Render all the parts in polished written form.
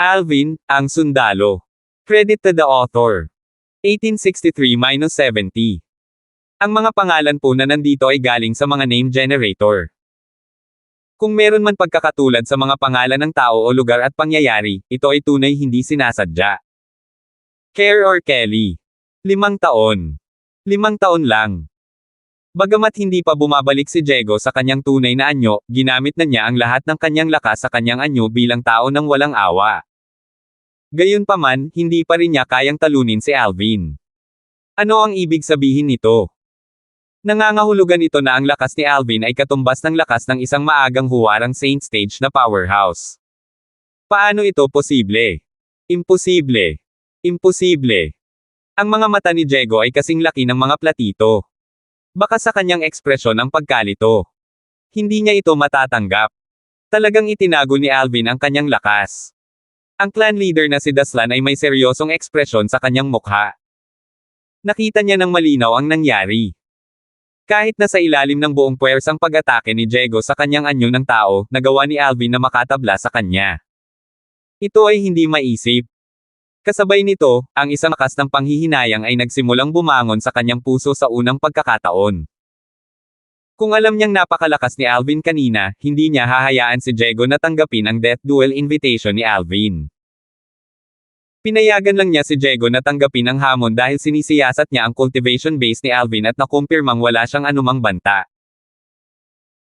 Alvin, ang sundalo. Credit to the author. 1863-70. Ang mga pangalan po na nandito ay galing sa mga name generator. Kung meron man pagkakatulad sa mga pangalan ng tao o lugar at pangyayari, ito ay tunay hindi sinasadya. Care or Kelly. 5 taon. 5 taon lang. Bagamat hindi pa bumabalik si Diego sa kanyang tunay na anyo, ginamit na niya ang lahat ng kanyang lakas sa kanyang anyo bilang tao ng walang awa. Gayunpaman, hindi pa rin niya kayang talunin si Alvin. Ano ang ibig sabihin nito? Nangangahulugan ito na ang lakas ni Alvin ay katumbas ng lakas ng isang maagang huwarang Saint Stage na powerhouse. Paano ito posible? Imposible. Imposible. Ang mga mata ni Diego ay kasing laki ng mga platito. Baka sa kanyang ekspresyon ang pagkalito. Hindi niya ito matatanggap. Talagang itinago ni Alvin ang kanyang lakas. Ang clan leader na si Daslan ay may seryosong ekspresyon sa kanyang mukha. Nakita niya ng malinaw ang nangyari. Kahit na sa ilalim ng buong puwersang pag-atake ni Diego sa kanyang anyo ng tao, nagawa ni Alvin na makatabla sa kanya. Ito ay hindi maisip. Kasabay nito, ang isang lakas ng panghihinayang ay nagsimulang bumangon sa kanyang puso sa unang pagkakataon. Kung alam niyang napakalakas ni Alvin kanina, hindi niya hahayaan si Diego na tanggapin ang death duel invitation ni Alvin. Pinayagan lang niya si Diego na tanggapin ang hamon dahil sinisiyasat niya ang cultivation base ni Alvin at nakumpirmang wala siyang anumang banta.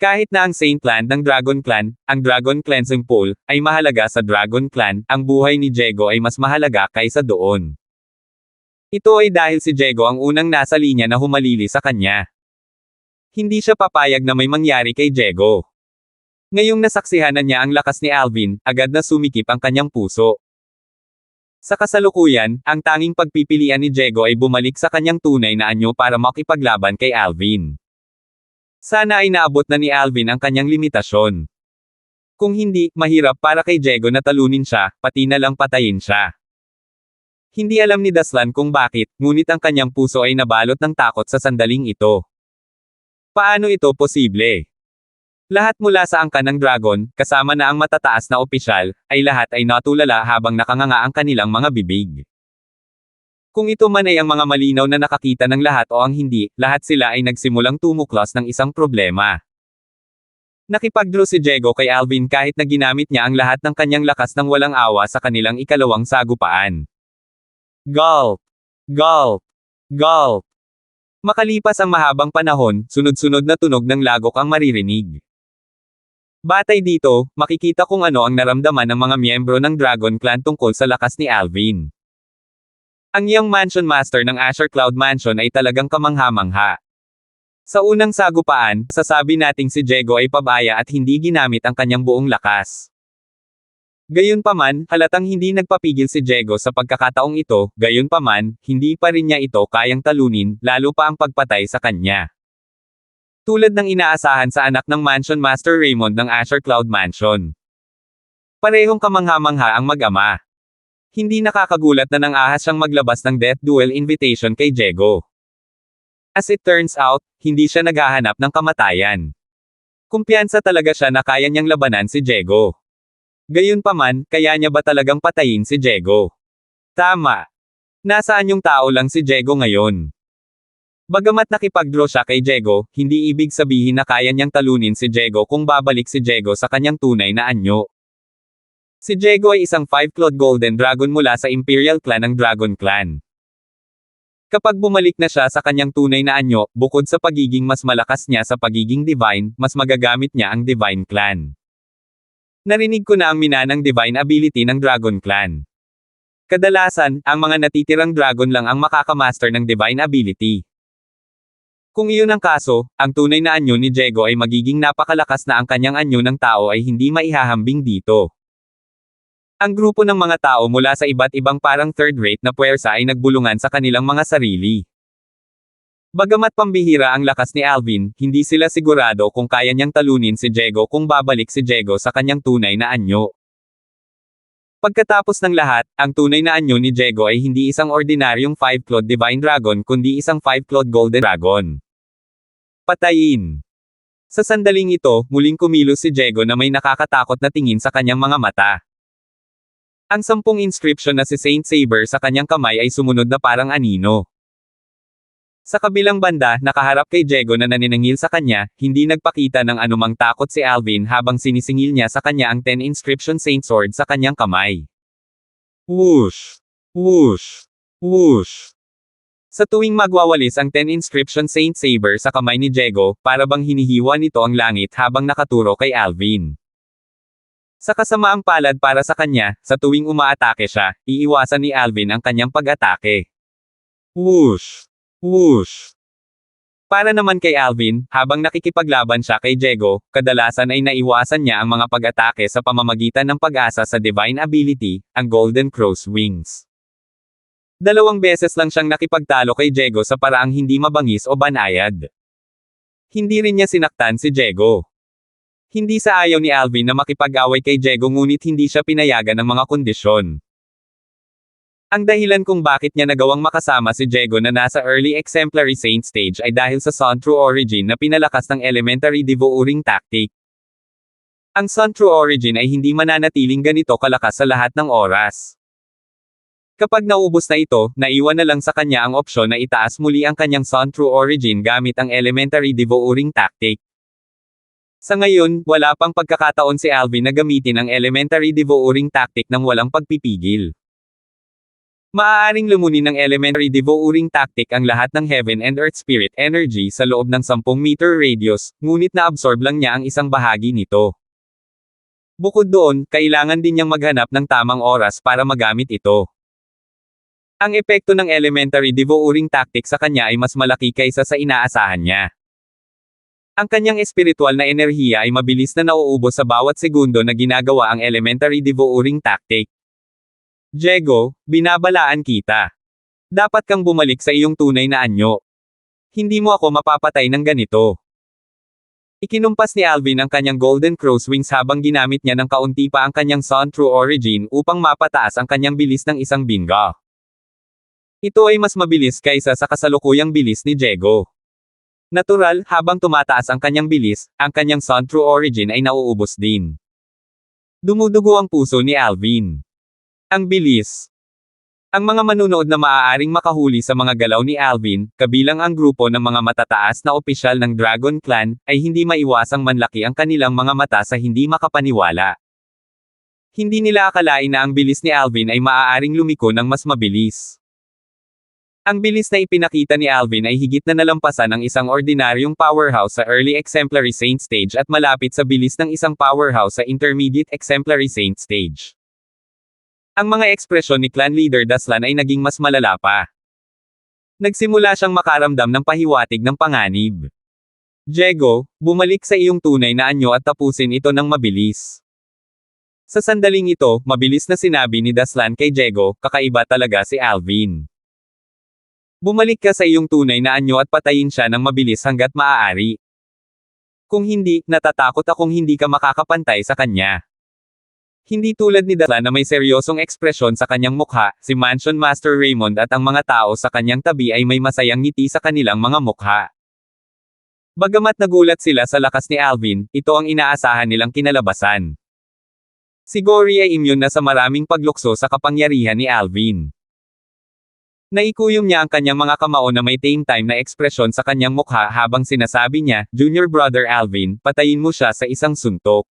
Kahit na ang Saint Land ng Dragon Clan, ang Dragon Cleansing Pool, ay mahalaga sa Dragon Clan, ang buhay ni Diego ay mas mahalaga kaysa doon. Ito ay dahil si Diego ang unang nasa linya na humalili sa kanya. Hindi siya papayag na may mangyari kay Diego. Ngayong nasaksihan na niya ang lakas ni Alvin, agad na sumikip ang kanyang puso. Sa kasalukuyan, ang tanging pagpipilian ni Diego ay bumalik sa kanyang tunay na anyo para makipaglaban kay Alvin. Sana ay naabot na ni Alvin ang kanyang limitasyon. Kung hindi, mahirap para kay Diego na talunin siya, pati na lang patayin siya. Hindi alam ni Daslan kung bakit, ngunit ang kanyang puso ay nabalot ng takot sa sandaling ito. Paano ito posible? Lahat mula sa angkan ng dragon, kasama na ang matataas na opisyal, ay lahat ay natulala habang nakanganga ang kanilang mga bibig. Kung ito man ay ang mga malinaw na nakakita ng lahat o ang hindi, lahat sila ay nagsimulang tumuklas ng isang problema. Nakipagdraw si Diego kay Alvin kahit na ginamit niya ang lahat ng kanyang lakas ng walang awa sa kanilang ikalawang sagupaan. Gulp! Gulp! Gulp! Makalipas ang mahabang panahon, sunod-sunod na tunog ng lagok ang maririnig. Batay dito, makikita kung ano ang naramdaman ng mga miyembro ng Dragon Clan tungkol sa lakas ni Alvin. Ang Young Mansion Master ng Azure Cloud Mansion ay talagang kamangha-mangha. Sa unang sagupaan, sasabi nating si Diego ay pabaya at hindi ginamit ang kanyang buong lakas. Gayunpaman, halatang hindi nagpapigil si Diego sa pagkakataong ito, gayunpaman, hindi pa rin niya ito kayang talunin, lalo pa ang pagpatay sa kanya. Tulad ng inaasahan sa anak ng Mansion Master Raymond ng Azure Cloud Mansion. Parehong kamangha-mangha ang mag-ama. Hindi nakakagulat na nang ahas siyang maglabas ng death duel invitation kay Diego. As it turns out, hindi siya naghahanap ng kamatayan. Kumpiyansa talaga siya na kaya niyang labanan si Diego. Gayunpaman, kaya niya ba talagang patayin si Diego? Tama. Nasaan yung tao lang si Diego ngayon? Bagamat nakipagdraw siya kay Diego, hindi ibig sabihin na kaya niyang talunin si Diego kung babalik si Diego sa kanyang tunay na anyo. Si Diego ay isang 5-clawed golden dragon mula sa Imperial Clan ng Dragon Clan. Kapag bumalik na siya sa kanyang tunay na anyo, bukod sa pagiging mas malakas niya sa pagiging divine, mas magagamit niya ang Divine Clan. Narinig ko na ang minanang divine ability ng Dragon Clan. Kadalasan, ang mga natitirang dragon lang ang makakamaster ng divine ability. Kung iyon ang kaso, ang tunay na anyo ni Diego ay magiging napakalakas na ang kanyang anyo ng tao ay hindi maihahambing dito. Ang grupo ng mga tao mula sa iba't ibang parang third-rate na puwersa ay nagbulungan sa kanilang mga sarili. Bagamat pambihira ang lakas ni Alvin, hindi sila sigurado kung kaya niyang talunin si Diego kung babalik si Diego sa kanyang tunay na anyo. Pagkatapos ng lahat, ang tunay na anyo ni Diego ay hindi isang ordinaryong 5-clawed Divine Dragon kundi isang 5-clawed Golden Dragon. Patayin! Sa sandaling ito, muling kumilos si Diego na may nakakatakot na tingin sa kanyang mga mata. Ang 10 inscription na si Saint Saber sa kanyang kamay ay sumunod na parang anino. Sa kabilang banda, nakaharap kay Diego na naniningil sa kanya, hindi nagpakita ng anumang takot si Alvin habang sinisingil niya sa kanya ang 10 inscription Saint Sword sa kanyang kamay. Whoosh! Whoosh! Whoosh! Sa tuwing magwawalis ang 10 inscription Saint Saber sa kamay ni Diego, para bang hinihiwa nito ang langit habang nakaturo kay Alvin. Sa kasamaang palad para sa kanya, sa tuwing umaatake siya, iiwasan ni Alvin ang kanyang pag-atake. Whoosh! Whoosh! Para naman kay Alvin, habang nakikipaglaban siya kay Diego, kadalasan ay naiwasan niya ang mga pag-atake sa pamamagitan ng pag-asa sa Divine Ability, ang Golden Crow's Wings. 2 beses lang siyang nakipagtalo kay Diego sa paraang hindi mabangis o banayad. Hindi rin niya sinaktan si Diego. Hindi sa ayaw ni Alvin na makipag-away kay Diego ngunit hindi siya pinayagan ng mga kondisyon. Ang dahilan kung bakit niya nagawang makasama si Diego na nasa Early Exemplary Saint Stage ay dahil sa Sun True Origin na pinalakas ng Elementary Devouring Tactic. Ang Sun True Origin ay hindi mananatiling ganito kalakas sa lahat ng oras. Kapag naubos na ito, naiwan na lang sa kanya ang opsyon na itaas muli ang kanyang Sun True Origin gamit ang Elementary Devouring Tactic. Sa ngayon, wala pang pagkakataon si Alvin na gamitin ang Elementary Devouring Tactic nang walang pagpipigil. Maaaring lumunin ng Elementary Devouring Tactic ang lahat ng Heaven and Earth Spirit Energy sa loob ng 10 meter radius, ngunit na-absorb lang niya ang isang bahagi nito. Bukod doon, kailangan din niyang maghanap ng tamang oras para magamit ito. Ang epekto ng Elementary Devouring Tactic sa kanya ay mas malaki kaysa sa inaasahan niya. Ang kanyang espiritual na enerhiya ay mabilis na nauubos sa bawat segundo na ginagawa ang Elementary Devouring Tactic. Diego, binabalaan kita. Dapat kang bumalik sa iyong tunay na anyo. Hindi mo ako mapapatay ng ganito. Ikinumpas ni Alvin ang kanyang Golden Crow's Wings habang ginamit niya ng kaunti pa ang kanyang Sun True Origin upang mapataas ang kanyang bilis ng isang binga. Ito ay mas mabilis kaysa sa kasalukuyang bilis ni Diego. Natural, habang tumataas ang kanyang bilis, ang kanyang Sun True Origin ay nauubos din. Dumudugo ang puso ni Alvin. Ang bilis. Ang mga manunood na maaaring makahuli sa mga galaw ni Alvin, kabilang ang grupo ng mga matataas na opisyal ng Dragon Clan, ay hindi maiwasang manlaki ang kanilang mga mata sa hindi makapaniwala. Hindi nila akalain na ang bilis ni Alvin ay maaaring lumiko ng mas mabilis. Ang bilis na ipinakita ni Alvin ay higit na nalampasan ng isang ordinaryong powerhouse sa Early Exemplary Saint Stage at malapit sa bilis ng isang powerhouse sa Intermediate Exemplary Saint Stage. Ang mga ekspresyon ni Clan Leader Daslan ay naging mas malala pa. Nagsimula siyang makaramdam ng pahiwatig ng panganib. Diego, bumalik sa iyong tunay na anyo at tapusin ito ng mabilis. Sa sandaling ito, mabilis na sinabi ni Daslan kay Diego, kakaiba talaga si Alvin. Bumalik ka sa iyong tunay na anyo at patayin siya ng mabilis hanggat maaari. Kung hindi, natatakot akong hindi ka makakapantay sa kanya. Hindi tulad ni Daslan na may seryosong ekspresyon sa kanyang mukha, si Mansion Master Raymond at ang mga tao sa kanyang tabi ay may masayang ngiti sa kanilang mga mukha. Bagamat nagulat sila sa lakas ni Alvin, ito ang inaasahan nilang kinalabasan. Si Gory ay immune na sa maraming paglukso sa kapangyarihan ni Alvin. Naikuyom niya ang kanyang mga kamao na may tame time na ekspresyon sa kanyang mukha habang sinasabi niya, Junior Brother Alvin, patayin mo siya sa isang suntok.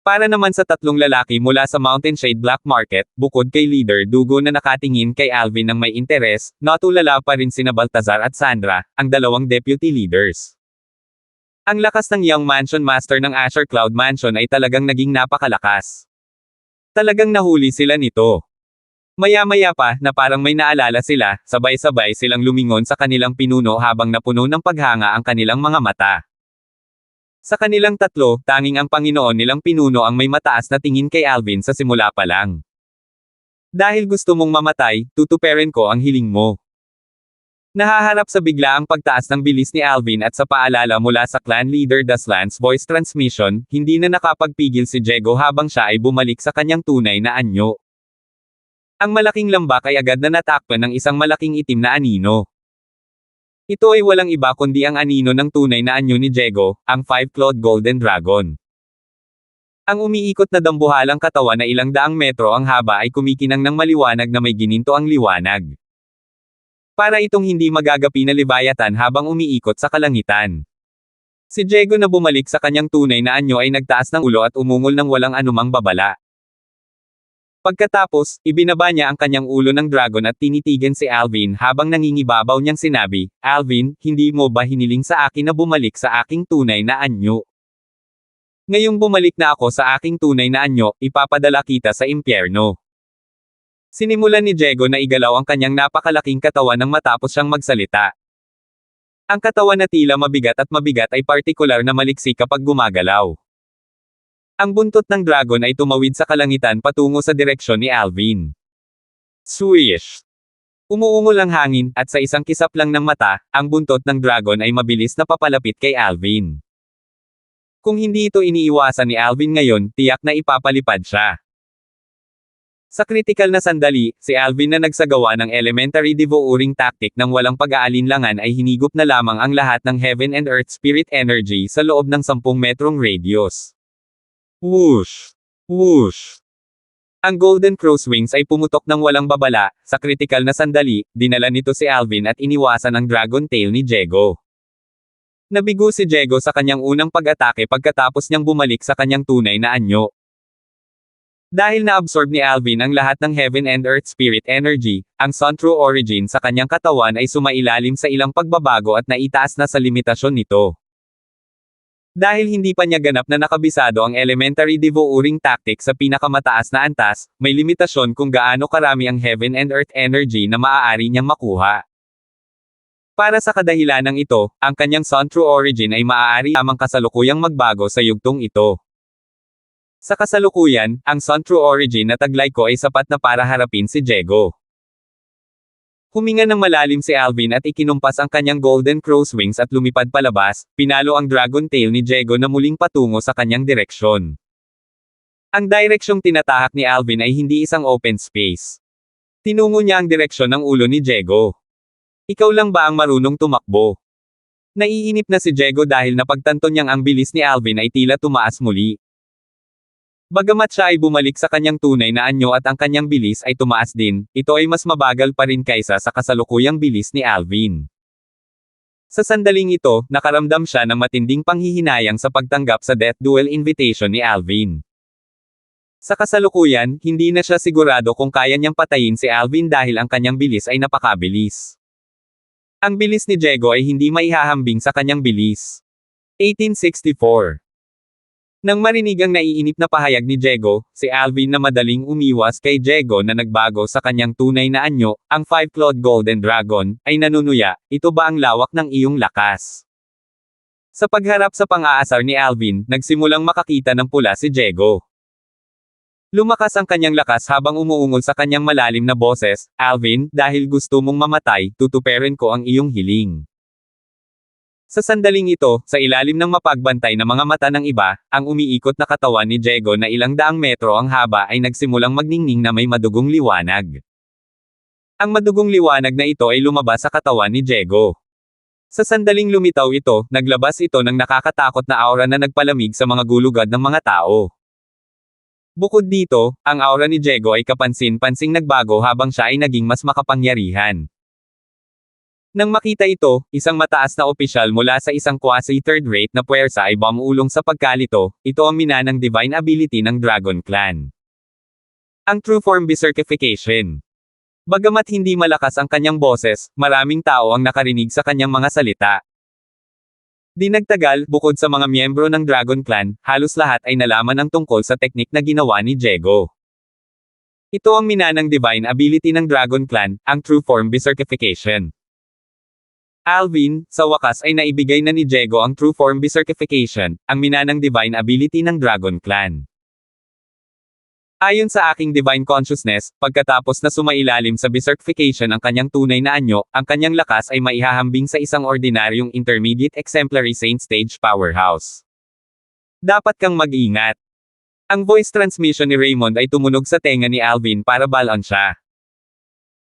Para naman sa 3 lalaki mula sa Mountain Shade Black Market, bukod kay Leader Dugo na nakatingin kay Alvin ng may interes, natulala pa rin sina Baltazar at Sandra, ang 2 deputy leaders. Ang lakas ng Young Mansion Master ng Asher Cloud Mansion ay talagang naging napakalakas. Talagang nahuli sila nito. Maya-maya pa, na parang may naalala sila, sabay-sabay silang lumingon sa kanilang pinuno habang napuno ng paghanga ang kanilang mga mata. Sa kanilang 3, tanging ang Panginoon nilang pinuno ang may mataas na tingin kay Alvin sa simula pa lang. Dahil gusto mong mamatay, tutuperin ko ang hiling mo. Nahaharap sa biglaang pagtaas ng bilis ni Alvin at sa paalala mula sa Clan Leader Daslan's voice transmission, hindi na nakapagpigil si Diego habang siya ay bumalik sa kanyang tunay na anyo. Ang malaking lambak ay agad na natakpan ng isang malaking itim na anino. Ito ay walang iba kundi ang anino ng tunay na anyo ni Diego, ang 5-clawed Golden Dragon. Ang umiikot na dambuhalang katawan na ilang daang metro ang haba ay kumikinang ng maliwanag na may gininto ang liwanag. Para itong hindi magagapi na Leviathan habang umiikot sa kalangitan. Si Diego na bumalik sa kanyang tunay na anyo ay nagtaas ng ulo at umungol ng walang anumang babala. Pagkatapos, ibinaba niya ang kanyang ulo ng dragon at tinitigan si Alvin habang nangingibabaw niyang sinabi, "Alvin, hindi mo ba hiniling sa akin na bumalik sa aking tunay na anyo? Ngayong bumalik na ako sa aking tunay na anyo, ipapadala kita sa impyerno." Sinimulan ni Diego na igalaw ang kanyang napakalaking katawan nang matapos siyang magsalita. Ang katawan na tila mabigat ay partikular na maliksi kapag gumagalaw. Ang buntot ng dragon ay tumawid sa kalangitan patungo sa direksyon ni Alvin. Swish! Umuungol ang hangin, at sa isang kisap lang ng mata, ang buntot ng dragon ay mabilis na papalapit kay Alvin. Kung hindi ito iniiwasan ni Alvin ngayon, tiyak na ipapalipad siya. Sa kritikal na sandali, si Alvin na nagsagawa ng elementary devouring tactic ng walang pag-aalinlangan ay hinigop na lamang ang lahat ng heaven and earth spirit energy sa loob ng 10 metrong radius. Whoosh! Whoosh! Ang Golden Crow's wings ay pumutok ng walang babala. Sa kritikal na sandali, dinala nito si Alvin at iniwasan ang dragon tail ni Diego. Nabigo si Diego sa kanyang unang pag-atake pagkatapos niyang bumalik sa kanyang tunay na anyo. Dahil na-absorb ni Alvin ang lahat ng heaven and earth spirit energy, ang Sun True Origin sa kanyang katawan ay sumailalim sa ilang pagbabago at naitaas na sa limitasyon nito. Dahil hindi pa niya ganap na nakabisado ang elementary devouring tactic sa pinakamataas na antas, may limitasyon kung gaano karami ang heaven and earth energy na maaari niyang makuha. Para sa kadahilanang ito, ang kanyang Sun True Origin ay maaari lamang kasalukuyang magbago sa yugtong ito. Sa kasalukuyan, ang Sun True Origin na taglay ko ay sapat na para harapin si Diego. Huminga ng malalim si Alvin at ikinumpas ang kanyang Golden Crow's wings at lumipad palabas, pinalo ang dragon tail ni Diego na muling patungo sa kanyang direksyon. Ang direksyong tinatahak ni Alvin ay hindi isang open space. Tinungo niya ang direksyon ng ulo ni Diego. Ikaw lang ba ang marunong tumakbo? Naiinip na si Diego dahil napagtanto niyang ang bilis ni Alvin ay tila tumaas muli. Bagamat siya ay bumalik sa kanyang tunay na anyo at ang kanyang bilis ay tumaas din, ito ay mas mabagal pa rin kaysa sa kasalukuyang bilis ni Alvin. Sa sandaling ito, nakaramdam siya ng matinding panghihinayang sa pagtanggap sa death duel invitation ni Alvin. Sa kasalukuyan, hindi na siya sigurado kung kaya niyang patayin si Alvin dahil ang kanyang bilis ay napakabilis. Ang bilis ni Diego ay hindi maihahambing sa kanyang bilis. 1864. Nang marinig ang naiinip na pahayag ni Diego, si Alvin na madaling umiwas kay Diego na nagbago sa kanyang tunay na anyo, ang 5-clawed golden dragon, ay nanunuya, "Ito ba ang lawak ng iyong lakas?" Sa pagharap sa pang-aasar ni Alvin, nagsimulang makakita ng pula si Diego. Lumakas ang kanyang lakas habang umuungol sa kanyang malalim na boses, "Alvin, dahil gusto mong mamatay, tutuperin ko ang iyong hiling." Sa sandaling ito, sa ilalim ng mapagbantay na mga mata ng iba, ang umiikot na katawan ni Diego na ilang daang metro ang haba ay nagsimulang magningning na may madugong liwanag. Ang madugong liwanag na ito ay lumabas sa katawan ni Diego. Sa sandaling lumitaw ito, naglabas ito ng nakakatakot na aura na nagpalamig sa mga gulugad ng mga tao. Bukod dito, ang aura ni Diego ay kapansin-pansing nagbago habang siya ay naging mas makapangyarihan. Nang makita ito, isang mataas na opisyal mula sa isang quasi-third-rate na puwersa ay bumuulong sa pagkalito, ito ang minanang divine ability ng Dragon Clan. Ang True Form Berserkification. Bagamat hindi malakas ang kanyang boses, maraming tao ang nakarinig sa kanyang mga salita. Di nagtagal, bukod sa mga miyembro ng Dragon Clan, halos lahat ay nalaman ang tungkol sa teknik na ginawa ni Diego. Ito ang minanang divine ability ng Dragon Clan, ang True Form Berserkification. Alvin, sa wakas ay naibigay na ni Diego ang True Form Berserkification, ang minanang divine ability ng Dragon Clan. Ayon sa aking divine consciousness, pagkatapos na sumailalim sa berserkification ang kanyang tunay na anyo, ang kanyang lakas ay maihahambing sa isang ordinaryong intermediate exemplary saint stage powerhouse. Dapat kang mag-ingat. Ang voice transmission ni Raymond ay tumunog sa tenga ni Alvin para balon siya.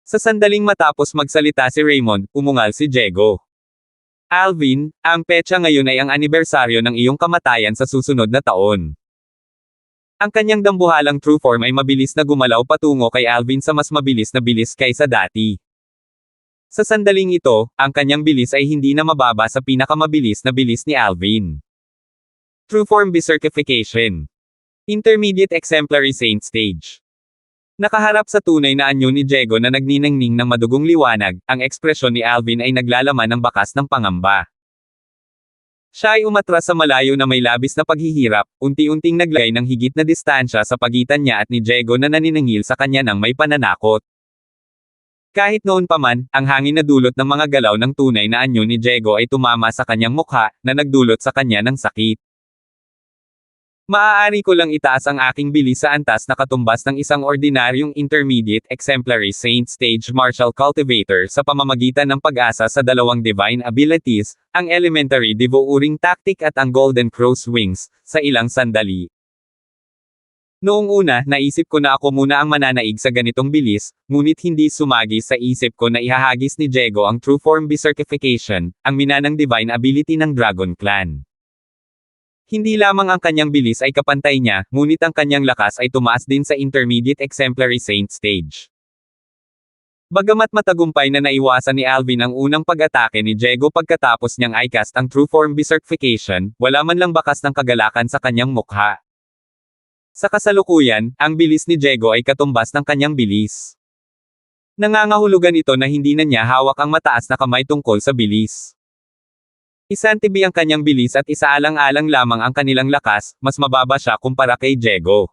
Sa sandaling matapos magsalita si Raymond, umungal si Diego. "Alvin, ang petsa ngayon ay ang anibersaryo ng iyong kamatayan sa susunod na taon. Ang kanyang dambuhalang true form ay mabilis na gumalaw patungo kay Alvin sa mas mabilis na bilis kaysa dati. Sa sandaling ito, ang kanyang bilis ay hindi na mababa sa pinakamabilis na bilis ni Alvin. True form Berserkification. Intermediate Exemplary Saint Stage. Nakaharap sa tunay na anyo ni Diego na nagniningning ng madugong liwanag, ang ekspresyon ni Alvin ay naglalaman ng bakas ng pangamba. Siya ay umatras sa malayo na may labis na paghihirap, unti-unting naglagay ng higit na distansya sa pagitan niya at ni Diego na naniningil sa kanya ng may pananakot. Kahit noon pa man, ang hangin na dulot ng mga galaw ng tunay na anyo ni Diego ay tumama sa kanyang mukha, na nagdulot sa kanya ng sakit. Maaari ko lang itaas ang aking bilis sa antas na katumbas ng isang ordinaryong Intermediate Exemplary Saint Stage Martial Cultivator sa pamamagitan ng pag-asa sa dalawang divine abilities, ang Elementary Devouring Tactic at ang Golden Crow's Wings, sa ilang sandali. Noong una, naisip ko na ako muna ang mananaig sa ganitong bilis, ngunit hindi sumagi sa isip ko na ihahagis ni Diego ang True Form Berserkification, ang minanang divine ability ng Dragon Clan. Hindi lamang ang kanyang bilis ay kapantay niya, ngunit ang kanyang lakas ay tumaas din sa Intermediate Exemplary Saint Stage. Bagamat matagumpay na naiwasan ni Alvin ang unang pag-atake ni Diego pagkatapos niyang i-cast ang True Form Berserkification, wala man lang bakas ng kagalakan sa kanyang mukha. Sa kasalukuyan, ang bilis ni Diego ay katumbas ng kanyang bilis. Nangangahulugan ito na hindi na niya hawak ang mataas na kamay tungkol sa bilis. Isantibi ang kanyang bilis at isaalang-alang lamang ang kanilang lakas, mas mababa siya kumpara kay Diego.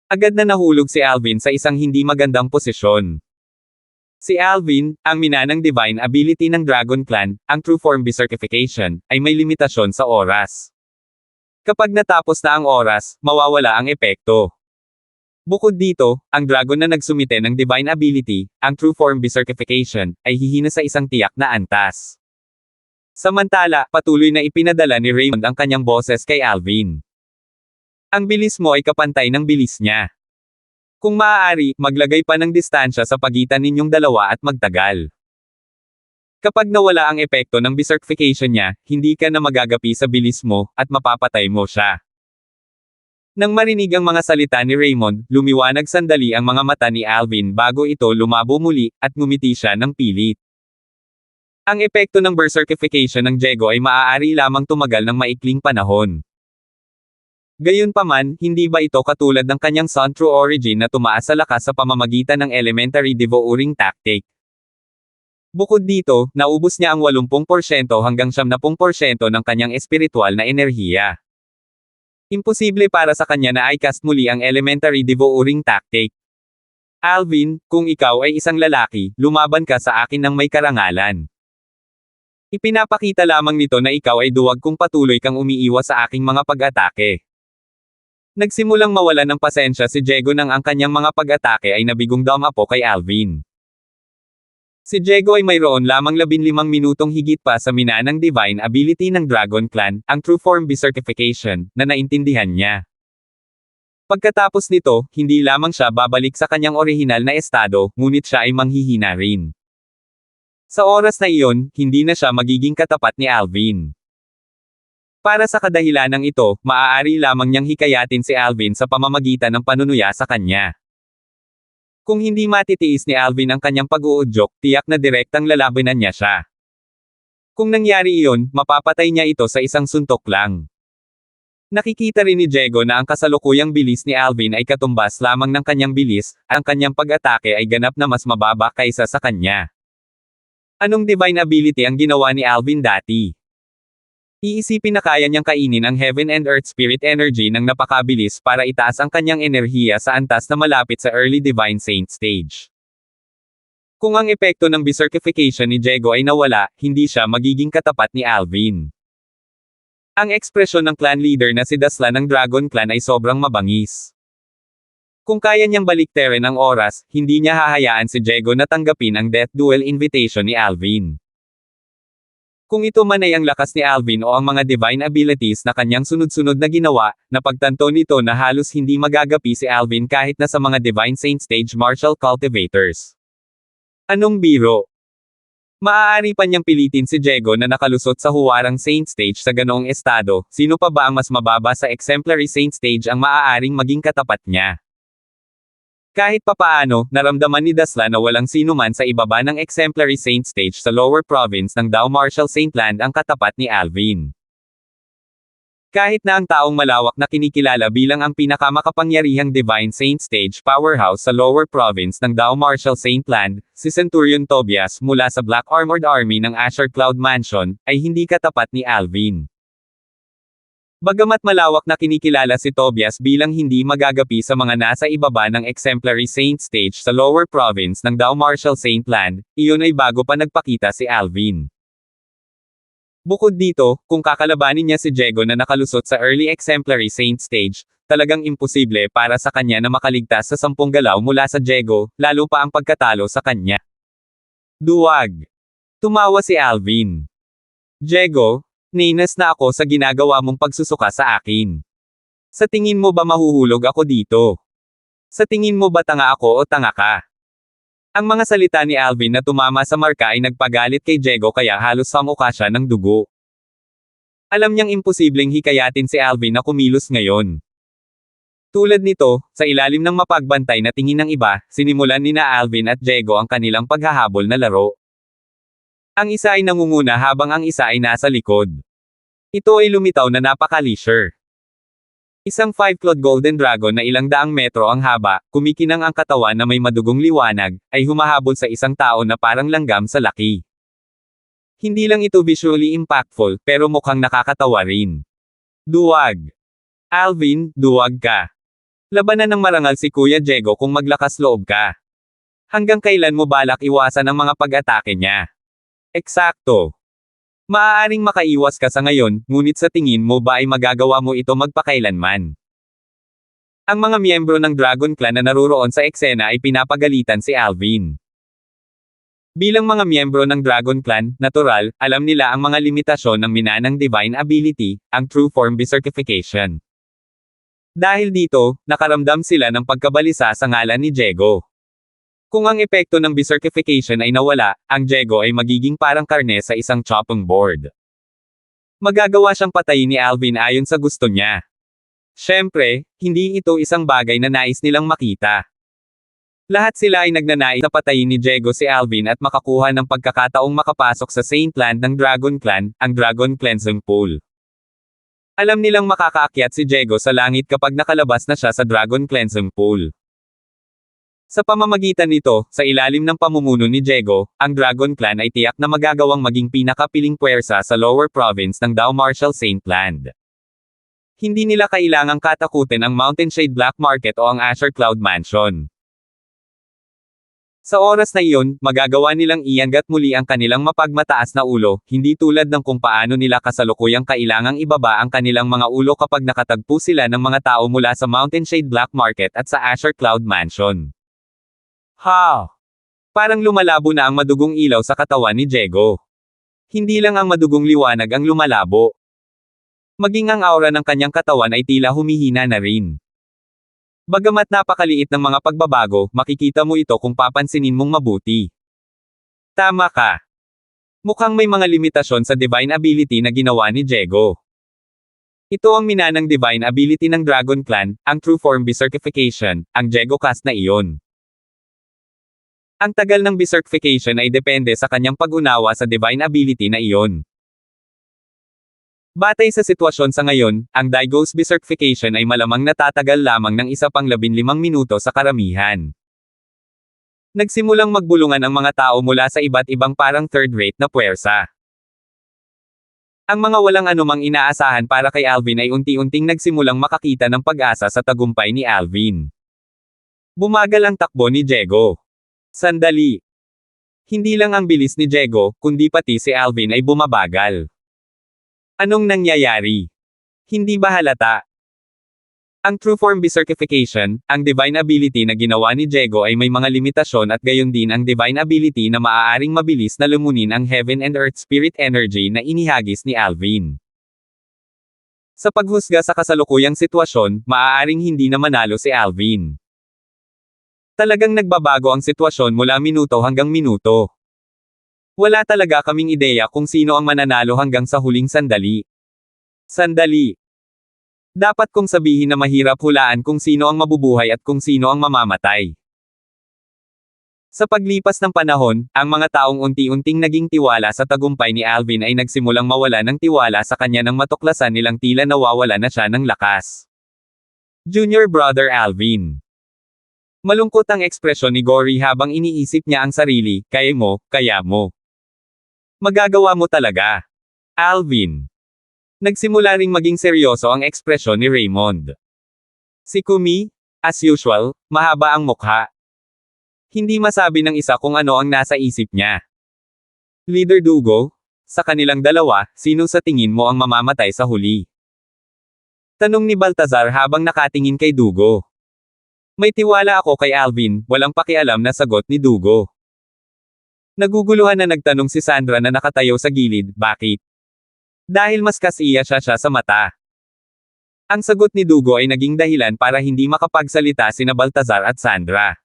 Agad na nahulog si Alvin sa isang hindi magandang posisyon. Si Alvin, ang minanang divine ability ng Dragon Clan, ang True Form Berserkification, ay may limitasyon sa oras. Kapag natapos na ang oras, mawawala ang epekto. Bukod dito, ang dragon na nagsumite ng divine ability, ang True Form Berserkification, ay hihina sa isang tiyak na antas. Samantala, patuloy na ipinadala ni Raymond ang kanyang boses kay Alvin. Ang bilis mo ay kapantay ng bilis niya. Kung maaari, maglagay pa ng distansya sa pagitan ninyong dalawa at magtagal. Kapag nawala ang epekto ng berserkification niya, hindi ka na magagapi sa bilis mo, at mapapatay mo siya. Nang marinig ang mga salita ni Raymond, lumiwanag sandali ang mga mata ni Alvin bago ito lumabo muli, at ngumiti siya ng pilit. Ang epekto ng berserkification ng Diego ay maaari lamang tumagal ng maikling panahon. Gayunpaman, hindi ba ito katulad ng kanyang Sun True Origin na tumaas sa lakas sa pamamagitan ng Elementary Devouring Tactic? Bukod dito, naubos niya ang 80% hanggang 70% ng kanyang espiritual na enerhiya. Imposible para sa kanya na i-cast muli ang Elementary Devouring Tactic. Alvin, kung ikaw ay isang lalaki, lumaban ka sa akin ng may karangalan. Ipinapakita lamang nito na ikaw ay duwag kung patuloy kang umiiwas sa aking mga pag-atake. Nagsimulang mawalan ng pasensya si Diego nang ang kanyang mga pag-atake ay nabigong damapo kay Alvin. Si Diego ay mayroon lamang 15 minutong higit pa sa minanang divine ability ng Dragon Clan, ang True Form Berserkification, na naintindihan niya. Pagkatapos nito, hindi lamang siya babalik sa kanyang orihinal na estado, ngunit siya ay manghihina rin. Sa oras na iyon, hindi na siya magiging katapat ni Alvin. Para sa kadahilanang ito, maaari lamang niyang hikayatin si Alvin sa pamamagitan ng panunuya sa kanya. Kung hindi matitiis ni Alvin ang kanyang pag-uudyok, tiyak na direktang lalabanan niya siya. Kung nangyari iyon, mapapatay niya ito sa isang suntok lang. Nakikita rin ni Diego na ang kasalukuyang bilis ni Alvin ay katumbas lamang ng kanyang bilis, ang kanyang pag-atake ay ganap na mas mababa kaysa sa kanya. Anong divine ability ang ginawa ni Alvin dati? Iisipin na kaya niyang kainin ang Heaven and Earth Spirit Energy ng napakabilis para itaas ang kanyang enerhiya sa antas na malapit sa Early Divine Saint Stage. Kung ang epekto ng berserkification ni Diego ay nawala, hindi siya magiging katapat ni Alvin. Ang ekspresyon ng clan leader na si Daslan ng Dragon Clan ay sobrang mabangis. Kung kaya niyang baliktarin ang oras, hindi niya hahayaan si Diego na tanggapin ang Death Duel invitation ni Alvin. Kung ito man ay ang lakas ni Alvin o ang mga divine abilities na kanyang sunod-sunod na ginawa, napagtanto nito na halos hindi magagapi si Alvin kahit na sa mga Divine Saint Stage Martial Cultivators. Anong biro? Maaari pa niyang pilitin si Diego na nakalusot sa huwarang Saint Stage sa ganoong estado, sino pa ba ang mas mababa sa Exemplary Saint Stage ang maaaring maging katapat niya. Kahit papaano, naramdaman ni Dasla na walang sino man sa ibaba ng Exemplary Saint Stage sa lower province ng Dao Marshall Saint Land ang katapat ni Alvin. Kahit na ang taong malawak na kinikilala bilang ang pinakamakapangyarihang Divine Saint Stage powerhouse sa lower province ng Dao Marshall Saint Land, si Centurion Tobias mula sa Black Armored Army ng Asher Cloud Mansion, ay hindi katapat ni Alvin. Bagamat malawak na kinikilala si Tobias bilang hindi magagapi sa mga nasa ibaba ng Exemplary Saint Stage sa lower province ng Dao Marshall Saint Land, iyon ay bago pa nagpakita si Alvin. Bukod dito, kung kakalabanin niya si Diego na nakalusot sa early Exemplary Saint Stage, talagang imposible para sa kanya na makaligtas sa 10 galaw mula sa Diego, lalo pa ang pagkatalo sa kanya. Duwag. Tumawa si Alvin. Diego, nainas na ako sa ginagawa mong pagsusuka sa akin. Sa tingin mo ba mahuhulog ako dito? Sa tingin mo ba tanga ako o tanga ka? Ang mga salita ni Alvin na tumama sa marka ay nagpagalit kay Diego kaya halos samuka siya ng dugo. Alam niyang imposibleng hikayatin si Alvin na kumilos ngayon. Tulad nito, sa ilalim ng mapagbantay na tingin ng iba, sinimulan nina Alvin at Diego ang kanilang paghahabol na laro. Ang isa ay nangunguna habang ang isa ay nasa likod. Ito ay lumitaw na napaka-leisure. Isang 5-clawed golden dragon na ilang daang metro ang haba, kumikinang ang katawan na may madugong liwanag, ay humahabol sa isang tao na parang langgam sa laki. Hindi lang ito visually impactful, pero mukhang nakakatawa rin. Duwag. Alvin, duwag ka. Labanan ng marangal si Kuya Diego kung maglakas loob ka. Hanggang kailan mo balak iwasan ang mga pag-atake niya? Eksakto. Maaaring makaiwas ka sa ngayon, ngunit sa tingin mo ba ay magagawa mo ito magpakailanman? Ang mga miyembro ng Dragon Clan na naruroon sa eksena ay pinapagalitan si Alvin. Bilang mga miyembro ng Dragon Clan, natural, alam nila ang mga limitasyon ng minanang Divine Ability, ang True Form Berserkification. Dahil dito, nakaramdam sila ng pagkabalisa sa ngalan ni Diego. Kung ang epekto ng berserkification ay nawala, ang Diego ay magiging parang karne sa isang chopping board. Magagawa siyang patayin ni Alvin ayon sa gusto niya. Siyempre, hindi ito isang bagay na nais nilang makita. Lahat sila ay nagnanais na patayin ni Diego si Alvin at makakuha ng pagkakataong makapasok sa Saint Land ng Dragon Clan, ang Dragon Cleansing Pool. Alam nilang makakaakyat si Diego sa langit kapag nakalabas na siya sa Dragon Cleansing Pool. Sa pamamagitan nito, sa ilalim ng pamumuno ni Diego, ang Dragon Clan ay tiyak na magagawang maging pinakapiling puwersa sa lower province ng Dao Marshall Saint Land. Hindi nila kailangang katakutin ang Mountain Shade Black Market o ang Asher Cloud Mansion. Sa oras na iyon, magagawa nilang iangat muli ang kanilang mapagmataas na ulo, hindi tulad ng kung paano nila kasalukuyang kailangang ibaba ang kanilang mga ulo kapag nakatagpo sila ng mga tao mula sa Mountain Shade Black Market at sa Asher Cloud Mansion. Parang lumalabo na ang madugong ilaw sa katawan ni Diego. Hindi lang ang madugong liwanag ang lumalabo. Maging ang aura ng kanyang katawan ay tila humihina na rin. Bagamat napakaliit ng mga pagbabago, makikita mo ito kung papansinin mong mabuti. Tama ka. Mukhang may mga limitasyon sa Divine Ability na ginawa ni Diego. Ito ang minanang Divine Ability ng Dragon Clan, ang True Form Berserkification, ang Diego Cast na iyon. Ang tagal ng berserkification ay depende sa kanyang pag-unawa sa Divine Ability na iyon. Batay sa sitwasyon sa ngayon, ang Daigo's berserkification ay malamang natatagal lamang ng 15 minuto sa karamihan. Nagsimulang magbulungan ang mga tao mula sa iba't ibang parang third-rate na puwersa. Ang mga walang anumang inaasahan para kay Alvin ay unti-unting nagsimulang makakita ng pag-asa sa tagumpay ni Alvin. Bumagal ang takbo ni Diego. Sandali. Hindi lang ang bilis ni Diego, kundi pati si Alvin ay bumabagal. Anong nangyayari? Hindi ba halata? Ang True Form Berserkification, ang Divine Ability na ginawa ni Diego ay may mga limitasyon at gayon din ang Divine Ability na maaaring mabilis na lumunin ang Heaven and Earth Spirit Energy na inihagis ni Alvin. Sa paghusga sa kasalukuyang sitwasyon, maaaring hindi na manalo si Alvin. Talagang nagbabago ang sitwasyon mula minuto hanggang minuto. Wala talaga kaming ideya kung sino ang mananalo hanggang sa huling sandali. Sandali. Dapat kong sabihin na mahirap hulaan kung sino ang mabubuhay at kung sino ang mamamatay. Sa paglipas ng panahon, ang mga taong unti-unting naging tiwala sa tagumpay ni Alvin ay nagsimulang mawala ng tiwala sa kanya nang matuklasan nilang tila nawawala na siya ng lakas. Junior Brother Alvin. Malungkot ang ekspresyon ni Gory habang iniisip niya ang sarili, kaya mo. Magagawa mo talaga. Alvin. Nagsimula ring maging seryoso ang ekspresyon ni Raymond. Si Kumi, as usual, mahaba ang mukha. Hindi masabi ng isa kung ano ang nasa isip niya. Leader Dugo, sa kanilang dalawa, sino sa tingin mo ang mamamatay sa huli? Tanong ni Baltazar habang nakatingin kay Dugo. May tiwala ako kay Alvin, walang pakialam na sagot ni Dugo. Naguguluhan na nagtanong si Sandra na nakatayo sa gilid, bakit? Dahil mas kasiya siya sa mata. Ang sagot ni Dugo ay naging dahilan para hindi makapagsalita sina Baltazar at Sandra.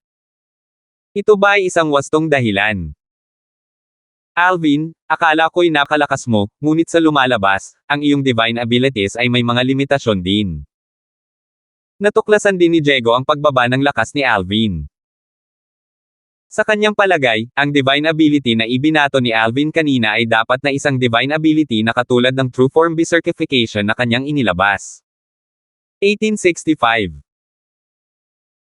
Ito ba ay isang wastong dahilan? Alvin, akala ko'y napakalakas mo, ngunit sa lumalabas, ang iyong divine abilities ay may mga limitasyon din. Natuklasan din ni Diego ang pagbaba ng lakas ni Alvin. Sa kanyang palagay, ang divine ability na ibinato ni Alvin kanina ay dapat na isang divine ability na katulad ng True Form Berserkification na kanyang inilabas. 1865.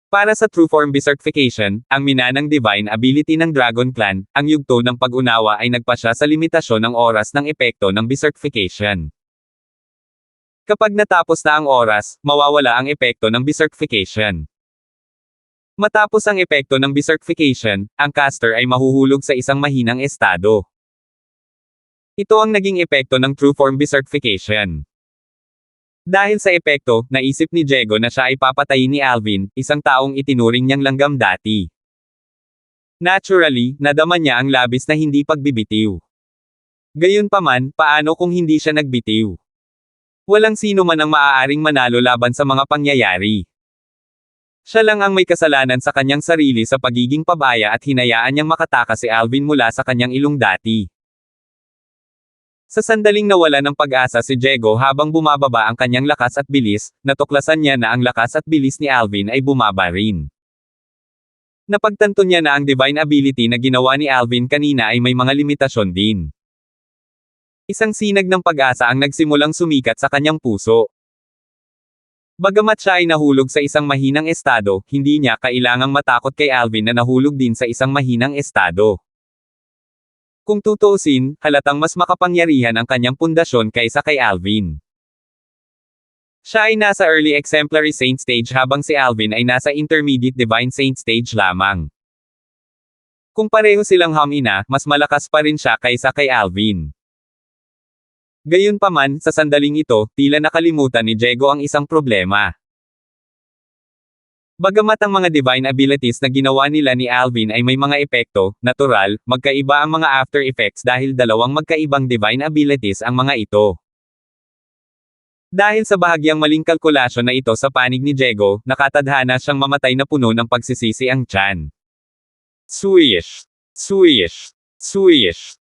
Para sa True Form Berserkification, ang minanang divine ability ng Dragon Clan, ang yugto ng pag-unawa ay nagpasya sa limitasyon ng oras ng epekto ng Berserkification. Kapag natapos na ang oras, mawawala ang epekto ng Berserkification. Matapos ang epekto ng Berserkification, ang caster ay mahuhulog sa isang mahinang estado. Ito ang naging epekto ng True Form Berserkification. Dahil sa epekto, naisip ni Diego na siya ay papatayin ni Alvin, isang taong itinuring niyang langgam dati. Naturally, nadama niya ang labis na hindi pagbibitiw. Gayunpaman, paano kung hindi siya nagbitiw? Walang sino man ang maaaring manalo laban sa mga pangyayari. Siya lang ang may kasalanan sa kanyang sarili sa pagiging pabaya at hinayaan niyang makatakas si Alvin mula sa kanyang ilong dati. Sa sandaling nawala ng pag-asa si Diego habang bumababa ang kanyang lakas at bilis, natuklasan niya na ang lakas at bilis ni Alvin ay bumaba rin. Napagtanto niya na ang divine ability na ginawa ni Alvin kanina ay may mga limitasyon din. Isang sinag ng pag-asa ang nagsimulang sumikat sa kanyang puso. Bagamat siya ay nahulog sa isang mahinang estado, hindi niya kailangang matakot kay Alvin na nahulog din sa isang mahinang estado. Kung tutuusin, halatang mas makapangyarihan ang kanyang pundasyon kaysa kay Alvin. Siya ay nasa early exemplary saint stage habang si Alvin ay nasa intermediate divine saint stage lamang. Kung pareho silang hamina, mas malakas pa rin siya kaysa kay Alvin. Gayunpaman, sa sandaling ito, tila nakalimutan ni Diego ang isang problema. Bagamat ang mga divine abilities na ginawa nila ni Alvin ay may mga epekto, natural, magkaiba ang mga after effects dahil dalawang magkaibang divine abilities ang mga ito. Dahil sa bahagyang maling kalkulasyon na ito sa panig ni Diego, nakatadhana siyang mamatay na puno ng pagsisisi ang tiyan. Swish! Swish! Swish!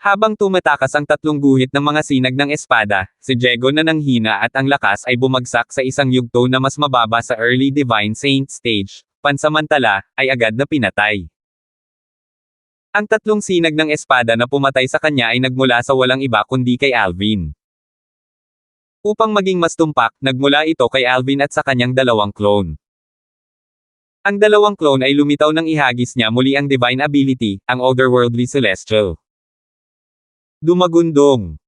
Habang tumatakas ang tatlong guhit ng mga sinag ng espada, si Diego na nanghina at ang lakas ay bumagsak sa isang yugto na mas mababa sa early divine saint stage, pansamantala, ay agad na pinatay. Ang tatlong sinag ng espada na pumatay sa kanya ay nagmula sa walang iba kundi kay Alvin. Upang maging mas tumpak, nagmula ito kay Alvin at sa kanyang dalawang clone. Ang dalawang clone ay lumitaw nang ihagis niya muli ang divine ability, ang otherworldly celestial. Dumagundong.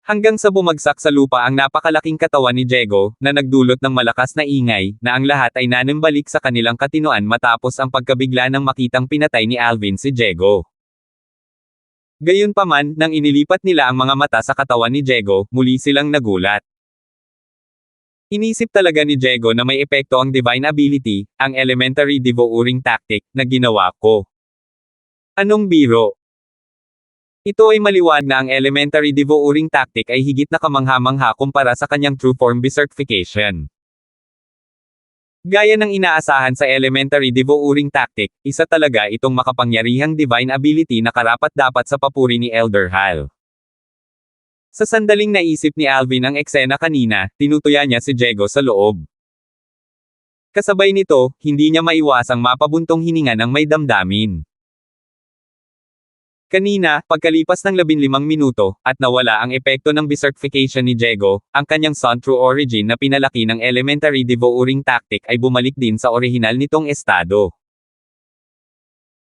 Hanggang sa bumagsak sa lupa ang napakalaking katawan ni Diego, na nagdulot ng malakas na ingay, na ang lahat ay nanambalik sa kanilang katinoan matapos ang pagkabigla ng makitang pinatay ni Alvin si Diego. Gayunpaman, nang inilipat nila ang mga mata sa katawan ni Diego, muli silang nagulat. Inisip talaga ni Diego na may epekto ang divine ability, ang elementary devouring tactic, na ginawa ko. Anong biro? Ito ay maliwanag na ang elementary devouring tactic ay higit na kamangha-mangha kumpara sa kanyang true form berserkification. Gaya ng inaasahan sa elementary devouring tactic, isa talaga itong makapangyarihang divine ability na karapat-dapat sa papuri ni Elder Hal. Sa sandaling naisip ni Alvin ang eksena kanina, tinutuya niya si Diego sa loob. Kasabay nito, hindi niya maiwasang mapabuntong hininga ng may damdamin. Kanina, pagkalipas ng 15 minuto, at nawala ang epekto ng berserkification ni Diego, ang kanyang Sun True Origin na pinalaki ng elementary devouring tactic ay bumalik din sa orihinal nitong estado.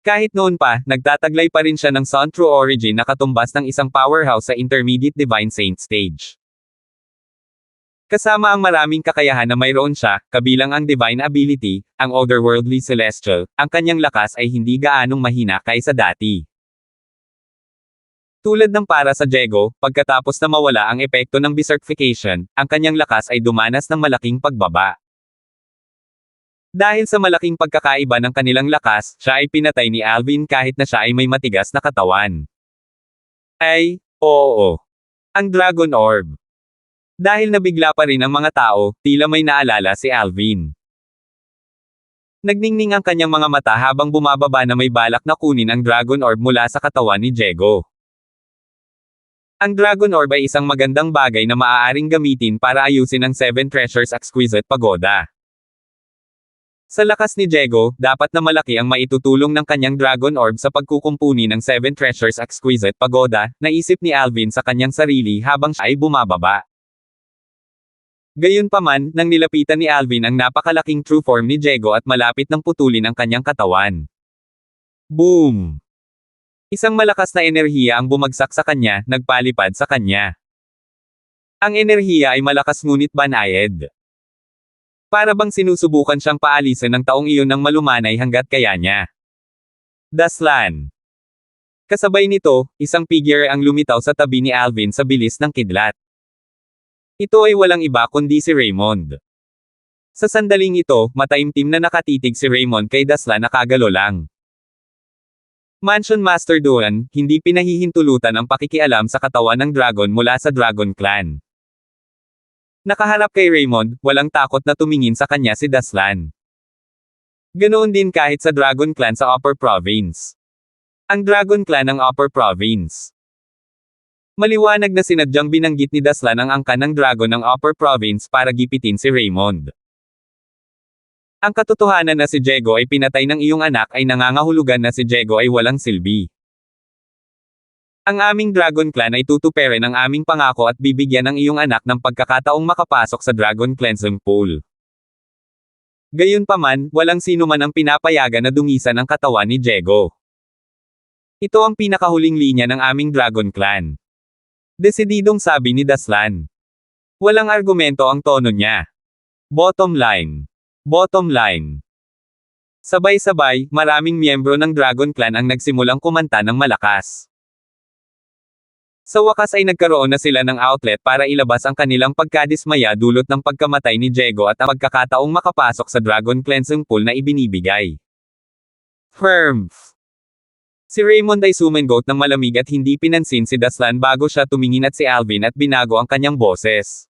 Kahit noon pa, nagtataglay pa rin siya ng Sun True Origin na katumbas ng isang powerhouse sa intermediate Divine Saint stage. Kasama ang maraming kakayahan na mayroon siya, kabilang ang Divine Ability, ang Otherworldly Celestial, ang kanyang lakas ay hindi gaanong mahina kaysa dati. Tulad ng para sa Diego, pagkatapos na mawala ang epekto ng berserkification, ang kanyang lakas ay dumanas ng malaking pagbaba. Dahil sa malaking pagkakaiba ng kanilang lakas, siya ay pinatay ni Alvin kahit na siya ay may matigas na katawan. Ay, oo. Ang Dragon Orb. Dahil nabigla pa rin ang mga tao, tila may naalala si Alvin. Nagningning ang kanyang mga mata habang bumababa na may balak na kunin ang Dragon Orb mula sa katawan ni Diego. Ang Dragon Orb ay isang magandang bagay na maaaring gamitin para ayusin ang 7 Treasures Exquisite Pagoda. Sa lakas ni Diego, dapat na malaki ang maitutulong ng kanyang Dragon Orb sa pagkukumpuni ng 7 Treasures Exquisite Pagoda, naisip ni Alvin sa kanyang sarili habang siya ay bumababa. Gayunpaman, nang nilapitan ni Alvin ang napakalaking true form ni Diego at malapit ng putulin ang kanyang katawan. Boom! Isang malakas na enerhiya ang bumagsak sa kanya, nagpalipad sa kanya. Ang enerhiya ay malakas ngunit banayad. Para bang sinusubukan siyang paalisin ng taong iyon ng malumanay hanggat kaya niya. Daslan. Kasabay nito, isang figure ang lumitaw sa tabi ni Alvin sa bilis ng kidlat. Ito ay walang iba kundi si Raymond. Sa sandaling ito, mataimtim na nakatitig si Raymond kay Daslan na kagalo lang. Mansion Master Duan, hindi pinahihintulutan ang pakikialam sa katawan ng dragon mula sa Dragon Clan. Nakaharap kay Raymond, walang takot na tumingin sa kanya si Daslan. Ganoon din kahit sa Dragon Clan sa Upper Province. Ang Dragon Clan ng Upper Province. Maliwanag na sinadyang binanggit ni Daslan ang angkan ng dragon ng Upper Province para gipitin si Raymond. Ang katotohanan na si Diego ay pinatay ng iyong anak ay nangangahulugan na si Diego ay walang silbi. Ang aming Dragon Clan ay tutuparin ang aming pangako at bibigyan ang iyong anak ng pagkakataong makapasok sa Dragon Cleansing Pool. Gayunpaman, walang sino man ang pinapayagan na dungisan ang katawan ni Diego. Ito ang pinakahuling linya ng aming Dragon Clan. Desididong sabi ni Daslan. Walang argumento ang tono niya. Bottom line. Bottom line. Sabay-sabay, maraming miyembro ng Dragon Clan ang nagsimulang kumanta ng malakas. Sa wakas ay nagkaroon na sila ng outlet para ilabas ang kanilang pagkadismaya dulot ng pagkamatay ni Diego at ang pagkakataong makapasok sa Dragon Cleansing Pool na ibinibigay. Firms. Si Raymond ay sumengot ng malamig at hindi pinansin si Daslan bago siya tumingin at si Alvin at binago ang kanyang boses.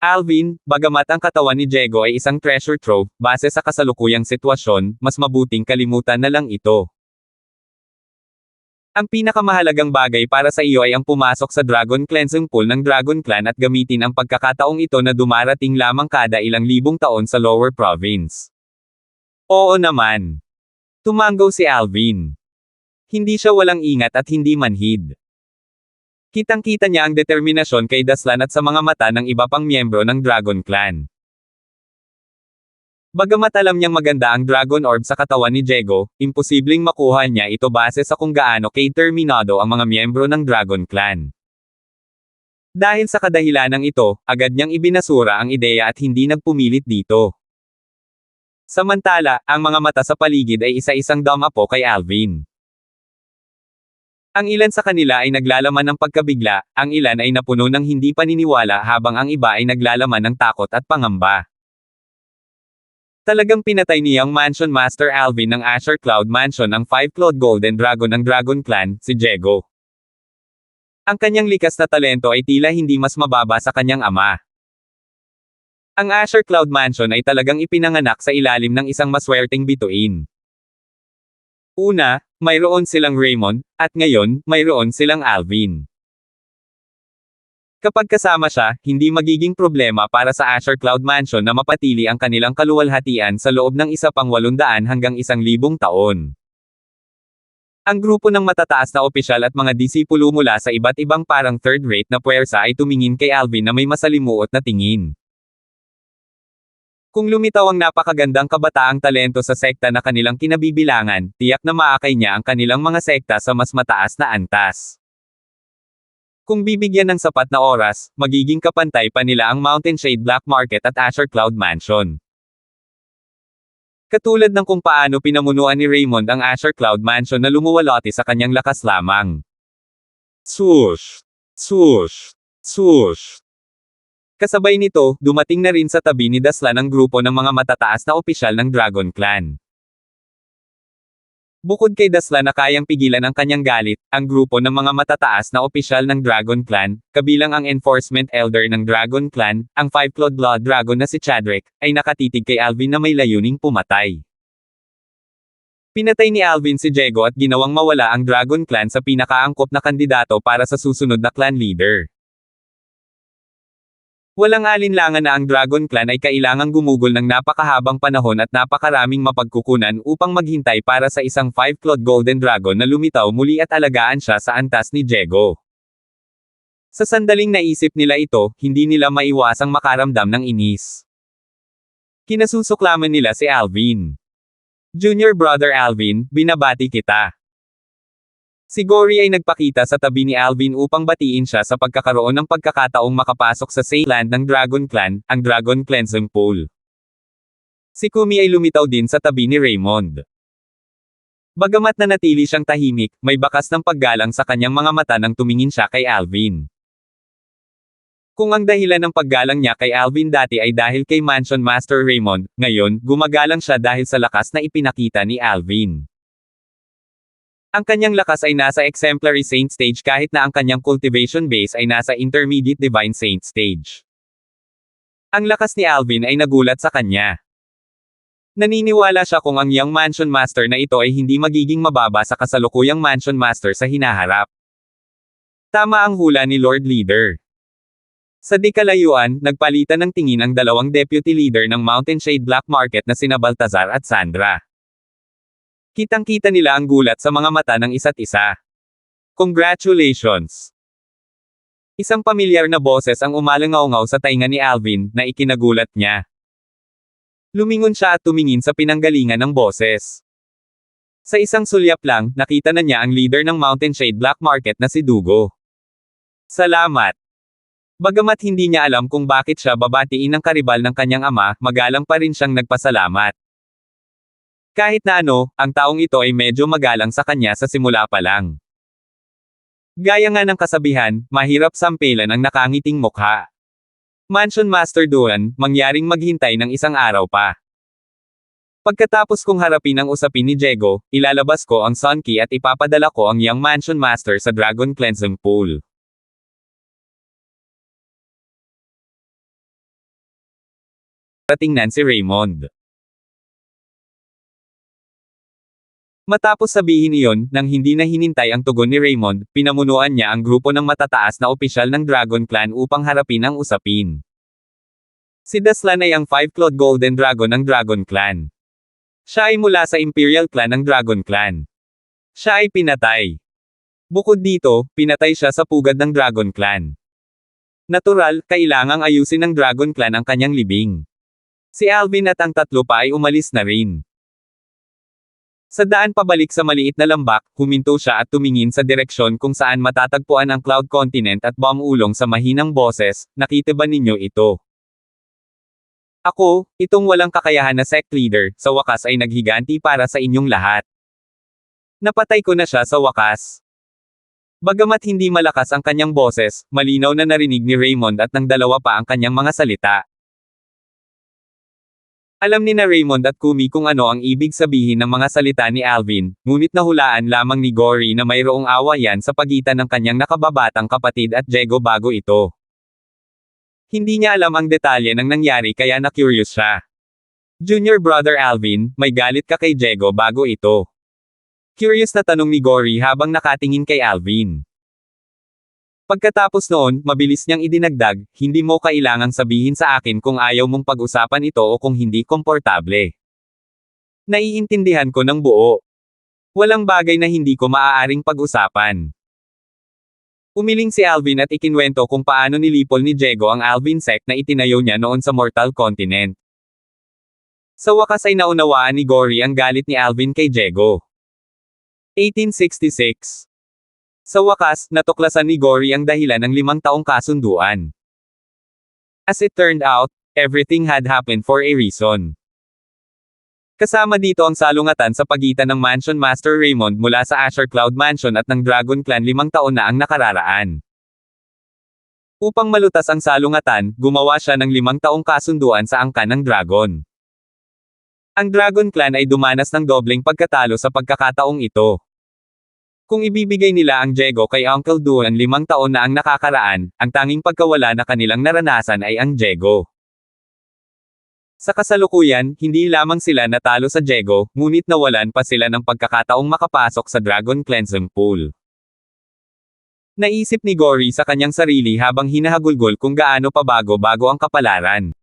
Alvin, bagamat ang katawan ni Diego ay isang treasure trove, base sa kasalukuyang sitwasyon, mas mabuting kalimutan na lang ito. Ang pinakamahalagang bagay para sa iyo ay ang pumasok sa Dragon Cleansing Pool ng Dragon Clan at gamitin ang pagkakataong ito na dumarating lamang kada ilang libong taon sa Lower Province. Oo naman. Tumanggo si Alvin. Hindi siya walang ingat at hindi manhid. Kitang-kita niya ang determinasyon kay Daslan at sa mga mata ng iba pang miyembro ng Dragon Clan. Bagamat alam niyang maganda ang Dragon Orb sa katawan ni Diego, imposibleng makuha niya ito base sa kung gaano determinado ang mga miyembro ng Dragon Clan. Dahil sa kadahilanang ito, agad niyang ibinasura ang ideya at hindi nagpumilit dito. Samantala, ang mga mata sa paligid ay isa-isang dumapo kay Alvin. Ang ilan sa kanila ay naglalaman ng pagkabigla, ang ilan ay napuno ng hindi paniniwala habang ang iba ay naglalaman ng takot at pangamba. Talagang pinatay niyang Mansion Master Alvin ng Asher Cloud Mansion ang 5-clawed Golden Dragon ng Dragon Clan, si Diego. Ang kanyang likas na talento ay tila hindi mas mababa sa kanyang ama. Ang Asher Cloud Mansion ay talagang ipinanganak sa ilalim ng isang maswerteng bituin. Una, mayroon silang Raymond, at ngayon, mayroon silang Alvin. Kapag kasama siya, hindi magiging problema para sa Asher Cloud Mansion na mapatili ang kanilang kaluwalhatian sa loob ng isa pang 800 hanggang 1,000 taon. Ang grupo ng matataas na opisyal at mga disipulo mula sa iba't ibang parang third-rate na puwersa ay tumingin kay Alvin na may masalimuot na tingin. Kung lumitaw ang napakagandang kabataang talento sa sekta na kanilang kinabibilangan, tiyak na maakay niya ang kanilang mga sekta sa mas mataas na antas. Kung bibigyan ng sapat na oras, magiging kapantay pa nila ang Mountain Shade Black Market at Asher Cloud Mansion. Katulad ng kung paano pinamunuan ni Raymond ang Asher Cloud Mansion na lumuwalhati sa kanyang lakas lamang. Swoosh! Swoosh! Swoosh! Kasabay nito, dumating na rin sa tabi ni Daslan ang grupo ng mga matataas na opisyal ng Dragon Clan. Bukod kay Daslan na kayang pigilan ang kanyang galit, ang grupo ng mga matataas na opisyal ng Dragon Clan, kabilang ang Enforcement Elder ng Dragon Clan, ang Five-Clawed Blood Dragon na si Chadrick, ay nakatitig kay Alvin na may layuning pumatay. Pinatay ni Alvin si Jego at ginawang mawala ang Dragon Clan sa pinakaangkop na kandidato para sa susunod na clan leader. Walang alinlangan na ang Dragon Clan ay kailangang gumugol ng napakahabang panahon at napakaraming mapagkukunan upang maghintay para sa isang Five-Clawed Golden Dragon na lumitaw muli at alagaan siya sa antas ni Jego. Sa sandaling naisip nila ito, hindi nila maiwasang makaramdam ng inis. Kinasusuklaman nila si Alvin. Junior Brother Alvin, binabati kita. Si Gory ay nagpakita sa tabi ni Alvin upang batiin siya sa pagkakaroon ng pagkakataong makapasok sa Saint Land ng Dragon Clan, ang Dragon Cleansing Pool. Si Kumi ay lumitaw din sa tabi ni Raymond. Bagamat nanatili siyang tahimik, may bakas ng paggalang sa kanyang mga mata nang tumingin siya kay Alvin. Kung ang dahilan ng paggalang niya kay Alvin dati ay dahil kay Mansion Master Raymond, ngayon, gumagalang siya dahil sa lakas na ipinakita ni Alvin. Ang kanyang lakas ay nasa Exemplary Saint Stage kahit na ang kanyang cultivation base ay nasa Intermediate Divine Saint Stage. Ang lakas ni Alvin ay nagulat sa kanya. Naniniwala siya kung ang Young Mansion Master na ito ay hindi magiging mababa sa kasalukuyang Mansion Master sa hinaharap. Tama ang hula ni Lord Leader. Sa di kalayuan, nagpalitan ng tingin ang dalawang deputy leader ng Mountain Shade Black Market na sina Baltazar at Sandra. Kitang-kita nila ang gulat sa mga mata ng isa't isa. Congratulations! Isang pamilyar na boses ang umalangaw-ngaw sa tainga ni Alvin, na ikinagulat niya. Lumingon siya at tumingin sa pinanggalingan ng boses. Sa isang sulyap lang, nakita na niya ang leader ng Mountain Shade Black Market na si Dugo. Salamat! Bagamat hindi niya alam kung bakit siya babatiin ng karibal ng kanyang ama, magalang pa rin siyang nagpasalamat. Kahit na ano, ang taong ito ay medyo magalang sa kanya sa simula pa lang. Gaya nga ng kasabihan, mahirap sampelan ang nakangiting mukha. Mansion Master Duan, mangyaring maghintay ng isang araw pa. Pagkatapos kong harapin ang usapin ni Jego, ilalabas ko ang Sun Key at ipapadala ko ang Young Mansion Master sa Dragon Cleansing Pool. Tingnan si Raymond. Matapos sabihin iyon, nang hindi na hinintay ang tugon ni Raymond, pinamunuan niya ang grupo ng matataas na opisyal ng Dragon Clan upang harapin ang usapin. Si Daslan ay ang Five-Clawed Golden Dragon ng Dragon Clan. Siya ay mula sa Imperial Clan ng Dragon Clan. Siya ay pinatay. Bukod dito, pinatay siya sa pugad ng Dragon Clan. Natural, kailangang ayusin ng Dragon Clan ang kanyang libing. Si Alvin at ang tatlo pa ay umalis na rin. Sa daan pabalik sa maliit na lambak, huminto siya at tumingin sa direksyon kung saan matatagpuan ang Cloud Continent at bumulong sa mahinang boses, nakita ba ninyo ito? Ako, itong walang kakayahan na sect leader, sa wakas ay naghiganti para sa inyong lahat. Napatay ko na siya sa wakas. Bagamat hindi malakas ang kanyang boses, malinaw na narinig ni Raymond at ng dalawa pa ang kanyang mga salita. Alam ni na Raymond at Kumi kung ano ang ibig sabihin ng mga salita ni Alvin, ngunit nahulaan lamang ni Gory na mayroong awa yan sa pagitan ng kanyang nakababatang kapatid at Jego bago ito. Hindi niya alam ang detalye ng nangyari kaya na-curious siya. Junior brother Alvin, may galit ka kay Diego bago ito. Curious na tanong ni Gory habang nakatingin kay Alvin. Pagkatapos noon, mabilis niyang idinagdag, hindi mo kailangang sabihin sa akin kung ayaw mong pag-usapan ito o kung hindi komportable. Naiintindihan ko ng buo. Walang bagay na hindi ko maaaring pag-usapan. Umiling si Alvin at ikinwento kung paano nilipol ni Diego ang Alvin sect na itinayo niya noon sa Mortal Continent. Sa wakas ay naunawaan ni Gory ang galit ni Alvin kay Diego. 1866. Sa wakas, natuklasan ni Gory ang dahilan ng 5 taong kasunduan. As it turned out, everything had happened for a reason. Kasama dito ang salungatan sa pagitan ng Mansion Master Raymond mula sa Azure Cloud Mansion at ng Dragon Clan 5 taon na ang nakararaan. Upang malutas ang salungatan, gumawa siya ng 5 taong kasunduan sa angkan ng Dragon. Ang Dragon Clan ay dumanas ng dobleng pagkatalo sa pagkakataong ito. Kung ibibigay nila ang Diego kay Uncle Duan 5 taon na ang nakakaraan, ang tanging pagkawala na kanilang naranasan ay ang Diego. Sa kasalukuyan, hindi lamang sila natalo sa Diego, ngunit nawalan pa sila ng pagkakataong makapasok sa Dragon Cleansing Pool. Naisip ni Gory sa kanyang sarili habang hinahagulgol kung gaano pa bago ang kapalaran.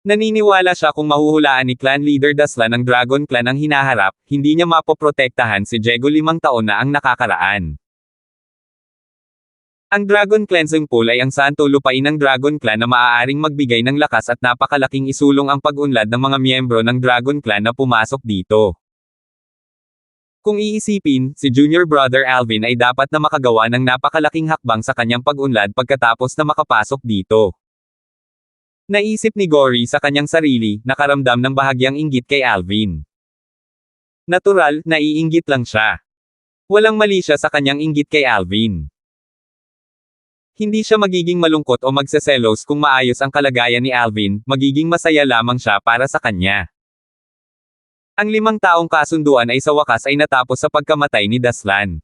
Naniniwala siya kung mahuhulaan ni Clan Leader Daslan ng Dragon Clan ang hinaharap, hindi niya mapoprotektahan si Diego 5 taon na ang nakakaraan. Ang Dragon Cleansing Pool ay ang santo lupain ng Dragon Clan na maaaring magbigay ng lakas at napakalaking isulong ang pag-unlad ng mga miyembro ng Dragon Clan na pumasok dito. Kung iisipin, si Junior Brother Alvin ay dapat na makagawa ng napakalaking hakbang sa kanyang pag-unlad pagkatapos na makapasok dito. Naisip ni Gory sa kanyang sarili, nakaramdam ng bahagyang inggit kay Alvin. Natural, naiinggit lang siya. Walang mali siya sa kanyang inggit kay Alvin. Hindi siya magiging malungkot o magseselos kung maayos ang kalagayan ni Alvin, magiging masaya lamang siya para sa kanya. Ang 5 taong kasunduan ay sa wakas ay natapos sa pagkamatay ni Daslan.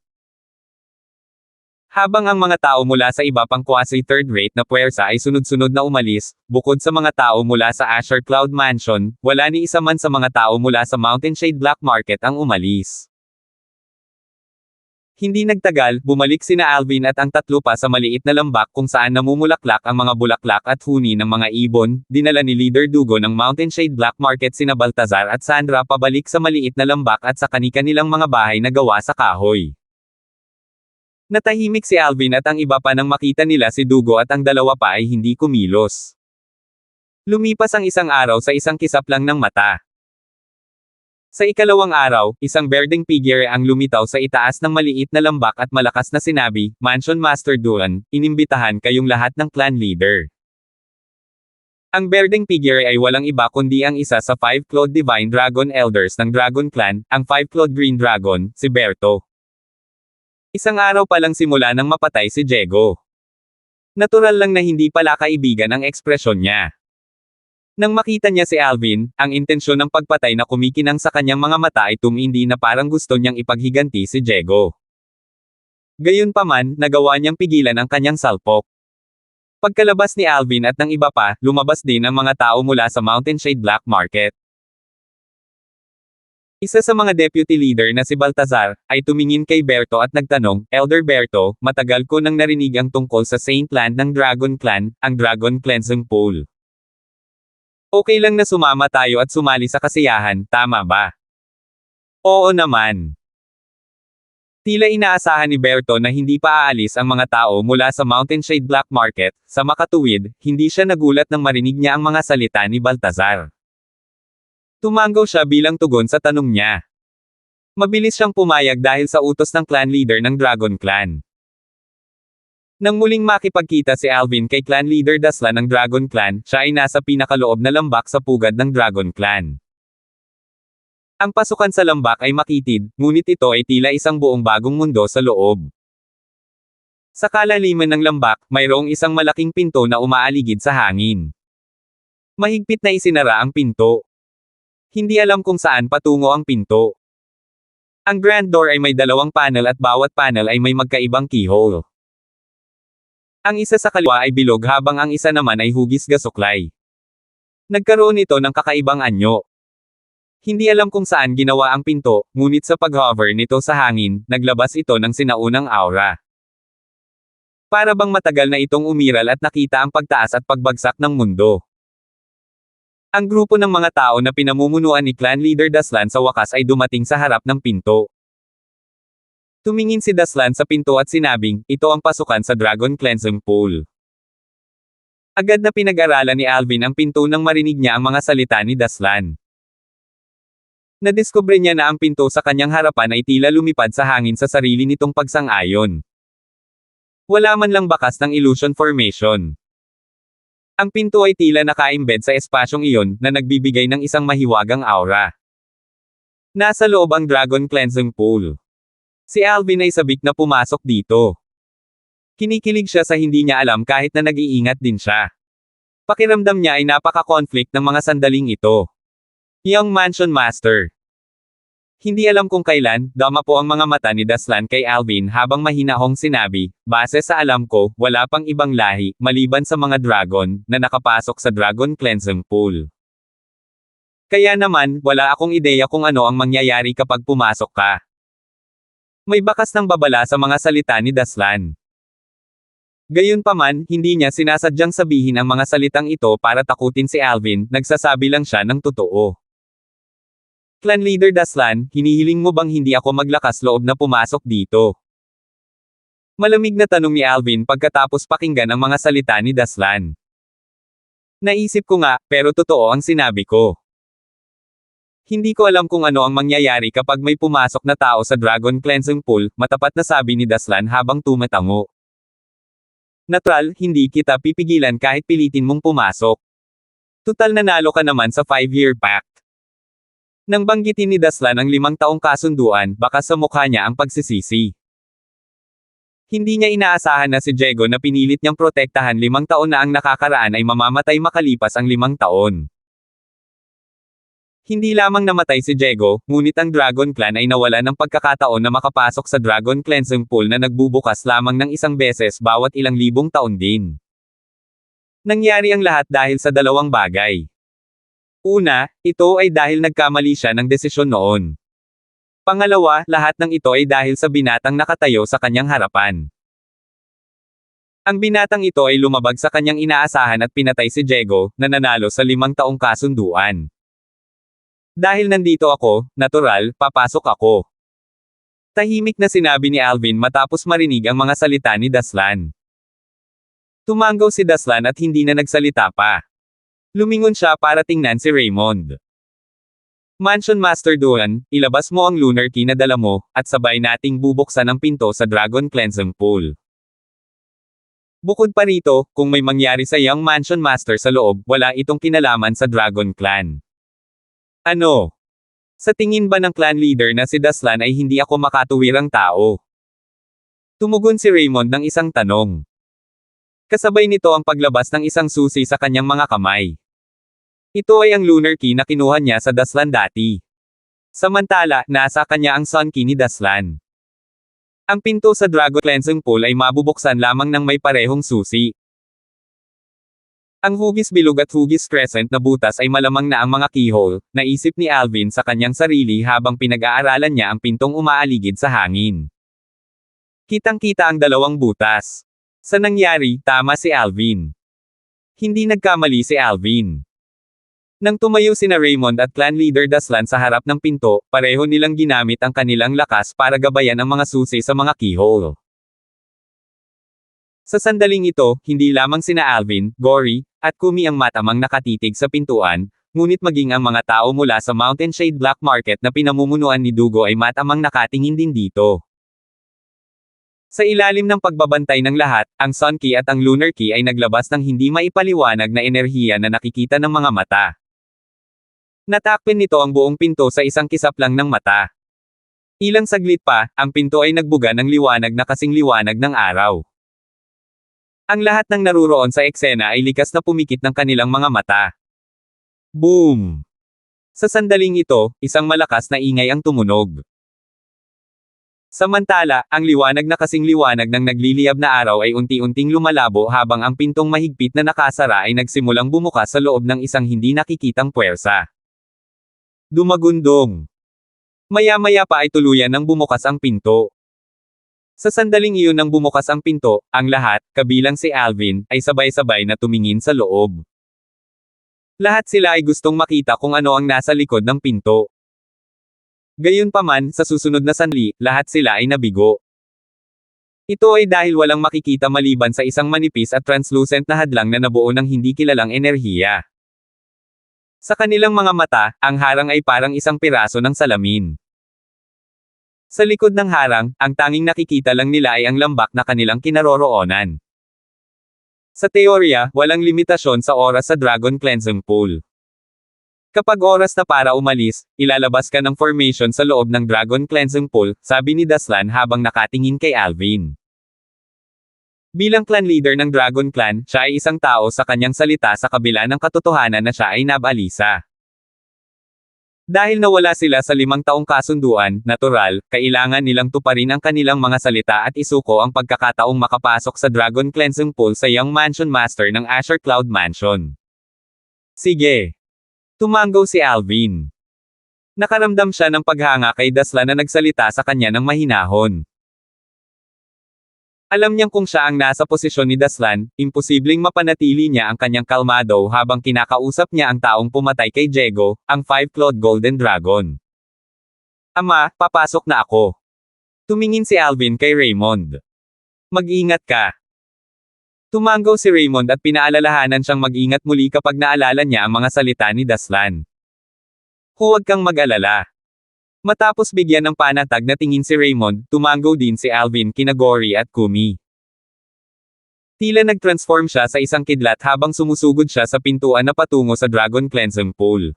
Habang ang mga tao mula sa iba pang quasi-third rate na puwersa ay sunod-sunod na umalis, bukod sa mga tao mula sa Azure Cloud Mansion, wala ni isa man sa mga tao mula sa Mountain Shade Black Market ang umalis. Hindi nagtagal, bumalik sina Alvin at ang 3 pa sa maliit na lambak kung saan namumulaklak ang mga bulaklak at huni ng mga ibon, dinala ni Leader Dugo ng Mountain Shade Black Market sina Baltazar at Sandra pabalik sa maliit na lambak at sa kani-kanilang mga bahay na gawa sa kahoy. Natahimik si Alvin at ang iba pa nang makita nila si Dugo at ang 2 pa ay hindi kumilos. Lumipas ang isang araw sa isang kisap lang ng mata. Sa ikalawang araw, isang berdeng figure ang lumitaw sa itaas ng maliit na lambak at malakas na sinabi, Mansion Master Duan, inimbitahan kayong lahat ng clan leader. Ang berdeng figure ay walang iba kundi ang isa sa 5-clawed Divine Dragon Elders ng Dragon Clan, ang 5-clawed Green Dragon, si Berto. Isang araw pa lang simula nang mapatay si Diego. Natural lang na hindi pala kaibigan ang ekspresyon niya. Nang makita niya si Alvin, ang intensyon ng pagpatay na kumikinang sa kanyang mga mata ay tumindi na parang gusto niyang ipaghiganti si Diego. Gayunpaman, nagawa niyang pigilan ang kanyang salpok. Pagkalabas ni Alvin at ng iba pa, lumabas din ang mga tao mula sa Mountain Shade Black Market. Isa sa mga deputy leader na si Baltazar, ay tumingin kay Berto at nagtanong, Elder Berto, matagal ko nang narinig ang tungkol sa Saint Land ng Dragon Clan, ang Dragon Cleansing Pool. Okay lang na sumama tayo at sumali sa kasiyahan, tama ba? Oo naman. Tila inaasahan ni Berto na hindi pa aalis ang mga tao mula sa Mountain Shade Black Market, sa makatuwid, hindi siya nagulat nang marinig niya ang mga salita ni Baltazar. Tumanggaw siya bilang tugon sa tanong niya. Mabilis siyang pumayag dahil sa utos ng clan leader ng Dragon Clan. Nang muling makipagkita si Alvin kay clan leader Daslan ng Dragon Clan, siya ay nasa pinakaloob na lambak sa pugad ng Dragon Clan. Ang pasukan sa lambak ay makitid, ngunit ito ay tila isang buong bagong mundo sa loob. Sa kalaliman ng lambak, mayroong isang malaking pinto na umaaligid sa hangin. Mahigpit na isinara ang pinto. Hindi alam kung saan patungo ang pinto. Ang grand door ay may 2 panel at bawat panel ay may magkaibang keyhole. Ang isa sa kaliwa ay bilog habang ang isa naman ay hugis gasuklay. Nagkaroon ito ng kakaibang anyo. Hindi alam kung saan ginawa ang pinto, ngunit sa pag-hover nito sa hangin, naglabas ito ng sinaunang aura. Para bang matagal na itong umiral at nakita ang pagtaas at pagbagsak ng mundo. Ang grupo ng mga tao na pinamumunuan ni Clan Leader Daslan sa wakas ay dumating sa harap ng pinto. Tumingin si Daslan sa pinto at sinabing, ito ang pasukan sa Dragon Cleansing Pool. Agad na pinag-aralan ni Alvin ang pinto nang marinig niya ang mga salita ni Daslan. Nadiskubre niya na ang pinto sa kanyang harapan ay tila lumipad sa hangin sa sarili nitong pagsang-ayon. Wala man lang bakas ng illusion formation. Ang pinto ay tila naka-embed sa espasyong iyon na nagbibigay ng isang mahiwagang aura. Nasa loob ang Dragon Cleansing Pool. Si Alvin ay sabik na pumasok dito. Kinikilig siya sa hindi niya alam kahit na nag-iingat din siya. Pakiramdam niya ay napaka-conflict ng mga sandaling ito. Young Mansion Master. Hindi alam kung kailan, dama po ang mga mata ni Daslan kay Alvin habang mahinahong sinabi, base sa alam ko, wala pang ibang lahi, maliban sa mga dragon, na nakapasok sa Dragon Cleansing Pool. Kaya naman, wala akong ideya kung ano ang mangyayari kapag pumasok ka. May bakas ng babala sa mga salita ni Daslan. Gayunpaman, hindi niya sinasadyang sabihin ang mga salitang ito para takutin si Alvin, nagsasabi lang siya ng totoo. Clan Leader Daslan, hinihiling mo bang hindi ako maglakas loob na pumasok dito? Malamig na tanong ni Alvin pagkatapos pakinggan ang mga salita ni Daslan. Naisip ko nga, pero totoo ang sinabi ko. Hindi ko alam kung ano ang mangyayari kapag may pumasok na tao sa Dragon Cleansing Pool, matapat na sabi ni Daslan habang tumatango. Natural, hindi kita pipigilan kahit pilitin mong pumasok. Tutal nanalo ka naman sa 5-year pact. Nang banggitin ni Daslan ang 5 taong kasunduan, baka sa mukha niya ang pagsisisi. Hindi niya inaasahan na si Diego na pinilit niyang protektahan 5 taon na ang nakakaraan ay mamamatay makalipas ang 5 taon. Hindi lamang namatay si Diego, ngunit ang Dragon Clan ay nawala ng pagkakataon na makapasok sa Dragon Cleansing Pool na nagbubukas lamang ng isang beses bawat ilang libong taon din. Nangyari ang lahat dahil sa 2 bagay. Una, ito ay dahil nagkamali siya ng desisyon noon. Pangalawa, lahat ng ito ay dahil sa binatang nakatayo sa kanyang harapan. Ang binatang ito ay lumabag sa kanyang inaasahan at pinatay si Diego, na nanalo sa 5 taong kasunduan. Dahil nandito ako, natural, papasok ako. Tahimik na sinabi ni Alvin matapos marinig ang mga salita ni Daslan. Tumanggaw si Daslan at hindi na nagsalita pa. Lumingon siya para tingnan si Raymond. Mansion Master Duan, ilabas mo ang lunar key na dala mo, at sabay nating bubuksan ang pinto sa Dragon Cleansing Pool. Bukod pa rito, kung may mangyari sa Young Mansion Master sa loob, wala itong kinalaman sa Dragon Clan. Ano? Sa tingin ba ng clan leader na si Daslan ay hindi ako makatuwirang tao? Tumugon si Raymond ng isang tanong. Kasabay nito ang paglabas ng isang susi sa kanyang mga kamay. Ito ay ang lunar key na kinuha niya sa Daslan dati. Samantala, nasa kanya ang sun key ni Daslan. Ang pinto sa Dragon Cleansing Pool ay mabubuksan lamang ng may parehong susi. Ang hugis bilog at hugis crescent na butas ay malamang na ang mga keyhole, naisip ni Alvin sa kanyang sarili habang pinag-aaralan niya ang pintong umaaligid sa hangin. Kitang-kita ang 2 butas. Sa nangyari, tama si Alvin. Hindi nagkamali si Alvin. Nang tumayo sina Raymond at clan leader Daslan sa harap ng pinto, pareho nilang ginamit ang kanilang lakas para gabayan ang mga susi sa mga keyhole. Sa sandaling ito, hindi lamang sina Alvin, Gory, at Kumi ang matamang nakatitig sa pintuan, ngunit maging ang mga tao mula sa Mountain Shade Black Market na pinamumunuan ni Dugo ay matamang nakatingin din dito. Sa ilalim ng pagbabantay ng lahat, ang Sun Key at ang Lunar Key ay naglabas ng hindi maipaliwanag na enerhiya na nakikita ng mga mata. Natakpan nito ang buong pinto sa isang kisap lang ng mata. Ilang saglit pa, ang pinto ay nagbuga ng liwanag na kasing liwanag ng araw. Ang lahat ng naruroon sa eksena ay likas na pumikit ng kanilang mga mata. Boom! Sa sandaling ito, isang malakas na ingay ang tumunog. Samantala, ang liwanag na kasing liwanag ng nagliliyab na araw ay unti-unting lumalabo habang ang pintong mahigpit na nakasara ay nagsimulang bumukas sa loob ng isang hindi nakikitang puwersa. Dumagundong. Maya-maya pa ay tuluyan nang bumukas ang pinto. Sa sandaling iyon nang bumukas ang pinto, ang lahat, kabilang si Alvin, ay sabay-sabay na tumingin sa loob. Lahat sila ay gustong makita kung ano ang nasa likod ng pinto. Gayunpaman, sa susunod na sandali, lahat sila ay nabigo. Ito ay dahil walang makikita maliban sa isang manipis at translucent na hadlang na nabuo ng hindi kilalang enerhiya. Sa kanilang mga mata, ang harang ay parang isang piraso ng salamin. Sa likod ng harang, ang tanging nakikita lang nila ay ang lambak na kanilang kinaroroonan. Sa teorya, walang limitasyon sa oras sa Dragon Cleansing Pool. Kapag oras na para umalis, ilalabas ka ng formation sa loob ng Dragon Cleansing Pool, sabi ni Daslan habang nakatingin kay Alvin. Bilang clan leader ng Dragon Clan, siya ay isang tao sa kanyang salita sa kabila ng katotohanan na siya ay nabalisa. Dahil nawala sila sa 5 taong kasunduan, natural, kailangan nilang tuparin ang kanilang mga salita at isuko ang pagkakataong makapasok sa Dragon Cleansing Pool sa Young Mansion Master ng Azure Cloud Mansion. Sige. Tumango si Alvin. Nakaramdam siya ng paghanga kay Daslan na nagsalita sa kanya ng mahinahon. Alam niyang kung siya ang nasa posisyon ni Daslan, imposibleng mapanatili niya ang kanyang kalmado habang kinakausap niya ang taong pumatay kay Diego, ang 5-clawed Golden Dragon. Ama, papasok na ako. Tumingin si Alvin kay Raymond. Mag-ingat ka. Tumango si Raymond at pinaalalahanan siyang mag-ingat muli kapag naalala niya ang mga salita ni Daslan. Huwag kang mag-alala. Matapos bigyan ng panatag na tingin si Raymond, tumango din si Alvin kina Gory at Kumi. Tila nag-transform siya sa isang kidlat habang sumusugod siya sa pintuan na patungo sa Dragon Cleansing Pool.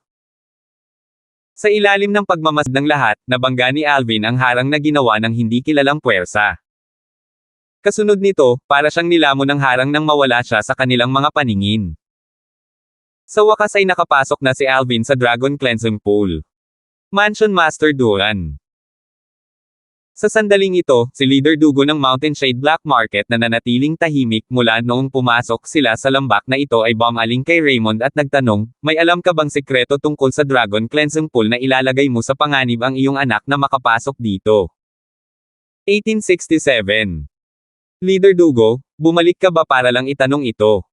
Sa ilalim ng pagmamasdan ng lahat, nabangga ni Alvin ang harang na ginawa ng hindi kilalang puwersa. Kasunod nito, para siyang nilamon ng harang nang mawala siya sa kanilang mga paningin. Sa wakas ay nakapasok na si Alvin sa Dragon Cleansing Pool. Mansion Master Duran. Sa sandaling ito, si Leader Dugo ng Mountain Shade Black Market na nanatiling tahimik mula noong pumasok sila sa lambak na ito ay bumaling kay Raymond at nagtanong, may alam ka bang sekreto tungkol sa Dragon Cleansing Pool na ilalagay mo sa panganib ang iyong anak na makapasok dito? 1867. Leader Dugo, bumalik ka ba para lang itanong ito?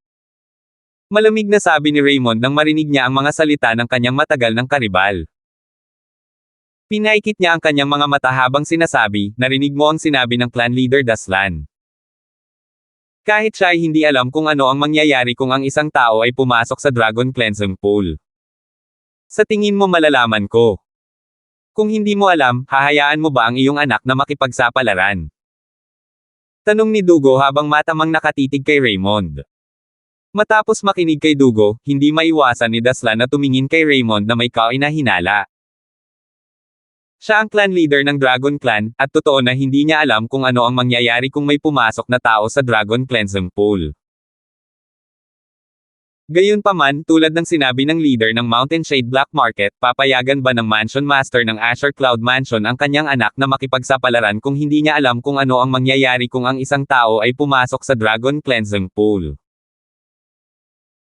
Malamig na sabi ni Raymond nang marinig niya ang mga salita ng kanyang matagal ng karibal. Pinaikit niya ang kanyang mga mata habang sinasabi, narinig mo ang sinabi ng clan leader Daslan. Kahit siya ay hindi alam kung ano ang mangyayari kung ang isang tao ay pumasok sa Dragon Cleansing Pool. Sa tingin mo malalaman ko. Kung hindi mo alam, hahayaan mo ba ang iyong anak na makipagsapalaran? Tanong ni Dugo habang matamang nakatitig kay Raymond. Matapos makinig kay Dugo, hindi maiwasan ni Daslan na tumingin kay Raymond na may kainahinala. Siya ang clan leader ng Dragon Clan, at totoo na hindi niya alam kung ano ang mangyayari kung may pumasok na tao sa Dragon Cleansing Pool. Gayunpaman, tulad ng sinabi ng leader ng Mountain Shade Black Market, papayagan ba ng Mansion Master ng Azure Cloud Mansion ang kanyang anak na makipagsapalaran kung hindi niya alam kung ano ang mangyayari kung ang isang tao ay pumasok sa Dragon Cleansing Pool?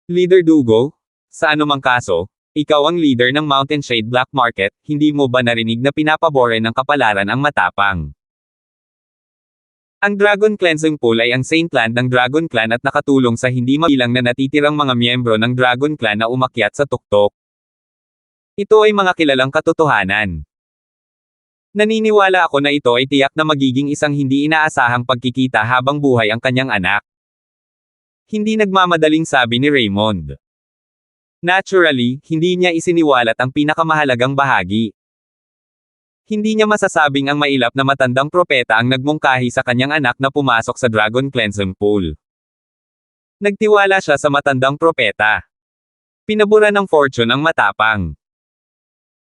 Leader Dugo? Sa anumang kaso, ikaw ang leader ng Mountain Shade Black Market, hindi mo ba narinig na pinapabore ng kapalaran ang matapang? Ang Dragon Cleansing Pool ay ang Saint Land ng Dragon Clan at nakatulong sa hindi mabilang na natitirang mga miyembro ng Dragon Clan na umakyat sa tuktok. Ito ay mga kilalang katotohanan. Naniniwala ako na ito ay tiyak na magiging isang hindi inaasahang pagkikita habang buhay ang kanyang anak. Hindi nagmamadaling sabi ni Raymond. Naturally, hindi niya isiniwalat ang pinakamahalagang bahagi. Hindi niya masasabing ang mailap na matandang propeta ang nagmungkahi sa kanyang anak na pumasok sa Dragon Cleansing Pool. Nagtiwala siya sa matandang propeta. Pinabura ng fortune ang matapang.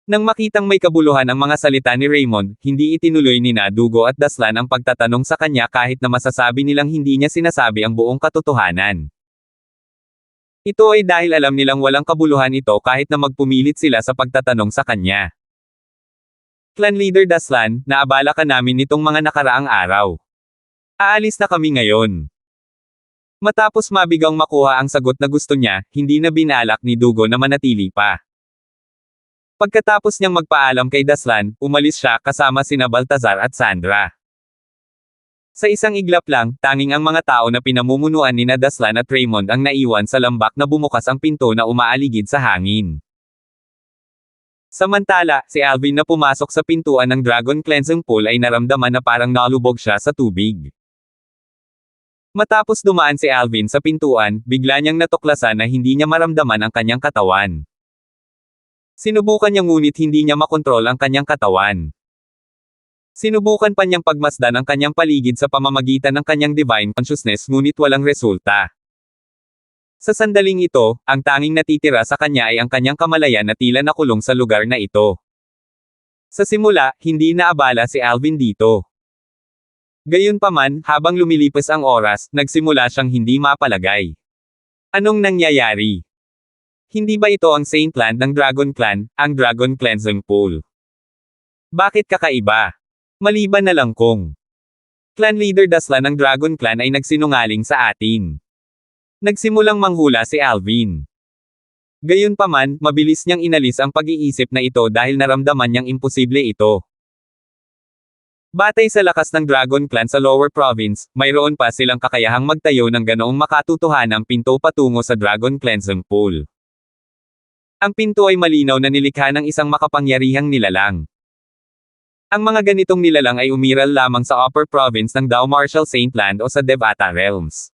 Nang makitang may kabuluhan ang mga salita ni Raymond, hindi itinuloy ni Dugo at Daslan ang pagtatanong sa kanya kahit na masasabi nilang hindi niya sinasabi ang buong katotohanan. Ito ay dahil alam nilang walang kabuluhan ito kahit na magpumilit sila sa pagtatanong sa kanya. Clan Leader Daslan, naabala ka namin nitong mga nakaraang araw. Aalis na kami ngayon. Matapos mabigang makuha ang sagot na gusto niya, hindi na binalak ni Dugo na manatili pa. Pagkatapos niyang magpaalam kay Daslan, umalis siya kasama sina Baltazar at Sandra. Sa isang iglap lang, tanging ang mga tao na pinamumunuan ni Daslan at Raymond ang naiwan sa lambak na bumukas ang pinto na umaaligid sa hangin. Samantala, si Alvin na pumasok sa pintuan ng Dragon Cleansing Pool ay naramdaman na parang nalubog siya sa tubig. Matapos dumaan si Alvin sa pintuan, bigla niyang natuklasan na hindi niya maramdaman ang kanyang katawan. Sinubukan niya ngunit hindi niya makontrol ang kanyang katawan. Sinubukan pa niyang pagmasdan ang kanyang paligid sa pamamagitan ng kanyang divine consciousness ngunit walang resulta. Sa sandaling ito, ang tanging natitira sa kanya ay ang kanyang kamalayan na tila nakulong sa lugar na ito. Sa simula, hindi naabala si Alvin dito. Gayunpaman, habang lumilipas ang oras, nagsimula siyang hindi mapalagay. Anong nangyayari? Hindi ba ito ang Saint Land ng Dragon Clan, ang Dragon Cleansing Pool? Bakit kakaiba? Maliban na lang kung Clan Leader Daslan ng Dragon Clan ay nagsinungaling sa atin. Nagsimulang manghula si Alvin. Gayunpaman, mabilis niyang inalis ang pag-iisip na ito dahil naramdaman niyang imposible ito. Batay sa lakas ng Dragon Clan sa Lower Province, mayroon pa silang kakayahang magtayo ng ganoong makatutuhanang pinto patungo sa Dragon Cleansing Pool. Ang pinto ay malinaw na nilikha ng isang makapangyarihang nilalang. Ang mga ganitong nilalang ay umiral lamang sa Upper Province ng Dao Martial Saint Land o sa Devata Realms.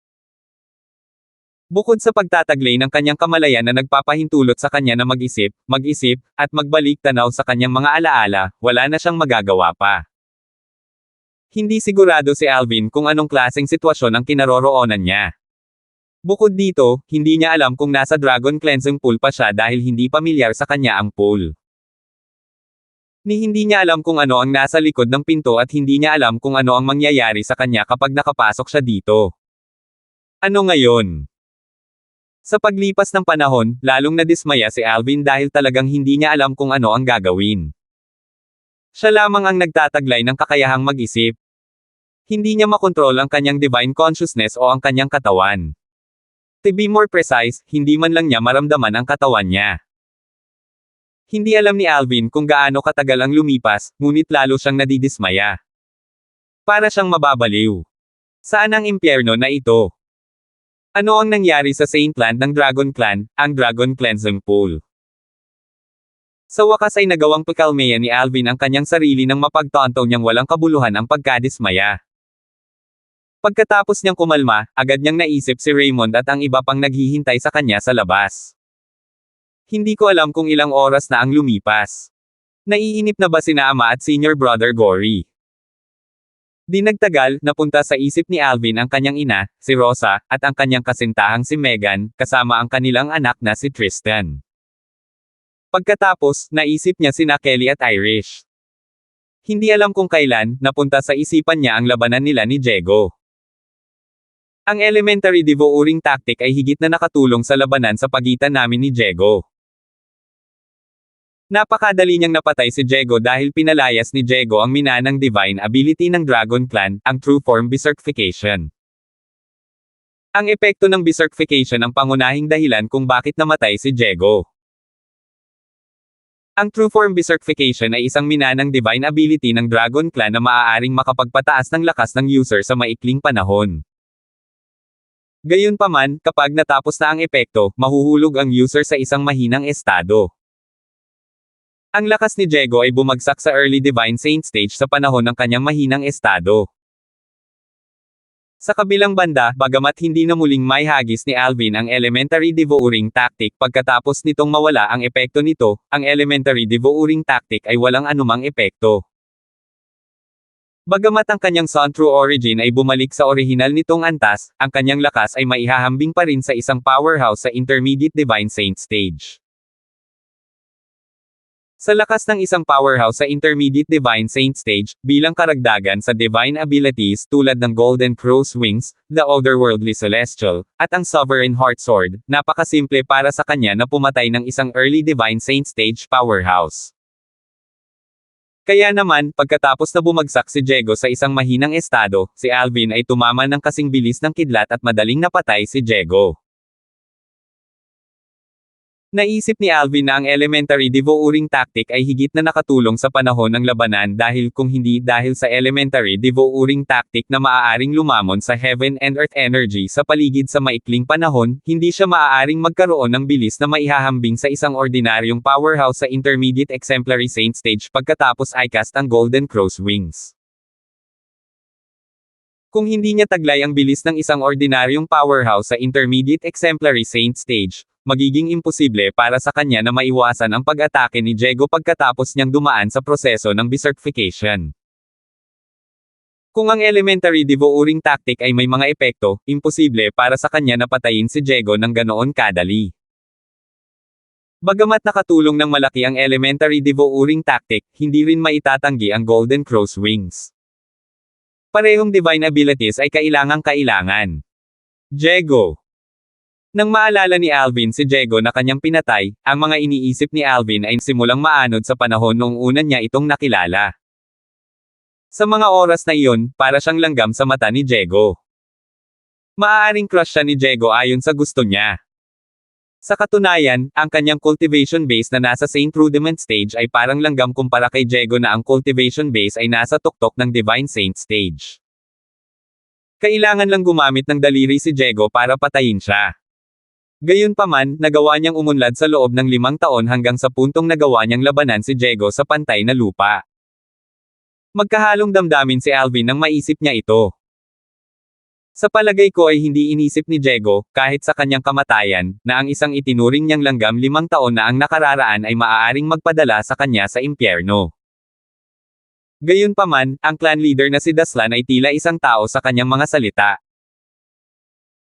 Bukod sa pagtataglay ng kanyang kamalayan na nagpapahintulot sa kanya na mag-isip, at magbalik tanaw sa kanyang mga alaala, wala na siyang magagawa pa. Hindi sigurado si Alvin kung anong klaseng sitwasyon ang kinaroroonan niya. Bukod dito, hindi niya alam kung nasa Dragon Cleansing Pool pa siya dahil hindi pamilyar sa kanya ang pool. Hindi niya alam kung ano ang nasa likod ng pinto at hindi niya alam kung ano ang mangyayari sa kanya kapag nakapasok siya dito. Ano ngayon? Sa paglipas ng panahon, lalong nadismaya si Alvin dahil talagang hindi niya alam kung ano ang gagawin. Siya lamang ang nagtataglay ng kakayahang mag-isip. Hindi niya makontrol ang kanyang divine consciousness o ang kanyang katawan. To be more precise, hindi man lang niya maramdaman ang katawan niya. Hindi alam ni Alvin kung gaano katagal ang lumipas, ngunit lalo siyang nadidismaya. Para siyang mababaliw. Saan ang impyerno na ito? Ano ang nangyari sa Saint Land ng Dragon Clan, ang Dragon Cleansing Pool? Sa wakas ay nagawang pakalmaya ni Alvin ang kanyang sarili nang mapagtanto niyang walang kabuluhan ang pagkadismaya. Pagkatapos niyang kumalma, agad niyang naisip si Raymond at ang iba pang naghihintay sa kanya sa labas. Hindi ko alam kung ilang oras na ang lumipas. Naiinip na ba sina ama at senior brother Gory? Di nagtagal, napunta sa isip ni Alvin ang kanyang ina, si Rosa, at ang kanyang kasintahang si Megan, kasama ang kanilang anak na si Tristan. Pagkatapos, naisip niya sina Kelly at Irish. Hindi alam kung kailan, napunta sa isipan niya ang labanan nila ni Diego. Ang elementary devouring tactic ay higit na nakatulong sa labanan sa pagitan namin ni Diego. Napakadali niyang napatay si Diego dahil pinalayas ni Diego ang minanang divine ability ng Dragon Clan, ang True Form Berserkification. Ang epekto ng Berserkification ang pangunahing dahilan kung bakit namatay si Diego. Ang True Form Berserkification ay isang minanang divine ability ng Dragon Clan na maaaring makapagpataas ng lakas ng user sa maikling panahon. Gayunpaman, kapag natapos na ang epekto, mahuhulog ang user sa isang mahinang estado. Ang lakas ni Diego ay bumagsak sa early Divine Saint stage sa panahon ng kanyang mahinang estado. Sa kabilang banda, bagamat hindi na muling maihagis ni Alvin ang elementary devouring tactic pagkatapos nitong mawala ang epekto nito, ang elementary devouring tactic ay walang anumang epekto. Bagamat ang kanyang Sun True Origin ay bumalik sa orihinal nitong antas, ang kanyang lakas ay maihahambing pa rin sa isang powerhouse sa intermediate Divine Saint stage. Sa lakas ng isang powerhouse sa intermediate Divine Saint stage, bilang karagdagan sa divine abilities tulad ng Golden Crow's Wings, the Otherworldly Celestial, at ang Sovereign Heart Sword, napakasimple para sa kanya na pumatay ng isang early Divine Saint stage powerhouse. Kaya naman, pagkatapos na bumagsak si Diego sa isang mahinang estado, si Alvin ay tumama ng kasing bilis ng kidlat at madaling napatay si Diego. Naisip ni Alvin na ang elementary devouring tactic ay higit na nakatulong sa panahon ng labanan dahil kung hindi dahil sa elementary devouring tactic na maaaring lumamon sa heaven and earth energy sa paligid sa maikling panahon, hindi siya maaaring magkaroon ng bilis na maihahambing sa isang ordinaryong powerhouse sa intermediate exemplary saint stage pagkatapos i-cast ang Golden Crow's wings. Kung hindi niya taglay ang bilis ng isang ordinaryong powerhouse sa intermediate exemplary saint stage, magiging imposible para sa kanya na maiwasan ang pag-atake ni Diego pagkatapos niyang dumaan sa proseso ng berserkification. Kung ang elementary devouring tactic ay may mga epekto, imposible para sa kanya na patayin si Diego ng ganoon kadali. Bagamat nakatulong ng malaki ang elementary devouring tactic, hindi rin maitatanggi ang Golden Crow's wings. Parehong divine abilities ay kailangang-kailangan. Diego. Nang maalala ni Alvin si Diego na kanyang pinatay, ang mga iniisip ni Alvin ay simulang maanod sa panahon noong una niya itong nakilala. Sa mga oras na iyon, para siyang langgam sa mata ni Diego. Maaaring crush siya ni Diego ayon sa gusto niya. Sa katunayan, ang kanyang cultivation base na nasa Saint Rudiment stage ay parang langgam kumpara kay Diego na ang cultivation base ay nasa tuktok ng Divine Saint stage. Kailangan lang gumamit ng daliri si Diego para patayin siya. Gayunpaman, nagawa niyang umunlad sa loob ng 5 taon hanggang sa puntong nagawa niyang labanan si Diego sa pantay na lupa. Magkahalong damdamin si Alvin nang maisip niya ito. Sa palagay ko ay hindi inisip ni Diego, kahit sa kanyang kamatayan, na ang isang itinuring niyang langgam 5 taon na ang nakararaan ay maaaring magpadala sa kanya sa impyerno. Gayunpaman, ang clan leader na si Daslan ay tila isang tao sa kanyang mga salita.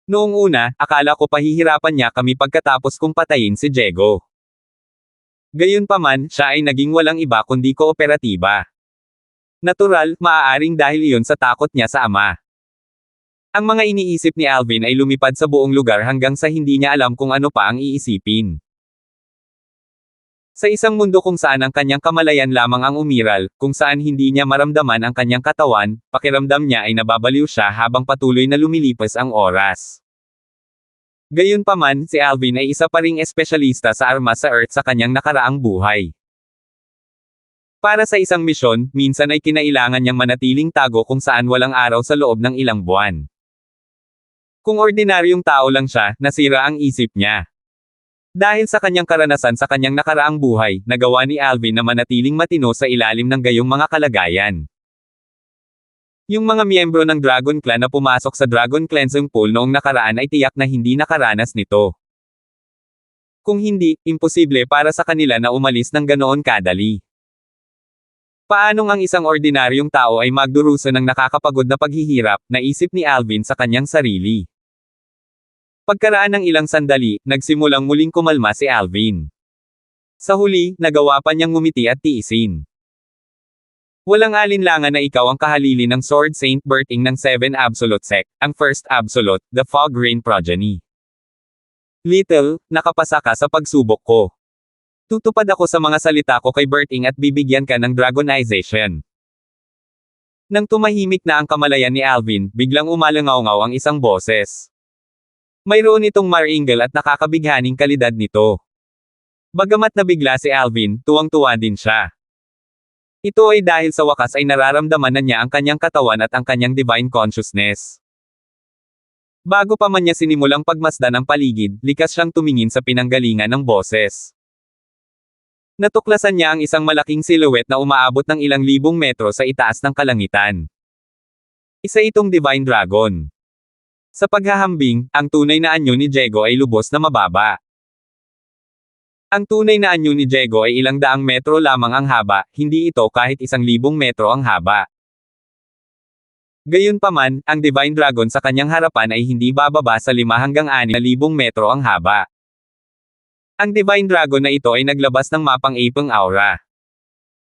Noong una, akala ko pahihirapan niya kami pagkatapos kong patayin si Diego. Gayunpaman, siya ay naging walang iba kundi kooperatiba. Natural, maaaring dahil iyon sa takot niya sa ama. Ang mga iniisip ni Alvin ay lumipad sa buong lugar hanggang sa hindi niya alam kung ano pa ang iisipin. Sa isang mundo kung saan ang kanyang kamalayan lamang ang umiral, kung saan hindi niya maramdaman ang kanyang katawan, pakiramdam niya ay nababaliw siya habang patuloy na lumilipas ang oras. Gayunpaman, si Alvin ay isa pa ring espesyalista sa armas sa Earth sa kanyang nakaraang buhay. Para sa isang misyon, minsan ay kinailangan niyang manatiling tago kung saan walang araw sa loob ng ilang buwan. Kung ordinaryong tao lang siya, nasira ang isip niya. Dahil sa kanyang karanasan sa kanyang nakaraang buhay, nagawa ni Alvin na manatiling matino sa ilalim ng gayong mga kalagayan. Yung mga miyembro ng Dragon Clan na pumasok sa Dragon Cleansing Pool noong nakaraan ay tiyak na hindi nakaranas nito. Kung hindi, imposible para sa kanila na umalis ng ganoon kadali. Paanong ang isang ordinaryong tao ay magdurusa ng nakakapagod na paghihirap, naisip ni Alvin sa kanyang sarili. Pagkaraan ng ilang sandali, nagsimulang muling kumalma si Alvin. Sa huli, nagawa pa niyang ngumiti at tiisin. Walang alinlangan na ikaw ang kahalili ng Sword Saint Berting ng 7 Absolute Sect, ang First Absolute, the Fog Rain Progeny. Little, nakapasa ka sa pagsubok ko. Tutupad ako sa mga salita ko kay Berting at bibigyan ka ng dragonization. Nang tumahimik na ang kamalayan ni Alvin, biglang umalangaw-ngaw ang isang boses. Mayroon itong maringal at nakakabighaning kalidad nito. Bagamat nabigla si Alvin, tuwang-tuwa din siya. Ito ay dahil sa wakas ay nararamdaman na niya ang kanyang katawan at ang kanyang divine consciousness. Bago pa man niya sinimulang pagmasdan ang paligid, likas siyang tumingin sa pinanggalingan ng boses. Natuklasan niya ang isang malaking silhouette na umaabot ng ilang libong metro sa itaas ng kalangitan. Isa itong divine dragon. Sa paghahambing, ang tunay na anyo ni Diego ay lubos na mababa. Ang tunay na anyo ni Diego ay ilang daang metro lamang ang haba, hindi ito kahit 1,000 metro ang haba. Gayunpaman, ang Divine Dragon sa kanyang harapan ay hindi bababa sa 5 hanggang 6,000 metro ang haba. Ang Divine Dragon na ito ay naglabas ng mapang apeng aura.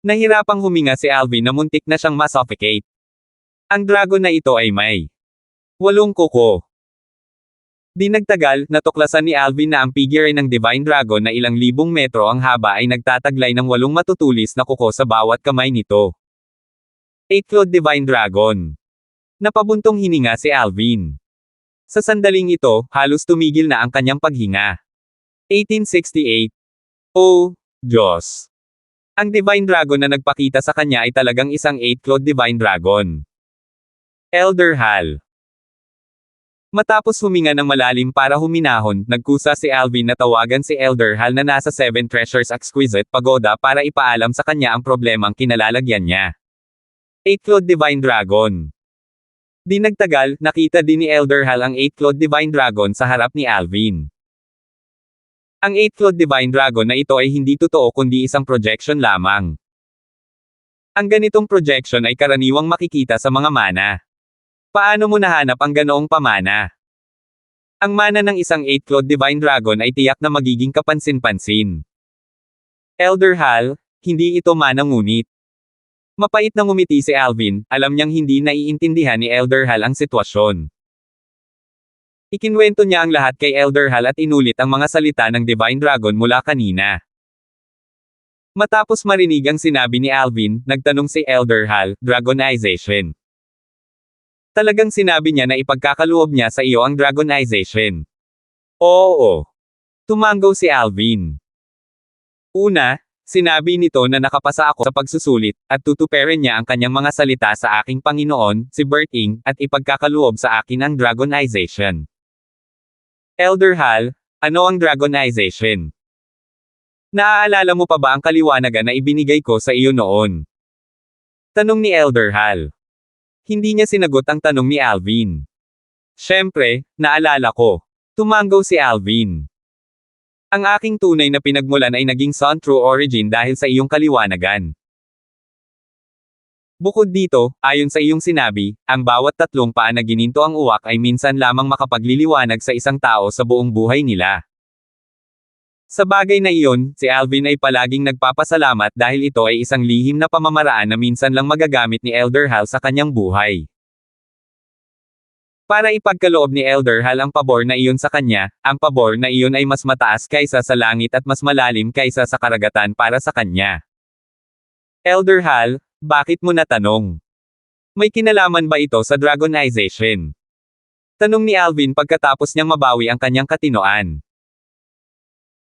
Nahirapang huminga si Alvin na muntik na siyang masuffocate. Ang dragon na ito ay may 8 kuko. Di nagtagal, natuklasan ni Alvin na ang figure ng Divine Dragon na ilang libong metro ang haba ay nagtataglay ng 8 matutulis na kuko sa bawat kamay nito. 8-clawed Divine Dragon. Napabuntong hininga si Alvin. Sa sandaling ito, halos tumigil na ang kanyang paghinga. 1868. Oh, Diyos! Ang Divine Dragon na nagpakita sa kanya ay talagang isang 8-clawed Divine Dragon. Elder Hal. Matapos huminga ng malalim para huminahon, nagkusa si Alvin na tawagan si Elder Hal na nasa 7 Treasures Exquisite Pagoda para ipaalam sa kanya ang problemang kinalalagyan niya. 8-clawed Divine Dragon. Di nagtagal, nakita din ni Elder Hal ang 8-clawed Divine Dragon sa harap ni Alvin. Ang 8-clawed Divine Dragon na ito ay hindi totoo kundi isang projection lamang. Ang ganitong projection ay karaniwang makikita sa mga mana. Paano mo nahanap ang ganoong pamana? Ang mana ng isang 8-clawed Divine Dragon ay tiyak na magiging kapansin-pansin. Elder Hal, hindi ito mana ngunit. Mapait na ngumiti si Alvin, alam niyang hindi naiintindihan ni Elder Hal ang sitwasyon. Ikinwento niya ang lahat kay Elder Hal at inulit ang mga salita ng Divine Dragon mula kanina. Matapos marinig ang sinabi ni Alvin, nagtanong si Elder Hal, Dragonization. Talagang sinabi niya na ipagkakaloob niya sa iyo ang Dragonization. Oo. Tumanggaw si Alvin. Una, sinabi nito na nakapasa ako sa pagsusulit, at tutuperin niya ang kanyang mga salita sa aking Panginoon, si Berting, at ipagkakaloob sa akin ang Dragonization. Elder Hal, ano ang Dragonization? Naaalala mo pa ba ang kaliwanagan na ibinigay ko sa iyo noon? Tanong ni Elder Hal. Hindi niya sinagot ang tanong ni Alvin. Siyempre, naalala ko. Tumanggaw si Alvin. Ang aking tunay na pinagmulan ay naging Sun True Origin dahil sa iyong kaliwanagan. Bukod dito, ayon sa iyong sinabi, ang bawat tatlong paa na gininto ang uwak ay minsan lamang makapagliliwanag sa isang tao sa buong buhay nila. Sa bagay na iyon, si Alvin ay palaging nagpapasalamat dahil ito ay isang lihim na pamamaraan na minsan lang magagamit ni Elder Hal sa kanyang buhay. Para ipagkaloob ni Elder Hal ang pabor na iyon sa kanya, ang pabor na iyon ay mas mataas kaysa sa langit at mas malalim kaysa sa karagatan para sa kanya. Elder Hal, bakit mo natanong? May kinalaman ba ito sa Dragonization? Tanong ni Alvin pagkatapos niyang mabawi ang kanyang katinoan.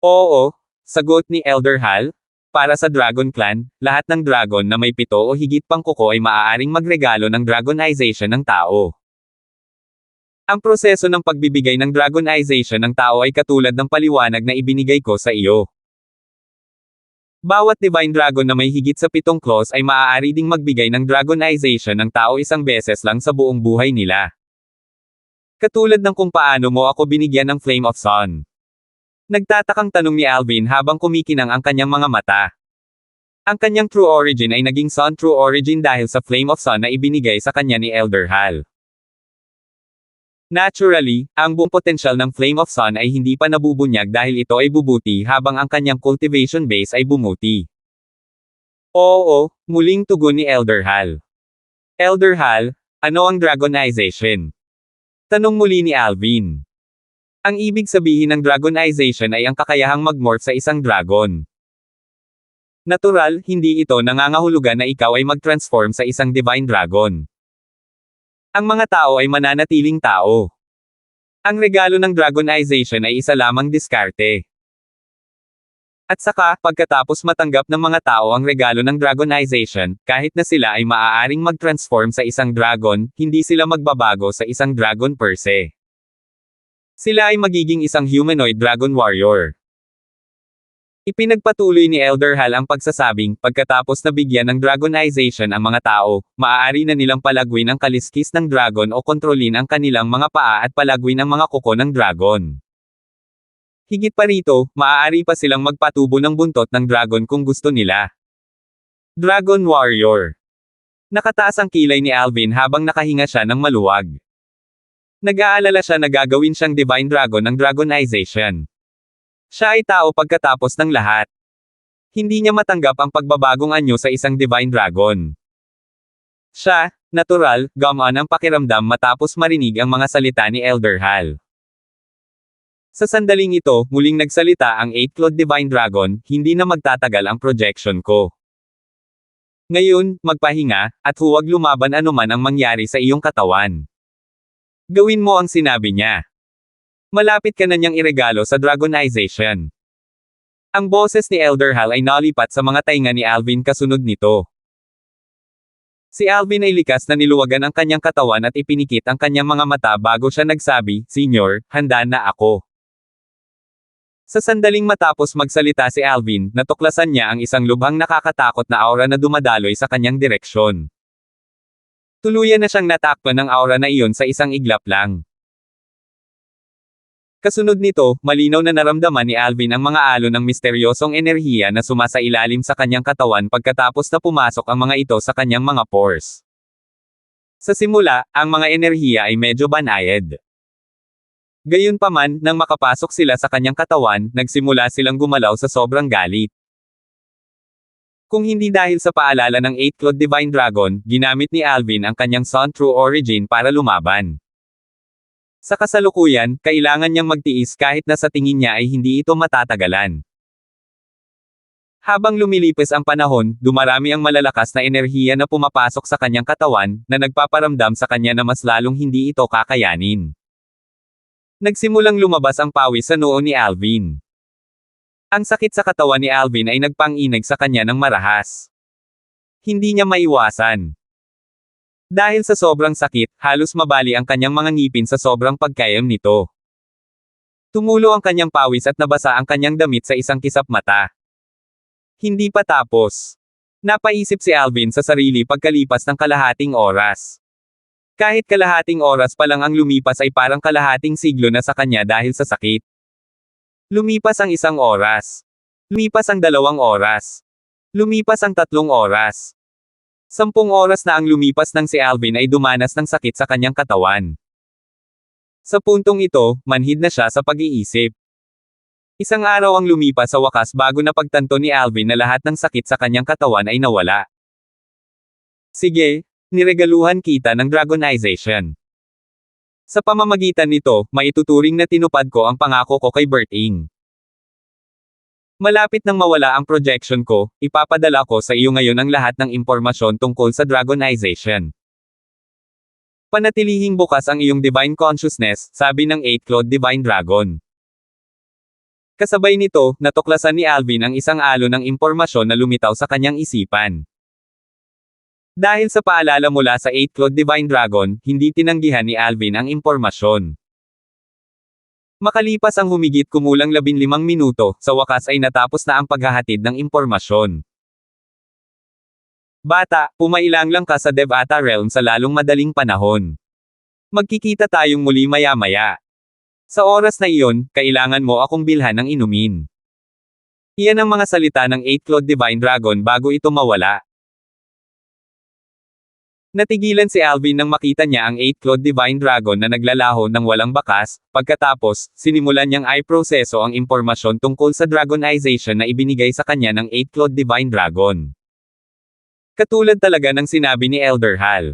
Oo, sagot ni Elder Hal. Para sa Dragon Clan, lahat ng dragon na may 7 o higit pang kuko ay maaaring magregalo ng Dragonization ng tao. Ang proseso ng pagbibigay ng Dragonization ng tao ay katulad ng paliwanag na ibinigay ko sa iyo. Bawat Divine Dragon na may higit sa 7 claws ay maaari ding magbigay ng Dragonization ng tao isang beses lang sa buong buhay nila. Katulad ng kung paano mo ako binigyan ng Flame of Sun. Nagtatakang tanong ni Alvin habang kumikinang ang kanyang mga mata. Ang kanyang true origin ay naging Sun True Origin dahil sa Flame of Sun na ibinigay sa kanya ni Elder Hal. Naturally, ang buong potensyal ng Flame of Sun ay hindi pa nabubunyag dahil ito ay bubuti habang ang kanyang cultivation base ay bumuti. Oo, muling tugon ni Elder Hal. Elder Hal, ano ang Dragonization? Tanong muli ni Alvin. Ang ibig sabihin ng Dragonization ay ang kakayahang mag-morph sa isang dragon. Natural, hindi ito nangangahulugan na ikaw ay mag-transform sa isang Divine Dragon. Ang mga tao ay mananatiling tao. Ang regalo ng Dragonization ay isa lamang diskarte. At saka, pagkatapos matanggap ng mga tao ang regalo ng Dragonization, kahit na sila ay maaaring mag-transform sa isang dragon, hindi sila magbabago sa isang dragon per se. Sila ay magiging isang humanoid dragon warrior. Ipinagpatuloy ni Elder Hal ang pagsasabing, pagkatapos na bigyan ng Dragonization ang mga tao, maaari na nilang palagwin ang kaliskis ng dragon o kontrolin ang kanilang mga paa at palagwin ang mga kuko ng dragon. Higit pa rito, maaari pa silang magpatubo ng buntot ng dragon kung gusto nila. Dragon Warrior. Nakataas ang kilay ni Alvin habang nakahinga siya ng maluwag. Nag-aalala siya na gagawin siyang Divine Dragon ng Dragonization. Siya ay tao pagkatapos ng lahat. Hindi niya matanggap ang pagbabagong anyo sa isang Divine Dragon. Siya, natural, gumaan ang pakiramdam matapos marinig ang mga salita ni Elder Hal. Sa sandaling ito, muling nagsalita ang 8-clawed Divine Dragon, hindi na magtatagal ang projection ko. Ngayon, magpahinga, at huwag lumaban anuman ang mangyari sa iyong katawan. Gawin mo ang sinabi niya. Malapit ka na niyang iregalo sa Dragonization. Ang boses ni Elder Hal ay nalipat sa mga tainga ni Alvin kasunod nito. Si Alvin ay likas na niluwagan ang kanyang katawan at ipinikit ang kanyang mga mata bago siya nagsabi, "Senyor, handa na ako." Sa sandaling matapos magsalita si Alvin, natuklasan niya ang isang lubhang nakakatakot na aura na dumadaloy sa kanyang direksyon. Tuluyan na siyang natakpan ng aura na iyon sa isang iglap lang. Kasunod nito, malinaw na naramdaman ni Alvin ang mga alon ng misteryosong enerhiya na sumasailalim sa kanyang katawan pagkatapos na pumasok ang mga ito sa kanyang mga pores. Sa simula, ang mga enerhiya ay medyo banayad. Gayunpaman, nang makapasok sila sa kanyang katawan, nagsimula silang gumalaw sa sobrang galit. Kung hindi dahil sa paalala ng 8-clawed Divine Dragon, ginamit ni Alvin ang kanyang Sun True Origin para lumaban. Sa kasalukuyan, kailangan niyang magtiis kahit na sa tingin niya ay hindi ito matatagalan. Habang lumilipas ang panahon, dumarami ang malalakas na enerhiya na pumapasok sa kanyang katawan, na nagpaparamdam sa kanya na mas lalong hindi ito kakayanin. Nagsimulang lumabas ang pawis sa noo ni Alvin. Ang sakit sa katawan ni Alvin ay nagpang-inag sa kanya ng marahas. Hindi niya maiwasan. Dahil sa sobrang sakit, halos mabali ang kanyang mga ngipin sa sobrang pagkayam nito. Tumulo ang kanyang pawis at nabasa ang kanyang damit sa isang kisap mata. Hindi pa tapos. Napaisip si Alvin sa sarili pagkalipas ng kalahating oras. Kahit kalahating oras pa lang ang lumipas ay parang kalahating siglo na sa kanya dahil sa sakit. Lumipas ang 1 oras. Lumipas ang 2 oras. Lumipas ang 3 oras. 10 oras na ang lumipas nang si Alvin ay dumanas ng sakit sa kanyang katawan. Sa puntong ito, manhid na siya sa pag-iisip. 1 araw ang lumipas sa wakas bago napagtanto ni Alvin na lahat ng sakit sa kanyang katawan ay nawala. Sige, niregaluhan kita ng Dragonization. Sa pamamagitan nito, maituturing na tinupad ko ang pangako ko kay Berting. Malapit nang mawala ang projection ko, ipapadala ko sa iyo ngayon ang lahat ng impormasyon tungkol sa Dragonization. Panatilihing bukas ang iyong Divine Consciousness, sabi ng 8-clawed Divine Dragon. Kasabay nito, natuklasan ni Alvin ang isang alon ng impormasyon na lumitaw sa kanyang isipan. Dahil sa paalala mula sa 8-clawed Divine Dragon, hindi tinanggihan ni Alvin ang impormasyon. Makalipas ang humigit kumulang 15 minuto, sa wakas ay natapos na ang paghahatid ng impormasyon. Bata, pumailang lang ka sa Devata Realm sa lalong madaling panahon. Magkikita tayong muli maya-maya. Sa oras na iyon, kailangan mo akong bilhan ng inumin. Iyan ang mga salita ng 8-clawed Divine Dragon bago ito mawala. Natigilan si Alvin nang makita niya ang 8-clawed Divine Dragon na naglalaho ng walang bakas, pagkatapos, sinimulan niyang i-proseso ang impormasyon tungkol sa Dragonization na ibinigay sa kanya ng 8-clawed Divine Dragon. Katulad talaga ng sinabi ni Elder Hal.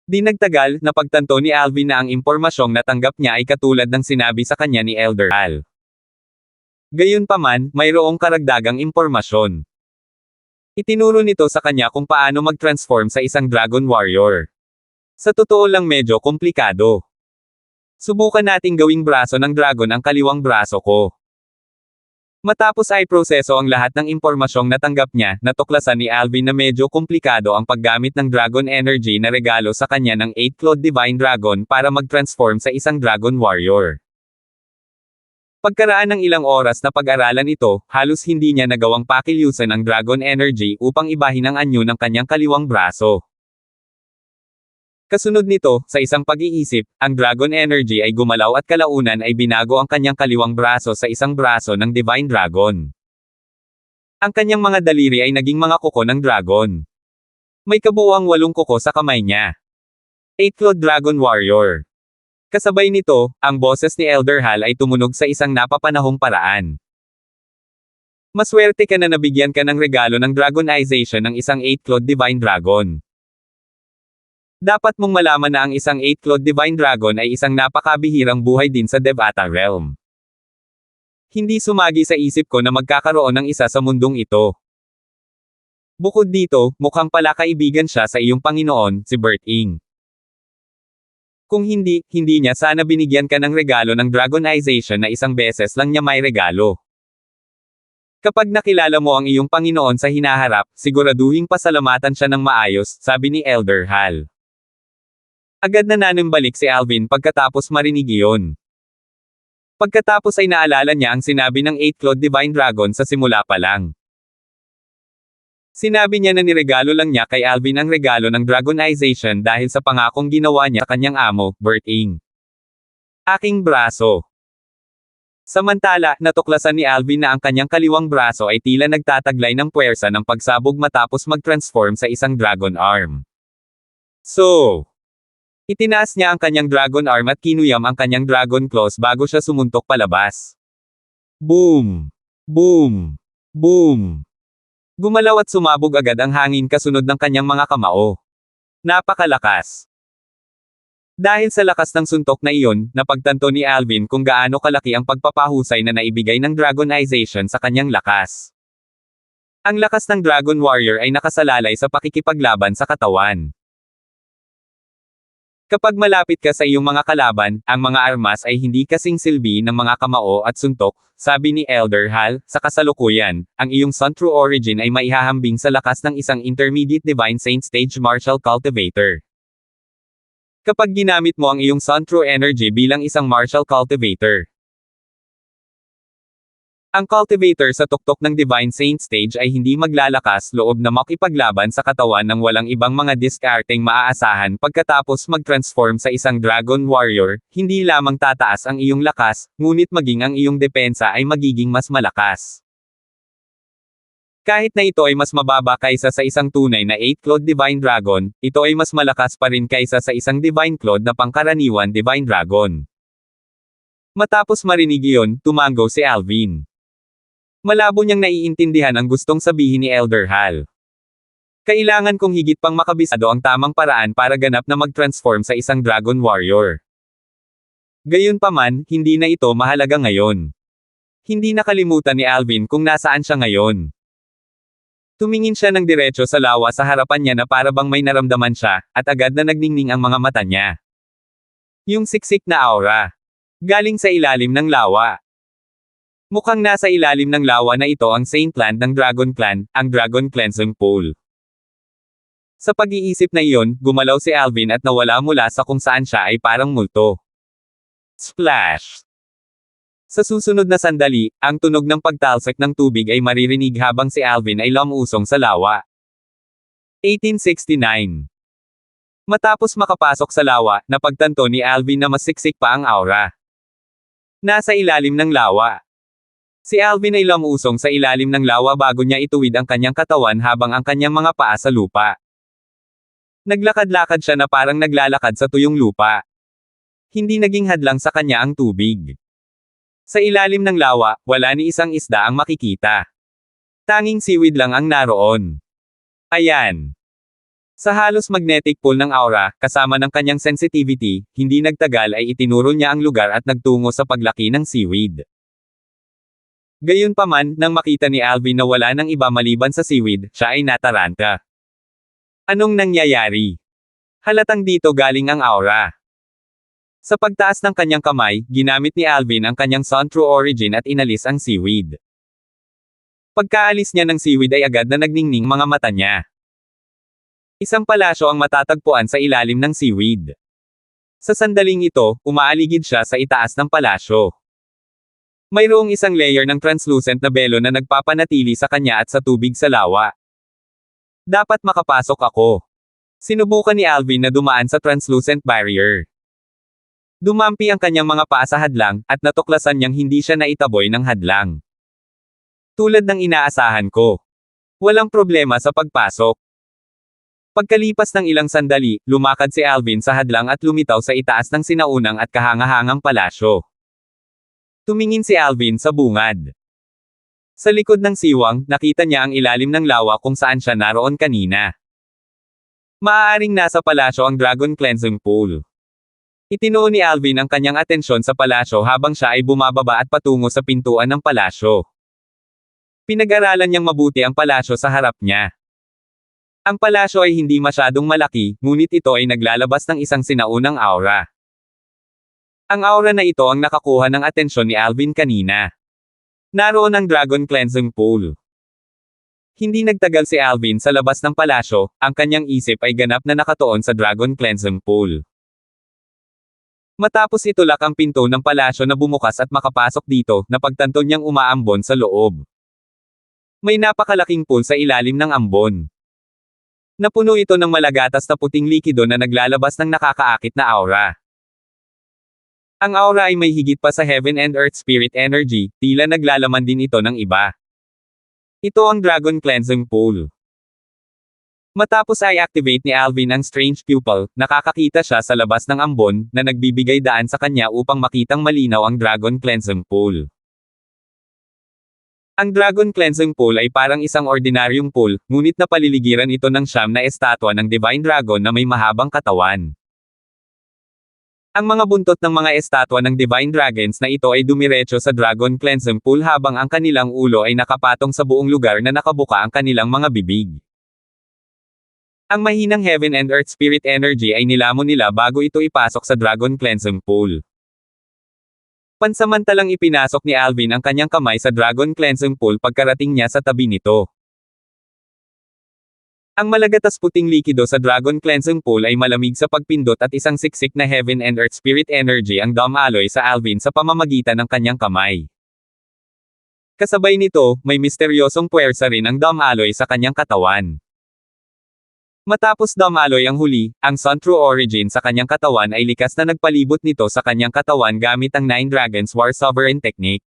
Di nagtagal, napagtanto ni Alvin na ang impormasyong natanggap niya ay katulad ng sinabi sa kanya ni Elder Hal. Gayunpaman, mayroong karagdagang impormasyon. Itinuro nito sa kanya kung paano mag-transform sa isang Dragon Warrior. Sa totoo lang medyo komplikado. Subukan nating gawing braso ng dragon ang kaliwang braso ko. Matapos ay proseso ang lahat ng impormasyong natanggap niya, natuklasan ni Alvin na medyo komplikado ang paggamit ng Dragon Energy na regalo sa kanya ng 8-clawed Divine Dragon para mag-transform sa isang Dragon Warrior. Pagkaraan ng ilang oras na pag-aralan ito, halos hindi niya nagawang pakilyusan ang Dragon Energy upang ibahin ang anyo ng kanyang kaliwang braso. Kasunod nito, sa isang pag-iisip, ang Dragon Energy ay gumalaw at kalaunan ay binago ang kanyang kaliwang braso sa isang braso ng Divine Dragon. Ang kanyang mga daliri ay naging mga kuko ng dragon. May kabuuang 8 kuko sa kamay niya. 8-clawed Dragon Warrior. Kasabay nito, ang boses ni Elder Hal ay tumunog sa isang napapanahong paraan. Maswerte ka na nabigyan ka ng regalo ng Dragonization ng isang 8-clawed Divine Dragon. Dapat mong malaman na ang isang 8-clawed Divine Dragon ay isang napakabihirang buhay din sa Devata Realm. Hindi sumagi sa isip ko na magkakaroon ng isa sa mundong ito. Bukod dito, mukhang pala kaibigan siya sa iyong Panginoon, si Bert Ing. Kung hindi niya sana binigyan ka ng regalo ng Dragonization na isang beses lang niya may regalo. Kapag nakilala mo ang iyong Panginoon sa hinaharap, siguraduhing pasalamatan siya ng maayos, sabi ni Elder Hal. Agad na nanumbalik si Alvin pagkatapos marinig iyon. Pagkatapos ay naalala niya ang sinabi ng 8-clawed Divine Dragon sa simula pa lang. Sinabi niya na niregalo lang niya kay Alvin ang regalo ng Dragonization dahil sa pangakong ginawa niya sa kanyang amo, Bert Ing. Aking braso. Samantala, natuklasan ni Alvin na ang kanyang kaliwang braso ay tila nagtataglay ng puwersa ng pagsabog matapos mag-transform sa isang dragon arm. So, itinaas niya ang kanyang dragon arm at kinuyam ang kanyang dragon claws bago siya sumuntok palabas. Boom! Boom! Boom! Gumalaw at sumabog agad ang hangin kasunod ng kanyang mga kamao. Napakalakas. Dahil sa lakas ng suntok na iyon, napagtanto ni Alvin kung gaano kalaki ang pagpapahusay na naibigay ng Dragonization sa kanyang lakas. Ang lakas ng Dragon Warrior ay nakasalalay sa pakikipaglaban sa katawan. Kapag malapit ka sa iyong mga kalaban, ang mga armas ay hindi kasing silbi ng mga kamao at suntok, sabi ni Elder Hal. Sa kasalukuyan, ang iyong Sun True Origin ay maihahambing sa lakas ng isang Intermediate Divine Saint Stage Martial Cultivator. Kapag ginamit mo ang iyong Sun True Energy bilang isang Martial Cultivator, ang cultivator sa tuktok ng Divine Saint Stage ay hindi maglalakas loob na makipaglaban sa katawan ng walang ibang mga diskarteng maaasahan pagkatapos mag-transform sa isang Dragon Warrior, hindi lamang tataas ang iyong lakas, ngunit maging ang iyong depensa ay magiging mas malakas. Kahit na ito ay mas mababa kaysa sa isang tunay na 8-clawed Divine Dragon, ito ay mas malakas pa rin kaysa sa isang Divine Clawed na pangkaraniwan Divine Dragon. Matapos marinig iyon, tumango si Alvin. Malabo niyang naiintindihan ang gustong sabihin ni Elder Hal. Kailangan kong higit pang makabisado ang tamang paraan para ganap na mag-transform sa isang Dragon Warrior. Gayunpaman, hindi na ito mahalaga ngayon. Hindi nakalimutan ni Alvin kung nasaan siya ngayon. Tumingin siya ng diretso sa lawa sa harapan niya na para bang may naramdaman siya, at agad na nagningning ang mga mata niya. Yung siksik na aura. Galing sa ilalim ng lawa. Mukhang nasa ilalim ng lawa na ito ang Saint Land ng Dragon Clan, ang Dragon Cleansing Pool. Sa pag-iisip na iyon, gumalaw si Alvin at nawala mula sa kung saan siya ay parang multo. Splash! Sa susunod na sandali, ang tunog ng pagtalsik ng tubig ay maririnig habang si Alvin ay lumusong sa lawa. 1869. Matapos makapasok sa lawa, napagtanto ni Alvin na mas siksik pa ang aura. Nasa ilalim ng lawa. Si Alvin ay lumusong sa ilalim ng lawa bago niya ituwid ang kanyang katawan habang ang kanyang mga paa sa lupa. Naglakad-lakad siya na parang naglalakad sa tuyong lupa. Hindi naging hadlang sa kanya ang tubig. Sa ilalim ng lawa, wala ni isang isda ang makikita. Tanging seaweed lang ang naroon. Ayan. Sa halos magnetic pull ng aura, kasama ng kanyang sensitivity, hindi nagtagal ay itinuro niya ang lugar at nagtungo sa paglaki ng seaweed. Gayunpaman, nang makita ni Alvin na wala nang iba maliban sa seaweed, siya ay nataranta. Anong nangyayari? Halatang dito galing ang aura. Sa pagtaas ng kanyang kamay, ginamit ni Alvin ang kanyang Sun True Origin at inalis ang seaweed. Pagkaalis niya ng seaweed ay agad na nagningning mga mata niya. Isang palasyo ang matatagpuan sa ilalim ng seaweed. Sa sandaling ito, umaaligid siya sa itaas ng palasyo. Mayroong isang layer ng translucent na belo na nagpapanatili sa kanya at sa tubig sa lawa. Dapat makapasok ako. Sinubukan ni Alvin na dumaan sa translucent barrier. Dumampi ang kanyang mga paa sa hadlang, at natuklasan niyang hindi siya naitaboy ng hadlang. Tulad ng inaasahan ko. Walang problema sa pagpasok. Pagkalipas ng ilang sandali, lumakad si Alvin sa hadlang at lumitaw sa itaas ng sinaunang at kahangahangang palasyo. Tumingin si Alvin sa bungad. Sa likod ng siwang, nakita niya ang ilalim ng lawa kung saan siya naroon kanina. Maaaring nasa palasyo ang Dragon Cleansing Pool. Itinuon ni Alvin ang kanyang atensyon sa palasyo habang siya ay bumababa at patungo sa pintuan ng palasyo. Pinag-aralan niyang mabuti ang palasyo sa harap niya. Ang palasyo ay hindi masyadong malaki, ngunit ito ay naglalabas ng isang sinaunang aura. Ang aura na ito ang nakakuha ng atensyon ni Alvin kanina. Naroon ang Dragon Cleansing Pool. Hindi nagtagal si Alvin sa labas ng palasyo, ang kanyang isip ay ganap na nakatuon sa Dragon Cleansing Pool. Matapos itulak ang pinto ng palasyo na bumukas at makapasok dito, napagtanto niyang umaambon sa loob. May napakalaking pool sa ilalim ng ambon. Napuno ito ng malagatas na puting likido na naglalabas ng nakakaakit na aura. Ang aura ay may higit pa sa Heaven and Earth Spirit Energy, tila naglalaman din ito ng iba. Ito ang Dragon Cleansing Pool. Matapos ay activate ni Alvin ang Strange Pupil, nakakakita siya sa labas ng ambon, na nagbibigay daan sa kanya upang makitang malinaw ang Dragon Cleansing Pool. Ang Dragon Cleansing Pool ay parang isang ordinaryong pool, ngunit napaliligiran ito ng siyam na estatwa ng Divine Dragon na may mahabang katawan. Ang mga buntot ng mga estatwa ng Divine Dragons na ito ay dumiretso sa Dragon Cleansing Pool habang ang kanilang ulo ay nakapatong sa buong lugar na nakabuka ang kanilang mga bibig. Ang mahinang Heaven and Earth Spirit Energy ay nilamon nila bago ito ipasok sa Dragon Cleansing Pool. Pansamantalang ipinasok ni Alvin ang kanyang kamay sa Dragon Cleansing Pool pagkarating niya sa tabi nito. Ang malagatas puting likido sa Dragon Cleansing Pool ay malamig sa pagpindot at isang siksik na Heaven and Earth Spirit Energy ang dumaloy sa Alvin sa pamamagitan ng kanyang kamay. Kasabay nito, may misteryosong puwersa rin ang dumaloy sa kanyang katawan. Matapos dumaloy ang huli, ang Sun True Origin sa kanyang katawan ay likas na nagpalibot nito sa kanyang katawan gamit ang Nine Dragons War Sovereign Technique.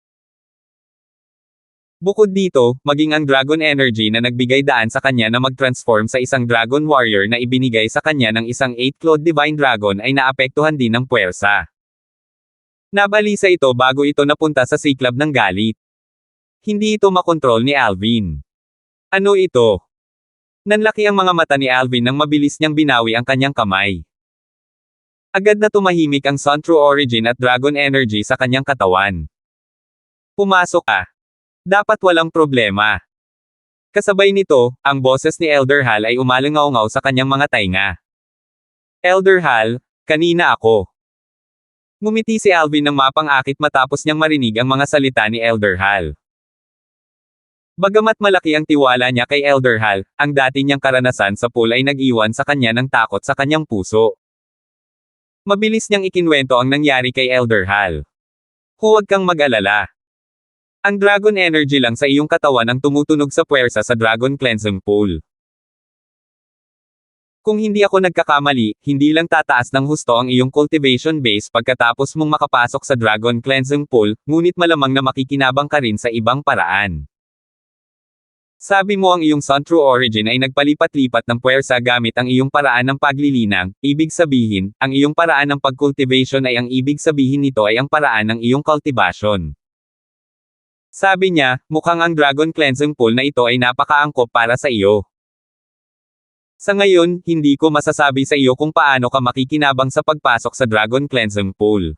Bukod dito, maging ang Dragon Energy na nagbigay daan sa kanya na mag-transform sa isang Dragon Warrior na ibinigay sa kanya ng isang 8-clawed Divine Dragon ay naapektuhan din ng puwersa. Nabalisa ito bago ito napunta sa siklab ng galit. Hindi ito makontrol ni Alvin. Ano ito? Nanlaki ang mga mata ni Alvin nang mabilis niyang binawi ang kanyang kamay. Agad na tumahimik ang Sun True Origin at Dragon Energy sa kanyang katawan. Pumasok ka. Dapat walang problema. Kasabay nito, ang boses ni Elder Hal ay umalingaw-ngaw sa kanyang mga tainga. Elder Hal, kanina ako. Ngumiti si Alvin ng mapang-akit matapos niyang marinig ang mga salita ni Elder Hal. Bagamat malaki ang tiwala niya kay Elder Hal, ang dati niyang karanasan sa pool ay nag-iwan sa kanya ng takot sa kanyang puso. Mabilis niyang ikinwento ang nangyari kay Elder Hal. Huwag kang mag-alala. Ang Dragon Energy lang sa iyong katawan ang tumutunog sa puwersa sa Dragon Cleansing Pool. Kung hindi ako nagkakamali, hindi lang tataas ng husto ang iyong cultivation base pagkatapos mong makapasok sa Dragon Cleansing Pool, ngunit malamang na makikinabang ka rin sa ibang paraan. Sabi mo ang iyong Sun True Origin ay nagpalipat-lipat ng puwersa gamit ang iyong paraan ng paglilinang, ibig sabihin, ang iyong paraan ng pagcultivation ay ang ibig sabihin nito ay ang paraan ng iyong cultivation. Sabi niya, mukhang ang Dragon Cleansing Pool na ito ay napakaangkop para sa iyo. Sa ngayon, hindi ko masasabi sa iyo kung paano ka makikinabang sa pagpasok sa Dragon Cleansing Pool.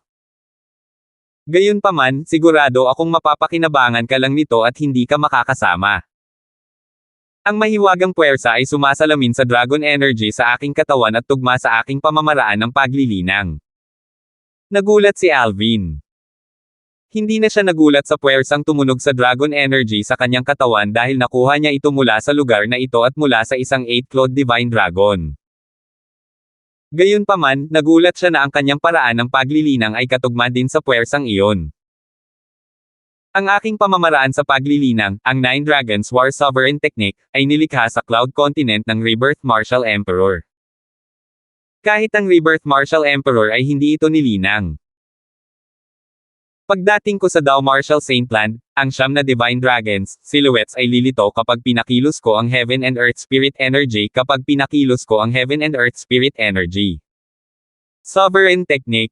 Gayunpaman, sigurado akong mapapakinabangan ka lang nito at hindi ka makakasama. Ang mahiwagang puwersa ay sumasalamin sa Dragon Energy sa aking katawan at tugma sa aking pamamaraan ng paglilinang. Nagulat si Alvin. Hindi na siya nagulat sa puwersang tumunog sa Dragon Energy sa kanyang katawan dahil nakuha niya ito mula sa lugar na ito at mula sa isang 8-clawed Divine Dragon. Gayunpaman, nagulat siya na ang kanyang paraan ng paglilinang ay katugma din sa puwersang iyon. Ang aking pamamaraan sa paglilinang, ang Nine Dragons War Sovereign Technique, ay nilikha sa Cloud Continent ng Rebirth Martial Emperor. Kahit ang Rebirth Martial Emperor ay hindi ito nilinang. Pagdating ko sa Dao Martial Saintland, ang siyam na Divine Dragons, silhouettes ay lilito kapag pinakilos ko ang Heaven and Earth Spirit Energy kapag pinakilos ko ang Heaven and Earth Spirit Energy. Sovereign Technique.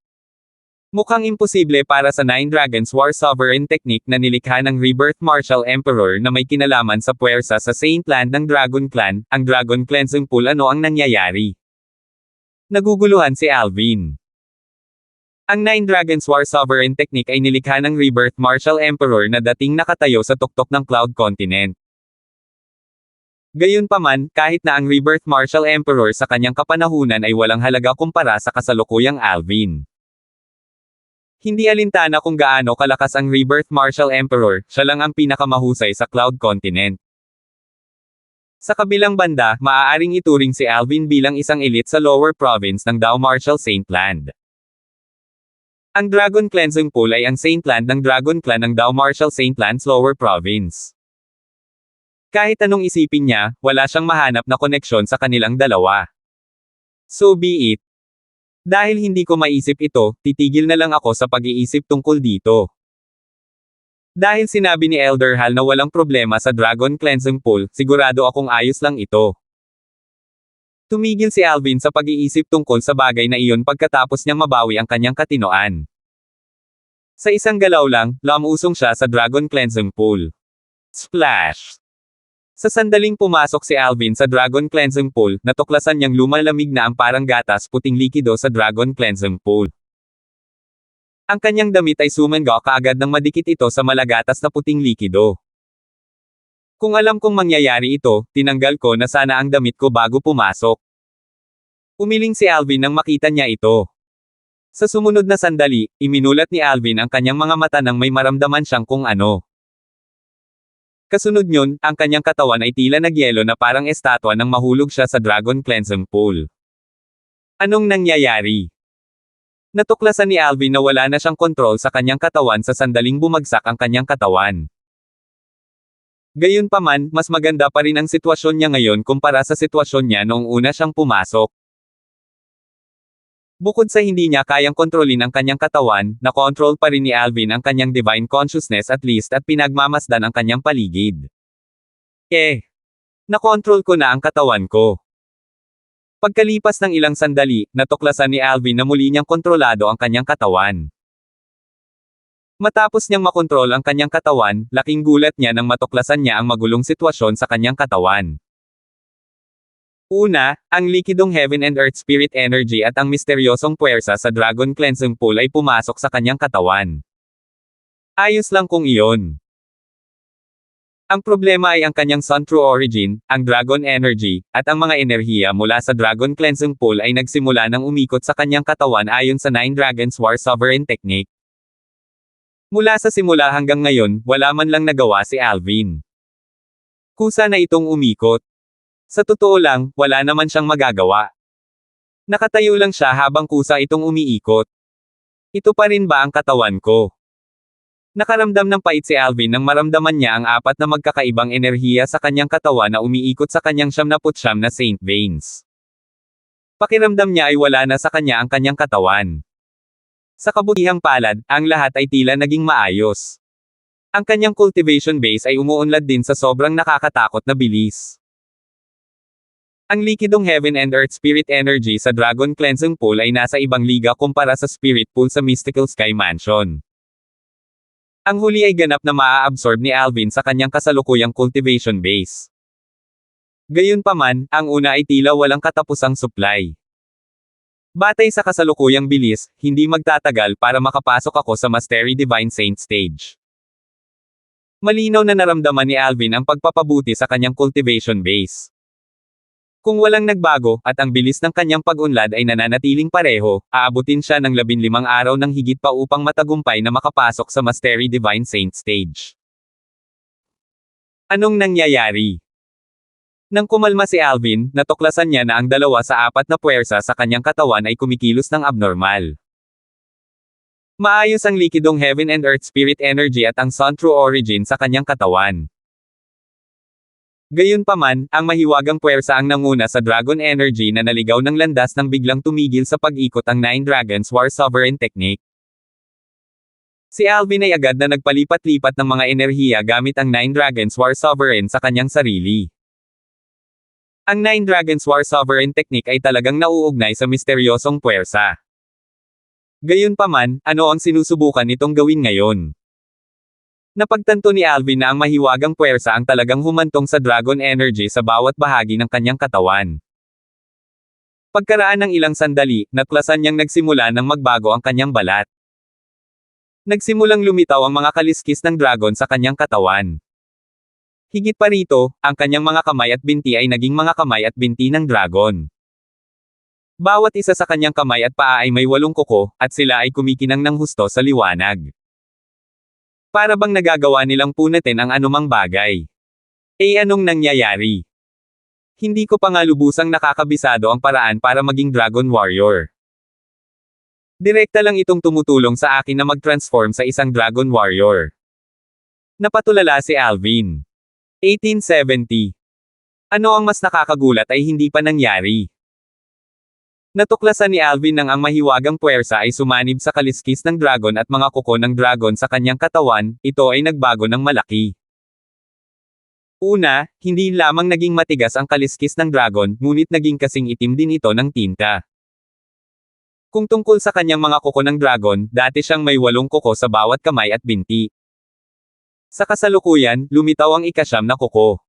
Mukhang imposible para sa Nine Dragons War Sovereign technique na nilikha ng Rebirth Martial Emperor na may kinalaman sa puwersa sa Saint Land ng Dragon Clan, ang Dragon Cleansing Pool. Ano ang nangyayari? Naguguluhan si Alvin. Ang Nine Dragons War Sovereign technique ay nilikha ng Rebirth Martial Emperor na dating nakatayo sa tuktok ng Cloud Continent. Gayunpaman, kahit na ang Rebirth Martial Emperor sa kanyang kapanahunan ay walang halaga kumpara sa kasalukuyang Alvin. Hindi alintana kung gaano kalakas ang Rebirth Martial Emperor, siya lang ang pinakamahusay sa Cloud Continent. Sa kabilang banda, maaaring ituring si Alvin bilang isang elite sa lower province ng Dao Martial Saint Land. Ang Dragon Cleansing Pool ay ang Saint Land ng Dragon Clan ng Dao Martial Saint Land's lower province. Kahit anong isipin niya, wala siyang mahanap na koneksyon sa kanilang dalawa. So be it. Dahil hindi ko maisip ito, titigil na lang ako sa pag-iisip tungkol dito. Dahil sinabi ni Elder Hal na walang problema sa Dragon Cleansing Pool, sigurado akong ayos lang ito. Tumigil si Alvin sa pag-iisip tungkol sa bagay na iyon pagkatapos niyang mabawi ang kanyang katinoan. Sa isang galaw lang, lamusong siya sa Dragon Cleansing Pool. Splash! Sa sandaling pumasok si Alvin sa Dragon Cleansing Pool, natuklasan niyang lumalamig na ang parang gatas puting likido sa Dragon Cleansing Pool. Ang kanyang damit ay sumengga kaagad nang madikit ito sa malagatas na puting likido. Kung alam kong mangyayari ito, tinanggal ko na sana ang damit ko bago pumasok. Umiling si Alvin nang makita niya ito. Sa sumunod na sandali, iminulat ni Alvin ang kanyang mga mata nang may maramdaman siyang kung ano. Kasunod nyon, ang kanyang katawan ay tila nagyelo na parang estatwa nang mahulog siya sa Dragon Cleansing Pool. Anong nangyayari? Natuklasan ni Alvin na wala na siyang kontrol sa kanyang katawan sa sandaling bumagsak ang kanyang katawan. Gayunpaman, mas maganda pa rin ang sitwasyon niya ngayon kumpara sa sitwasyon niya noong una siyang pumasok. Bukod sa hindi niya kayang kontrolin ang kanyang katawan, nakontrol pa rin ni Alvin ang kanyang divine consciousness at least at pinagmamasdan ang kanyang paligid. Nakontrol ko na ang katawan ko. Pagkalipas ng ilang sandali, natuklasan ni Alvin na muli niyang kontrolado ang kanyang katawan. Matapos niyang makontrol ang kanyang katawan, laking gulat niya nang matuklasan niya ang magulong sitwasyon sa kanyang katawan. Una, ang likidong Heaven and Earth Spirit Energy at ang misteryosong puwersa sa Dragon Cleansing Pool ay pumasok sa kanyang katawan. Ayos lang kung iyon. Ang problema ay ang kanyang Sun True Origin, ang Dragon Energy, at ang mga enerhiya mula sa Dragon Cleansing Pool ay nagsimula ng umikot sa kanyang katawan ayon sa Nine Dragons War Sovereign Technique. Mula sa simula hanggang ngayon, wala man lang nagawa si Alvin. Kusa na itong umikot. Sa totoo lang, wala naman siyang magagawa. Nakatayo lang siya habang kusa itong umiikot. Ito pa rin ba ang katawan ko? Nakaramdam ng pait si Alvin nang maramdaman niya ang apat na magkakaibang enerhiya sa kanyang katawan na umiikot sa kanyang 79 na Saint Veins. Pakiramdam niya ay wala na sa kanya ang kanyang katawan. Sa kabutihang palad, ang lahat ay tila naging maayos. Ang kanyang cultivation base ay umuunlad din sa sobrang nakakatakot na bilis. Ang likidong Heaven and Earth Spirit Energy sa Dragon Cleansing Pool ay nasa ibang liga kumpara sa Spirit Pool sa Mystical Sky Mansion. Ang huli ay ganap na maa-absorb ni Alvin sa kanyang kasalukuyang cultivation base. Gayunpaman, ang una ay tila walang katapusang supply. Batay sa kasalukuyang bilis, hindi magtatagal para makapasok ako sa Mastery Divine Saint Stage. Malinaw na naramdaman ni Alvin ang pagpapabuti sa kanyang cultivation base. Kung walang nagbago, at ang bilis ng kanyang pag-unlad ay nananatiling pareho, aabutin siya ng 15 araw ng higit pa upang matagumpay na makapasok sa Mastery Divine Saint Stage. Anong nangyayari? Nang kumalma si Alvin, natuklasan niya na ang 2 sa 4 na puwersa sa kanyang katawan ay kumikilos ng abnormal. Maayos ang likidong Heaven and Earth Spirit Energy at ang Sun True Origin sa kanyang katawan. Gayunpaman, ang mahiwagang puwersa ang nanguna sa Dragon Energy na naligaw ng landas nang biglang tumigil sa pag-ikot ang Nine Dragons War Sovereign Technique. Si Alvin ay agad na nagpalipat-lipat ng mga enerhiya gamit ang Nine Dragons War Sovereign sa kanyang sarili. Ang Nine Dragons War Sovereign Technique ay talagang nauugnay sa misteryosong puwersa. Gayunpaman, ano ang sinusubukan nitong gawin ngayon? Napagtanto ni Alvin na ang mahiwagang puwersa ang talagang humantong sa dragon energy sa bawat bahagi ng kanyang katawan. Pagkaraan ng ilang sandali, natuklasan niyang nagsimula ng magbago ang kanyang balat. Nagsimulang lumitaw ang mga kaliskis ng dragon sa kanyang katawan. Higit pa rito, ang kanyang mga kamay at binti ay naging mga kamay at binti ng dragon. Bawat isa sa kanyang kamay at paa ay may 8 kuko, at sila ay kumikinang ng husto sa liwanag. Para bang nagagawa nilang punatin ang anumang bagay. Anong nangyayari? Hindi ko pa nga lubusang nakakabisado ang paraan para maging Dragon Warrior. Direkta lang itong tumutulong sa akin na mag-transform sa isang Dragon Warrior. Napatulala si Alvin. 1870. Ano ang mas nakakagulat ay hindi pa nangyari. Natuklasan ni Alvin nang ang mahiwagang puwersa ay sumanib sa kaliskis ng dragon at mga kuko ng dragon sa kanyang katawan, ito ay nagbago ng malaki. Una, hindi lamang naging matigas ang kaliskis ng dragon, ngunit naging kasing itim din ito ng tinta. Kung tungkol sa kanyang mga kuko ng dragon, dati siyang may 8 kuko sa bawat kamay at binti. Sa kasalukuyan, lumitaw ang ika-9 na kuko.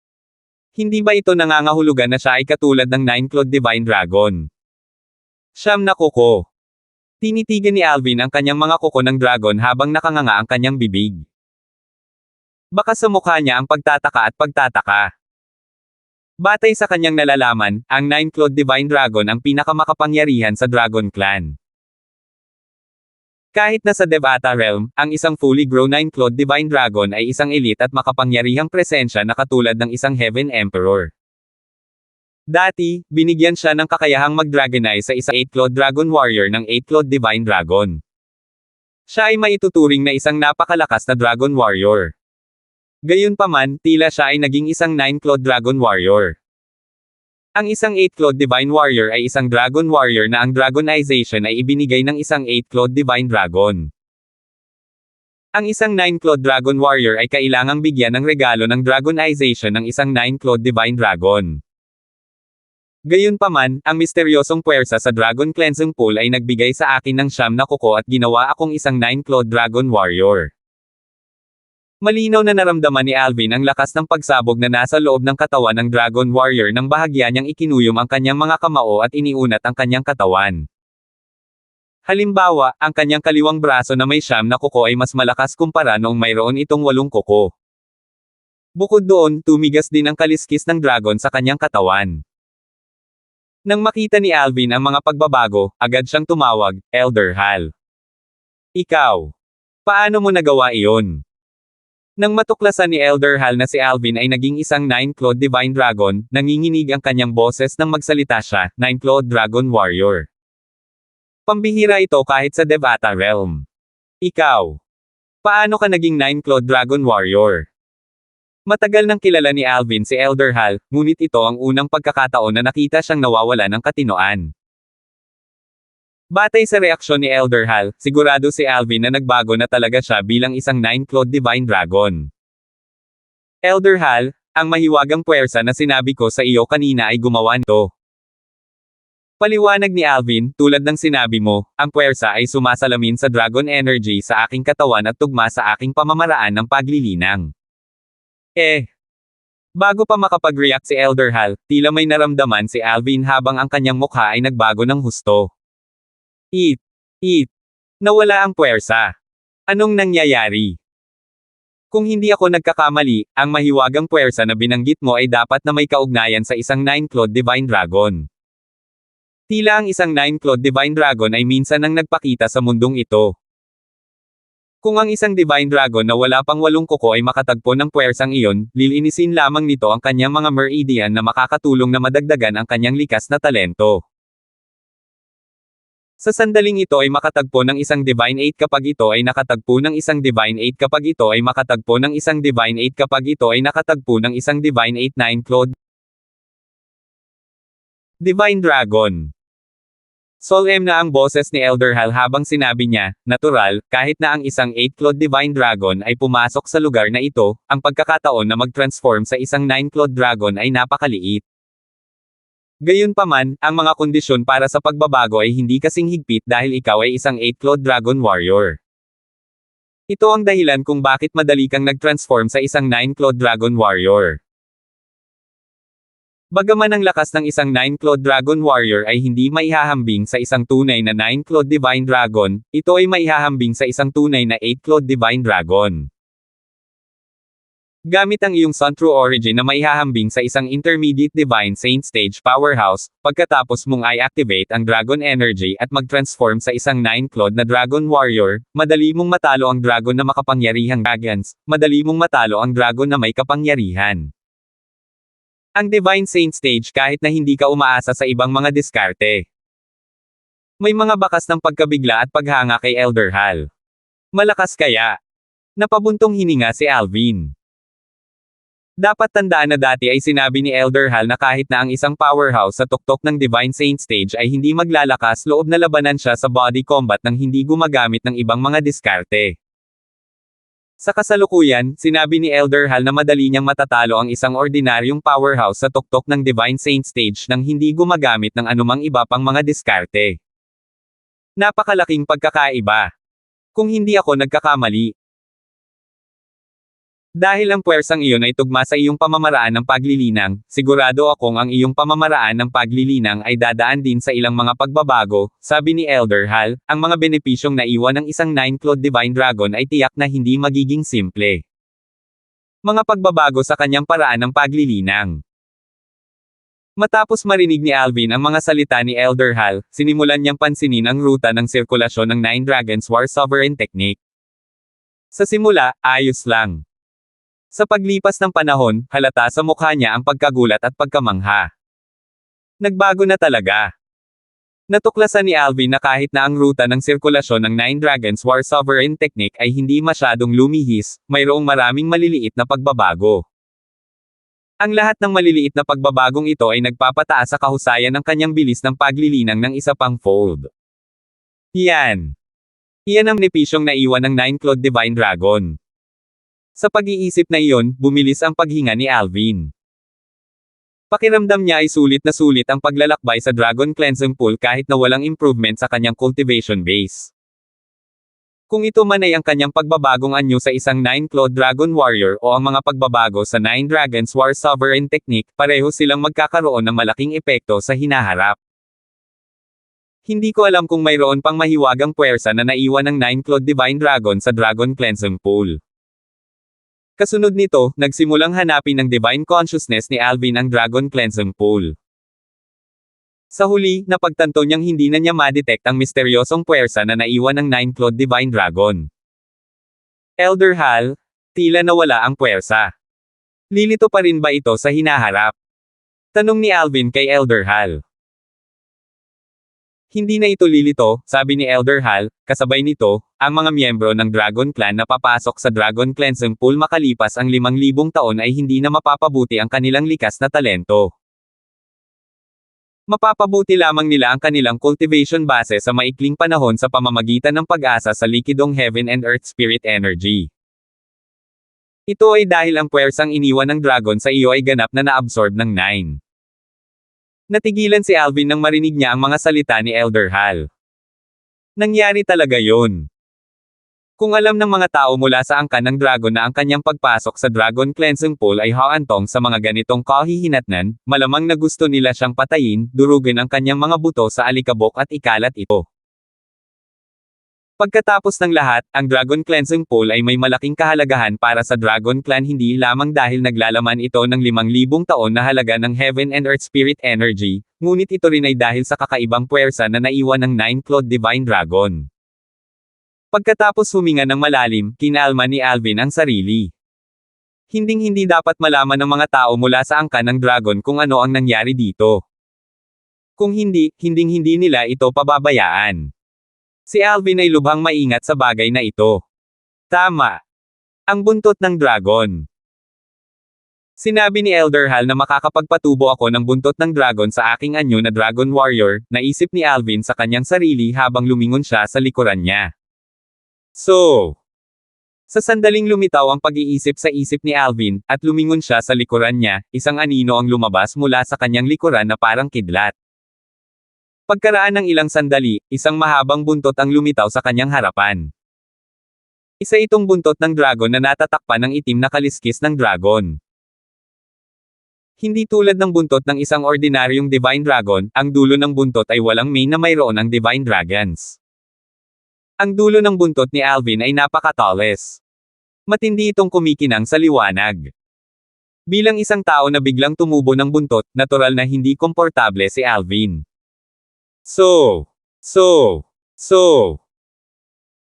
Hindi ba ito nangangahulugan na siya ay katulad ng 9-clawed Divine Dragon? 9 na kuko. Tinitigan ni Alvin ang kanyang mga kuko ng dragon habang nakanganga ang kanyang bibig. Baka sa mukha niya ang pagtataka at pagtataka. Batay sa kanyang nalalaman, ang 9-clawed Divine Dragon ang pinakamakapangyarihan sa Dragon Clan. Kahit na sa Devata Realm, ang isang fully grown 9-clawed Divine Dragon ay isang elite at makapangyarihang presensya na katulad ng isang Heaven Emperor. Dati, binigyan siya ng kakayahang mag-dragonize sa isang 8-clawed Dragon Warrior ng 8-clawed Divine Dragon. Siya ay maituturing na isang napakalakas na Dragon Warrior. Gayunpaman, tila siya ay naging isang 9-clawed Dragon Warrior. Ang isang 8-clawed Divine Warrior ay isang Dragon Warrior na ang Dragonization ay ibinigay ng isang 8-clawed Divine Dragon. Ang isang 9-clawed Dragon Warrior ay kailangang bigyan ng regalo ng Dragonization ng isang 9-clawed Divine Dragon. Gayunpaman, ang misteryosong puwersa sa Dragon Cleansing Pool ay nagbigay sa akin ng 9 na kuko at ginawa akong isang 9-clawed Dragon Warrior. Malinaw na naramdaman ni Alvin ang lakas ng pagsabog na nasa loob ng katawan ng Dragon Warrior nang bahagya niyang ikinuyom ang kanyang mga kamao at iniunat ang kanyang katawan. Halimbawa, ang kanyang kaliwang braso na may 9 na kuko ay mas malakas kumpara noong mayroon itong 8 kuko. Bukod doon, tumigas din ang kaliskis ng dragon sa kanyang katawan. Nang makita ni Alvin ang mga pagbabago, agad siyang tumawag, Elder Hal. Ikaw. Paano mo nagawa iyon? Nang matuklasan ni Elder Hal na si Alvin ay naging isang 9-clawed Divine Dragon, nanginginig ang kanyang boses nang magsalita siya, 9-clawed Dragon Warrior. Pambihira ito kahit sa Devata Realm. Ikaw. Paano ka naging 9-clawed Dragon Warrior? Matagal nang kilala ni Alvin si Elder Hal, ngunit ito ang unang pagkakataon na nakita siyang nawawala ng katinoan. Batay sa reaksyon ni Elder Hal, sigurado si Alvin na nagbago na talaga siya bilang isang 9-clawed Divine Dragon. Elder Hal, ang mahiwagang puwersa na sinabi ko sa iyo kanina ay gumawa nito. Paliwanag ni Alvin, tulad ng sinabi mo, ang puwersa ay sumasalamin sa Dragon Energy sa aking katawan at tugma sa aking pamamaraan ng paglilinang. Bago pa makapag-react si Elder Hal, tila may naramdaman si Alvin habang ang kanyang mukha ay nagbago ng husto. Nawala ang puwersa. Anong nangyayari? Kung hindi ako nagkakamali, ang mahiwagang puwersa na binanggit mo ay dapat na may kaugnayan sa isang 9-clawed Divine Dragon. Tila ang isang 9-clawed Divine Dragon ay minsan nang nagpakita sa mundong ito. Kung ang isang Divine Dragon na wala pang 8 kuko ay makatagpo ng puwersang iyon, lilinisin lamang nito ang kanyang mga meridian na makakatulong na madagdagan ang kanyang likas na talento. Sa sandaling ito ay makatagpo ng isang Divine 8 kapag ito ay nakatagpo ng isang Divine 8 kapag ito ay makatagpo ng isang Divine 8 kapag ito ay nakatagpo ng isang Divine 8 9-clawed Divine Dragon. Solemn na ang boses ni Elder Hal habang sinabi niya, natural, kahit na ang isang 8-clawed Divine Dragon ay pumasok sa lugar na ito, ang pagkakataon na mag-transform sa isang 9-clawed Dragon ay napakaliit. Gayunpaman, ang mga kondisyon para sa pagbabago ay hindi kasing higpit dahil ikaw ay isang 8-clawed Dragon Warrior. Ito ang dahilan kung bakit madali kang nag-transform sa isang 9-clawed Dragon Warrior. Bagaman ang lakas ng isang 9-clawed Dragon Warrior ay hindi maihahambing sa isang tunay na 9-clawed Divine Dragon, ito ay maihahambing sa isang tunay na 8-clawed Divine Dragon. Gamit ang iyong Sun True Origin na maihahambing sa isang Intermediate Divine Saint Stage Powerhouse, pagkatapos mong i-activate ang Dragon Energy at mag-transform sa isang 9-clawed na Dragon Warrior, madali mong matalo ang Dragon na makapangyarihang dragons, madali mong matalo ang Dragon na may kapangyarihan. Ang Divine Saint Stage kahit na hindi ka umaasa sa ibang mga diskarte. May mga bakas ng pagkabigla at paghanga kay Elder Hal. Malakas kaya? Napabuntong hininga si Alvin. Dapat tandaan na dati ay sinabi ni Elder Hal na kahit na ang isang powerhouse sa tuktok ng Divine Saint Stage ay hindi maglalakas loob na labanan siya sa body combat nang hindi gumagamit ng ibang mga diskarte. Sa kasalukuyan, sinabi ni Elder Hal na madali niyang matatalo ang isang ordinaryong powerhouse sa tuktok ng Divine Saint Stage nang hindi gumagamit ng anumang iba pang mga diskarte. Napakalaking pagkakaiba. Kung hindi ako nagkakamali. Dahil ang puwersang iyon ay tugma sa iyong pamamaraan ng paglilinang, sigurado akong ang iyong pamamaraan ng paglilinang ay dadaan din sa ilang mga pagbabago, sabi ni Elder Hal, ang mga benepisyong naiwan ng isang 9-clawed Divine Dragon ay tiyak na hindi magiging simple. Mga pagbabago sa kanyang paraan ng paglilinang. Matapos marinig ni Alvin ang mga salita ni Elder Hal, sinimulan niyang pansinin ang ruta ng sirkulasyon ng 9 Dragons War Sovereign Technique. Sa simula, ayos lang. Sa paglipas ng panahon, halata sa mukha niya ang pagkagulat at pagkamangha. Nagbago na talaga. Natuklasan ni Alvin na kahit na ang ruta ng sirkulasyon ng 9 Dragons War Sovereign Technique ay hindi masyadong lumihis, mayroong maraming maliliit na pagbabago. Ang lahat ng maliliit na pagbabagong ito ay nagpapataas sa kahusayan ng kanyang bilis ng paglilinang ng isa pang fold. Iyan ang benepisyong naiwan ng 9-clawed Divine Dragon. Sa pag-iisip na iyon, bumilis ang paghinga ni Alvin. Pakiramdam niya ay sulit na sulit ang paglalakbay sa Dragon Cleansing Pool kahit na walang improvement sa kanyang cultivation base. Kung ito man ay ang kanyang pagbabagong anyo sa isang 9-clawed Dragon Warrior o ang mga pagbabago sa 9 Dragons War Sovereign Technique, pareho silang magkakaroon ng malaking epekto sa hinaharap. Hindi ko alam kung mayroon pang mahiwagang puwersa na naiwan ng 9-clawed Divine Dragon sa Dragon Cleansing Pool. Kasunod nito, nagsimulang hanapin ng Divine Consciousness ni Alvin ang Dragon Cleansing Pool. Sa huli, napagtanto niyang hindi na niya ma-detect ang misteryosong puwersa na naiwan ng 9-clawed Divine Dragon. Elder Hal, tila nawala ang puwersa. Lilito pa rin ba ito sa hinaharap? Tanong ni Alvin kay Elder Hal. Hindi na ito lilito, sabi ni Elder Hal, kasabay nito, ang mga miyembro ng Dragon Clan na papasok sa Dragon Cleansing Pool makalipas ang 5,000 taon ay hindi na mapapabuti ang kanilang likas na talento. Mapapabuti lamang nila ang kanilang cultivation base sa maikling panahon sa pamamagitan ng pag-asa sa likidong Heaven and Earth Spirit Energy. Ito ay dahil ang puwersang iniwan ng dragon sa iyo ay ganap na naabsorb ng 9. Natigilan si Alvin nang marinig niya ang mga salita ni Elder Hal. Nangyari talaga yon. Kung alam ng mga tao mula sa angkan ng dragon na ang kanyang pagpasok sa Dragon Cleansing Pool ay haantong sa mga ganitong kahihinatnan, malamang na gusto nila siyang patayin, durugin ang kanyang mga buto sa alikabok at ikalat ito. Pagkatapos ng lahat, ang Dragon Cleansing Pool ay may malaking kahalagahan para sa Dragon Clan hindi lamang dahil naglalaman ito ng 5,000 taon na halaga ng Heaven and Earth Spirit Energy, ngunit ito rin ay dahil sa kakaibang puwersa na naiwan ng 9-clawed Divine Dragon. Pagkatapos huminga ng malalim, kinalma ni Alvin ang sarili. Hinding-hindi dapat malaman ng mga tao mula sa angkan ng dragon kung ano ang nangyari dito. Kung hindi, hinding-hindi nila ito pababayaan. Si Alvin ay lubhang maingat sa bagay na ito. Tama. Ang buntot ng dragon. Sinabi ni Elder Hal na makakapagpatubo ako ng buntot ng dragon sa aking anyo na Dragon Warrior, naisip ni Alvin sa kanyang sarili habang lumingon siya sa likuran niya. So, Sa sandaling lumitaw ang pag-iisip sa isip ni Alvin, at lumingon siya sa likuran niya, isang anino ang lumabas mula sa kanyang likuran na parang kidlat. Pagkaraan ng ilang sandali, isang mahabang buntot ang lumitaw sa kanyang harapan. Isa itong buntot ng dragon na natatakpan ng itim na kaliskis ng dragon. Hindi tulad ng buntot ng isang ordinaryong divine dragon, ang dulo ng buntot ay walang mane na mayroon ang divine dragons. Ang dulo ng buntot ni Alvin ay napakatalis. Matindi itong kumikinang sa liwanag. Bilang isang tao na biglang tumubo ng buntot, natural na hindi komportable si Alvin.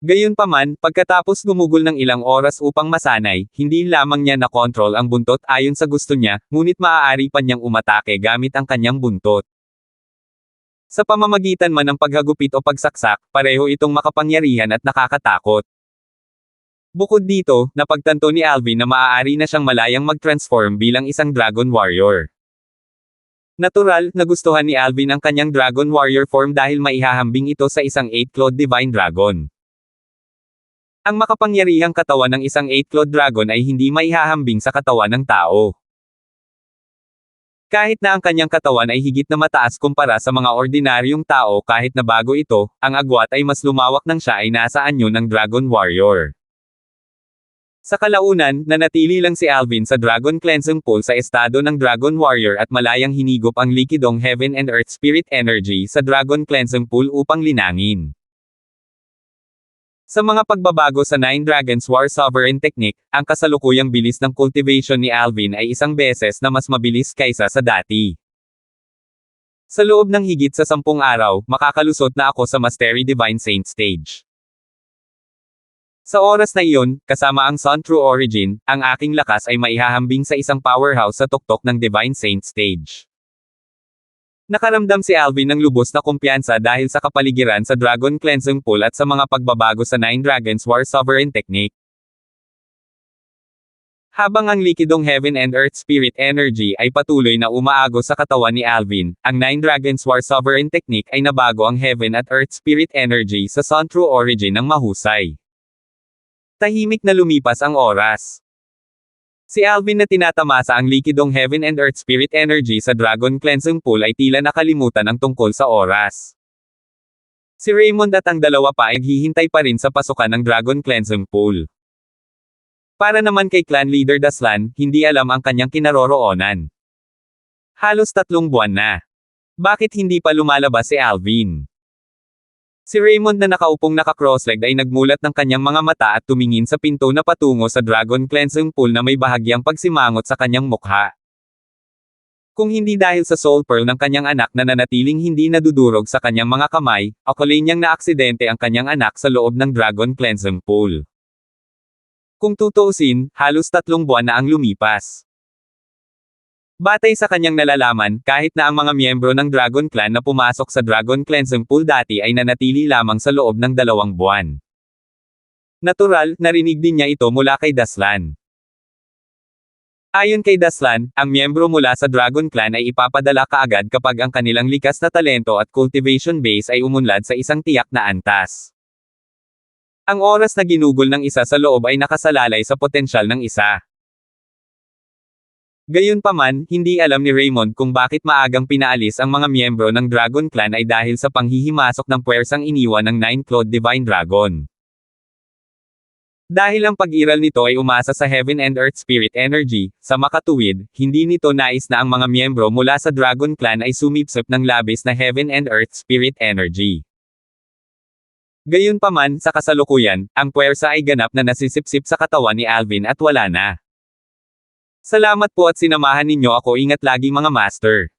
Gayunpaman, pagkatapos gumugol ng ilang oras upang masanay, hindi lamang niya na-control ang buntot ayon sa gusto niya, ngunit maaari pa niyang umatake gamit ang kanyang buntot. Sa pamamagitan man ng paghagupit o pagsaksak, pareho itong makapangyarihan at nakakatakot. Bukod dito, napagtanto ni Alvin na maaari na siyang malayang mag-transform bilang isang Dragon Warrior. Natural, nagustuhan ni Alvin ang kanyang Dragon Warrior form dahil maihahambing ito sa isang 8-clawed Divine Dragon. Ang makapangyarihang katawan ng isang 8-clawed Dragon ay hindi maihahambing sa katawan ng tao. Kahit na ang kanyang katawan ay higit na mataas kumpara sa mga ordinaryong tao kahit na bago ito, ang agwat ay mas lumawak nang siya ay nasa anyo ng Dragon Warrior. Sa kalaunan, nanatili lang si Alvin sa Dragon Cleansing Pool sa estado ng Dragon Warrior at malayang hinigop ang likidong Heaven and Earth Spirit Energy sa Dragon Cleansing Pool upang linangin. Sa mga pagbabago sa Nine Dragons War Sovereign Technique, ang kasalukuyang bilis ng cultivation ni Alvin ay isang beses na mas mabilis kaysa sa dati. Sa loob ng higit sa 10 araw, makakalusot na ako sa Mastery Divine Saint Stage. Sa oras na iyon, kasama ang Sun True Origin, ang aking lakas ay maihahambing sa isang powerhouse sa tuktok ng Divine Saint Stage. Nakaramdam si Alvin ng lubos na kumpiyansa dahil sa kapaligiran sa Dragon Cleansing Pool at sa mga pagbabago sa Nine Dragons War Sovereign Technique. Habang ang likidong Heaven and Earth Spirit Energy ay patuloy na umaagos sa katawan ni Alvin, ang Nine Dragons War Sovereign Technique ay nabago ang Heaven at Earth Spirit Energy sa Sun True Origin ng mahusay. Tahimik na lumipas ang oras. Si Alvin na tinatamasa ang likidong Heaven and Earth Spirit Energy sa Dragon Cleansing Pool ay tila nakalimutan ang tungkol sa oras. Si Raymond at ang dalawa pa ay naghihintay pa rin sa pasukan ng Dragon Cleansing Pool. Para naman kay Clan Leader Daslan, hindi alam ang kanyang kinaroroonan. Halos 3 buwan na. Bakit hindi pa lumalabas si Alvin? Si Raymond na nakaupong naka-crossleg ay nagmulat ng kanyang mga mata at tumingin sa pinto na patungo sa Dragon Cleansing Pool na may bahagyang pagsimangot sa kanyang mukha. Kung hindi dahil sa Soul Pearl ng kanyang anak na nanatiling hindi nadudurog sa kanyang mga kamay, akala niyang naaksidente ang kanyang anak sa loob ng Dragon Cleansing Pool. Kung tutuusin, halos 3 buwan na ang lumipas. Batay sa kanyang nalalaman, kahit na ang mga miyembro ng Dragon Clan na pumasok sa Dragon Cleansing Pool dati ay nanatili lamang sa loob ng 2 buwan. Natural, narinig din niya ito mula kay Daslan. Ayon kay Daslan, ang miyembro mula sa Dragon Clan ay ipapadala kaagad kapag ang kanilang likas na talento at cultivation base ay umunlad sa isang tiyak na antas. Ang oras na ginugol ng isa sa loob ay nakasalalay sa potensyal ng isa. Gayunpaman, hindi alam ni Raymond kung bakit maagang pinaalis ang mga miyembro ng Dragon Clan ay dahil sa panghihimasok ng puwersang iniwan ng 9-clawed Divine Dragon. Dahil ang pag-iral nito ay umasa sa Heaven and Earth Spirit Energy, sa makatuwid, hindi nito nais na ang mga miyembro mula sa Dragon Clan ay sumipsip ng labis na Heaven and Earth Spirit Energy. Gayunpaman, sa kasalukuyan, ang puwersa ay ganap na nasisipsip sa katawan ni Alvin at wala na. Salamat po at sinamahan ninyo ako, ingat lagi mga master.